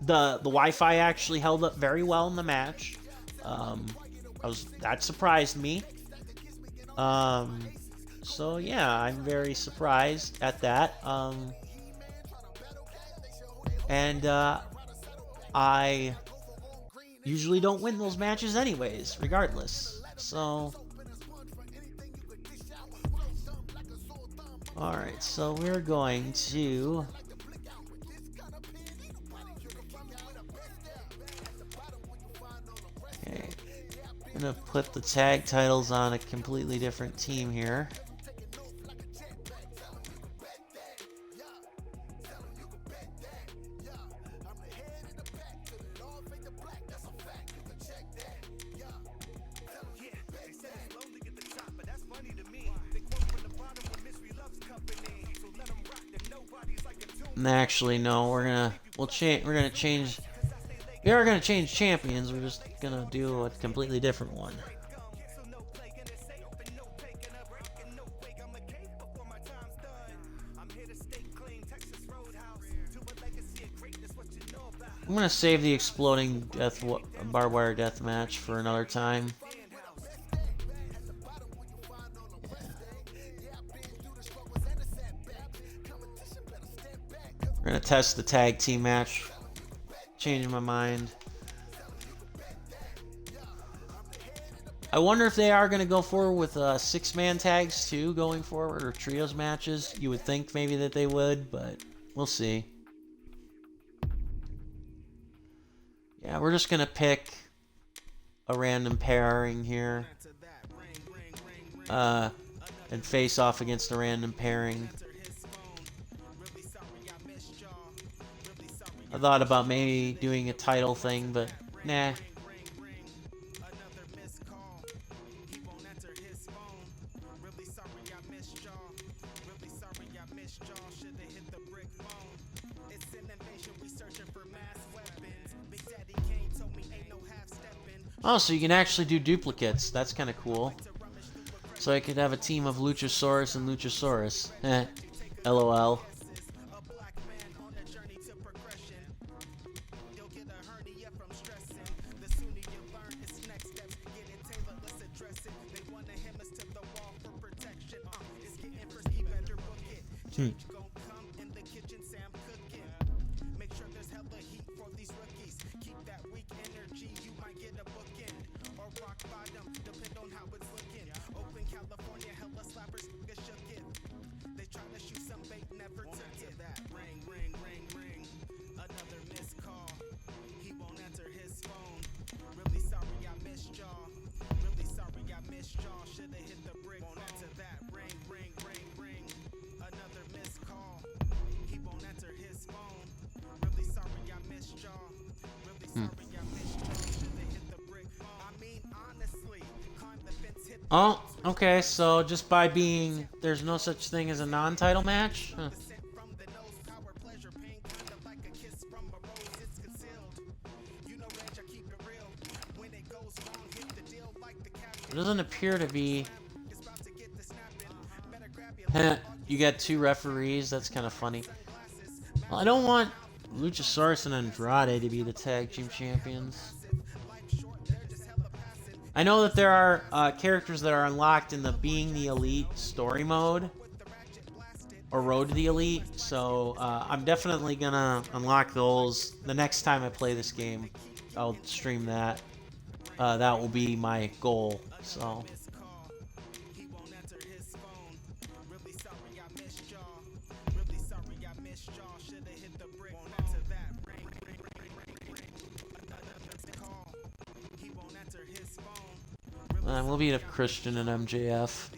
Wi-Fi actually held up very well in the match. That surprised me. So yeah, I'm very surprised at that. I usually don't win those matches anyways, regardless. So alright, so we're going to... Okay. I'm going to put the tag titles on a completely different team here. Actually, no, we're gonna change. We are gonna change champions. We're just gonna do a completely different one. I'm gonna save the exploding barbed wire death match for another time. We're gonna test the tag team match. Changing my mind. I wonder if they are gonna go forward with 6-man tags too, going forward, or trios matches. You would think maybe that they would, but we'll see. Yeah, we're just gonna pick a random pairing here, and face off against a random pairing. I thought about maybe doing a title thing, but nah. Oh, so you can actually do duplicates. That's kind of cool. So I could have a team of Luchasaurus and Luchasaurus. LOL. Another missed call. He won't answer his Oh, okay, so just by being... There's no such thing as a non-title match? Huh. It doesn't appear to be... You got 2 referees, that's kind of funny. Well, I don't want Luchasaurus and Andrade to be the tag team champions. I know that there are characters that are unlocked in the Being the Elite story mode, or Road to the Elite, so I'm definitely gonna unlock those the next time I play this game. I'll stream that. That will be my goal, so... we'll beat up Christian and MJF.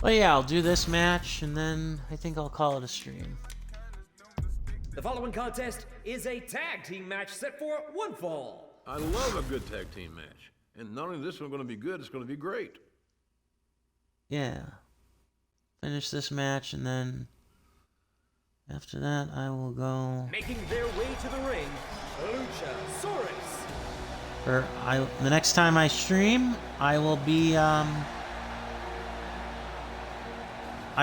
Well, yeah, I'll do this match, and then I think I'll call it a stream. The following contest is a tag team match set for one fall. I love a good tag team match. And not only is this one going to be good, it's going to be great. Yeah. Finish this match, and then after that, I will go... Making their way to the ring, Luchasaurus. The next time I stream, I will be, I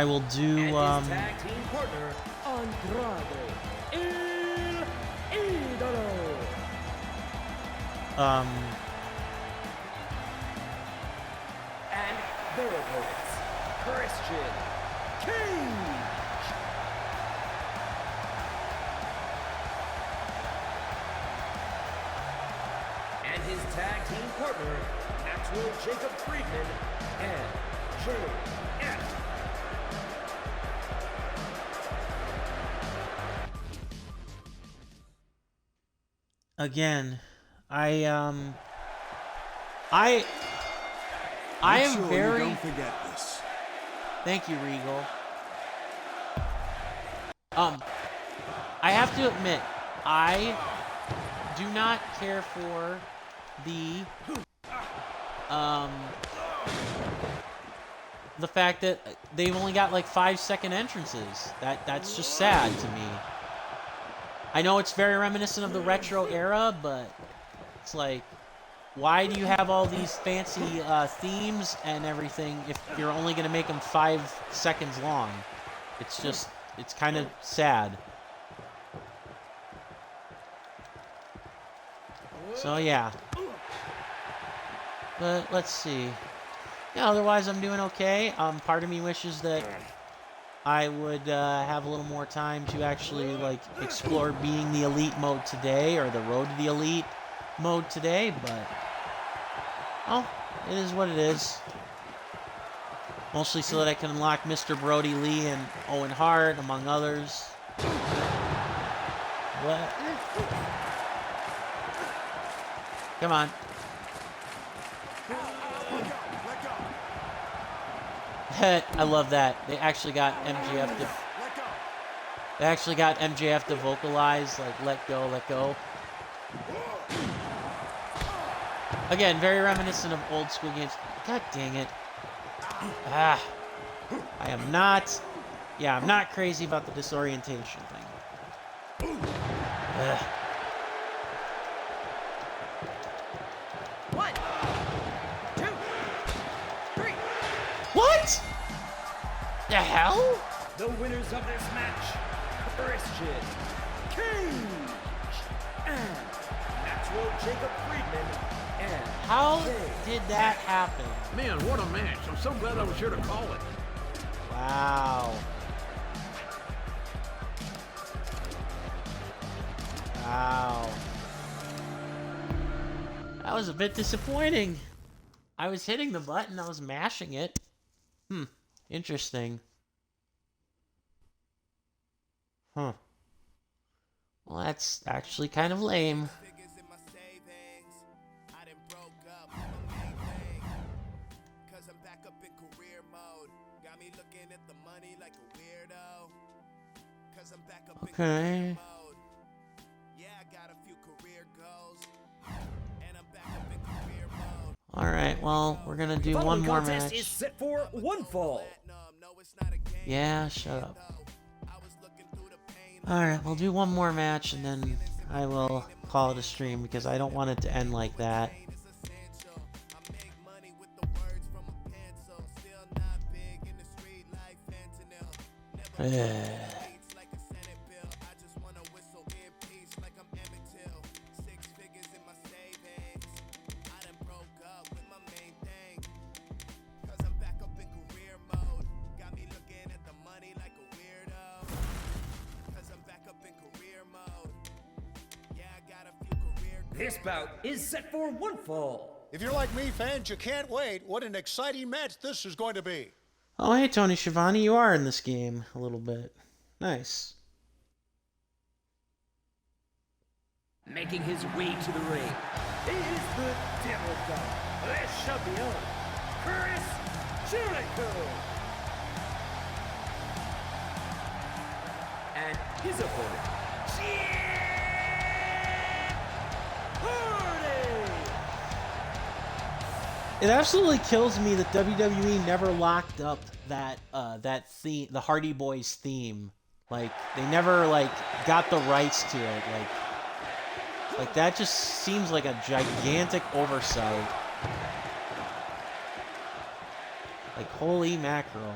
will do, and his tag team partner, Andrade El Idolo. And their opponents, Christian Cage. And his tag team partner, Maxwell Jacob Friedman and JF. Again, I am sure very... You don't forget this. Thank you, Regal. I have to admit, I do not care for the fact that they've only got like 5-second entrances. That's just sad to me. I know it's very reminiscent of the retro era, but it's like, why do you have all these fancy themes and everything if you're only going to make them 5 seconds long? It's just, it's kind of sad. So yeah. But let's see. Yeah, otherwise I'm doing okay. Part of me wishes that I would have a little more time to actually like explore Being the Elite mode today, or the Road to the Elite mode today, but oh, it is what it is. Mostly so that I can unlock Mr. Brody Lee and Owen Hart, among others. What? Come on. I love that. They actually got MJF to... They actually got MJF to vocalize, like, let go, let go. Again, very reminiscent of old school games. God dang it. Ah. I am not... Yeah, I'm not crazy about the disorientation thing. Ugh. 1, 2, 3. What? The hell? The winners of this match, Christian Cage and Maxwell Jacob Friedman. And How did that happen? Man, what a match. I'm so glad I was here to call it. Wow. Wow. That was a bit disappointing. I was hitting the button, I was mashing it. Interesting. Huh. Well, that's actually kind of lame. Figures in my savings. I done broke up with my main thing. 'Cause I'm back at the money like a weirdo. Cause I'm back up in Okay. career mode. Yeah, I got a few career goals. And I'm back up in career mode. Alright, well, we're gonna do one Following more contest match. is set for one fall. No, it's not a game. Yeah, shut up. I was looking through the pain. Alright, we'll do one more match and then I will call it a stream because I don't want it to end like that. It's essential. I make money with the words from a pencil. Still not big in the street like fentanyl. Never beats like a Senate bill. I just wanna whistle in peace like I'm Emmett Till. 6 figures in my savings. I done broke up with my main thing. Cause I'm back up in career mode. Got me looking at the money like a weirdo. Cause I'm back up in career mode. Yeah, I got a few career goals. This bout is set for one fall. If you're like me, fans, you can't wait. What an exciting match this is going to be. Oh, hey, Tony Schiavone, you are in this game a little bit. Nice. Making his way to the ring, he is the Devil God, Le Champion, Chris Jericho. And his opponent, Jeff Hardy. It absolutely kills me that WWE never locked up that theme, the Hardy Boys theme. Like, they never, like, got the rights to it. Like that just seems like a gigantic oversight. Like, holy mackerel.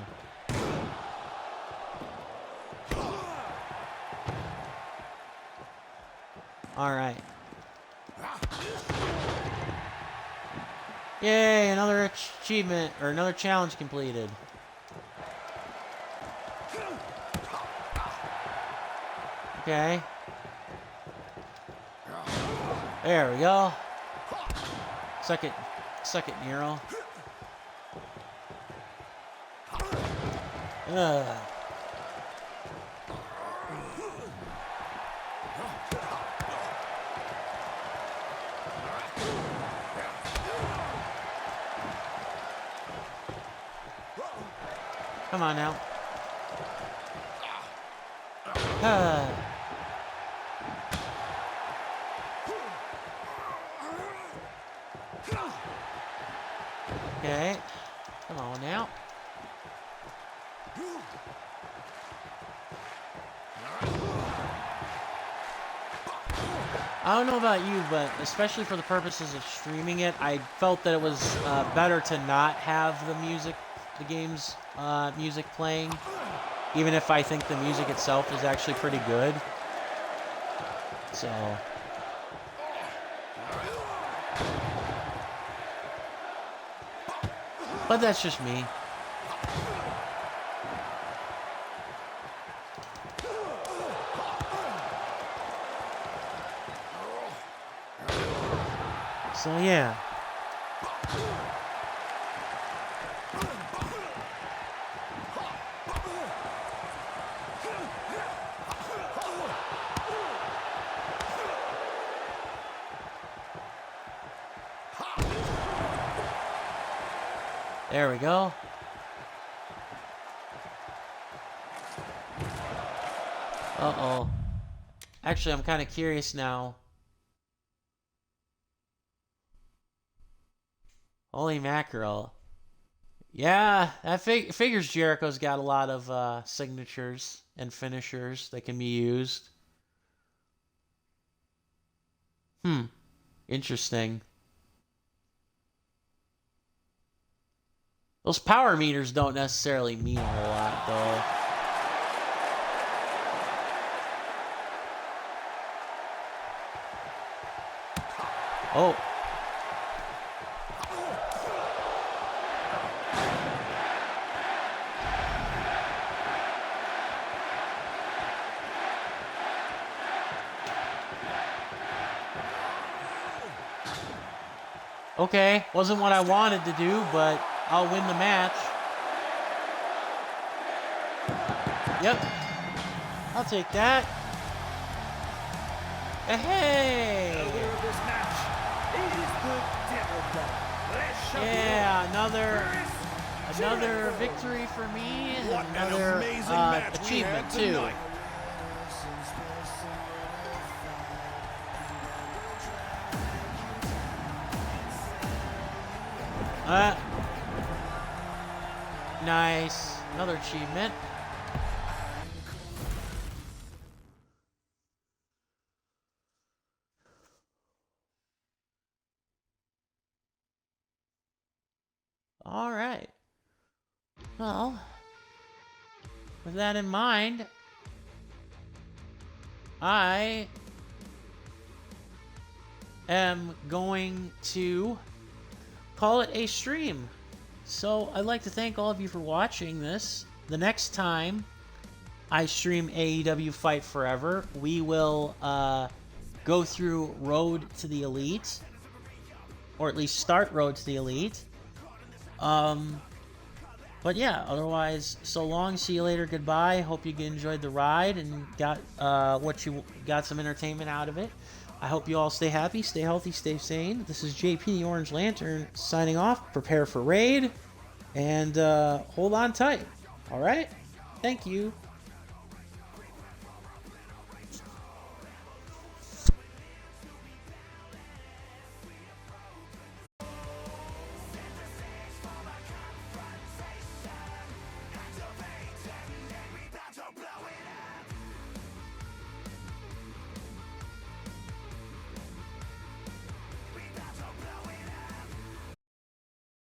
Alright. Yay, another achievement, or another challenge completed. Okay. There we go. Second Nero. Ugh. Come on now. Okay. Come on now. I don't know about you, but especially for the purposes of streaming it, I felt that it was better to not have the game's music playing, even if I think the music itself is actually pretty good. So, but that's just me. So yeah. There we go. Uh-oh. Actually, I'm kind of curious now. Holy mackerel. Yeah, that figures Jericho's got a lot of signatures and finishers that can be used. Interesting. Those power meters don't necessarily mean a whole lot, though. Oh. Okay, wasn't what I wanted to do, but I'll win the match. Yep. I'll take that. Hey! The winner of this match is the Devil God, Le Champion, Yeah, another Chris Another victory for me, and What an another amazing match we achievement had too. tonight. Nice. Another achievement. All right. Well, with that in mind, I am going to call it a stream. So I'd like to thank all of you for watching this. The next time I stream AEW Fight Forever, we will go through Road to the Elite, or at least start Road to the Elite. But yeah, otherwise, so long, see you later, goodbye. Hope you enjoyed the ride and got some entertainment out of it. I hope you all stay happy, stay healthy, stay sane. This is JP the Orange Lantern signing off. Prepare for Raid, and hold on tight. All right? Thank you.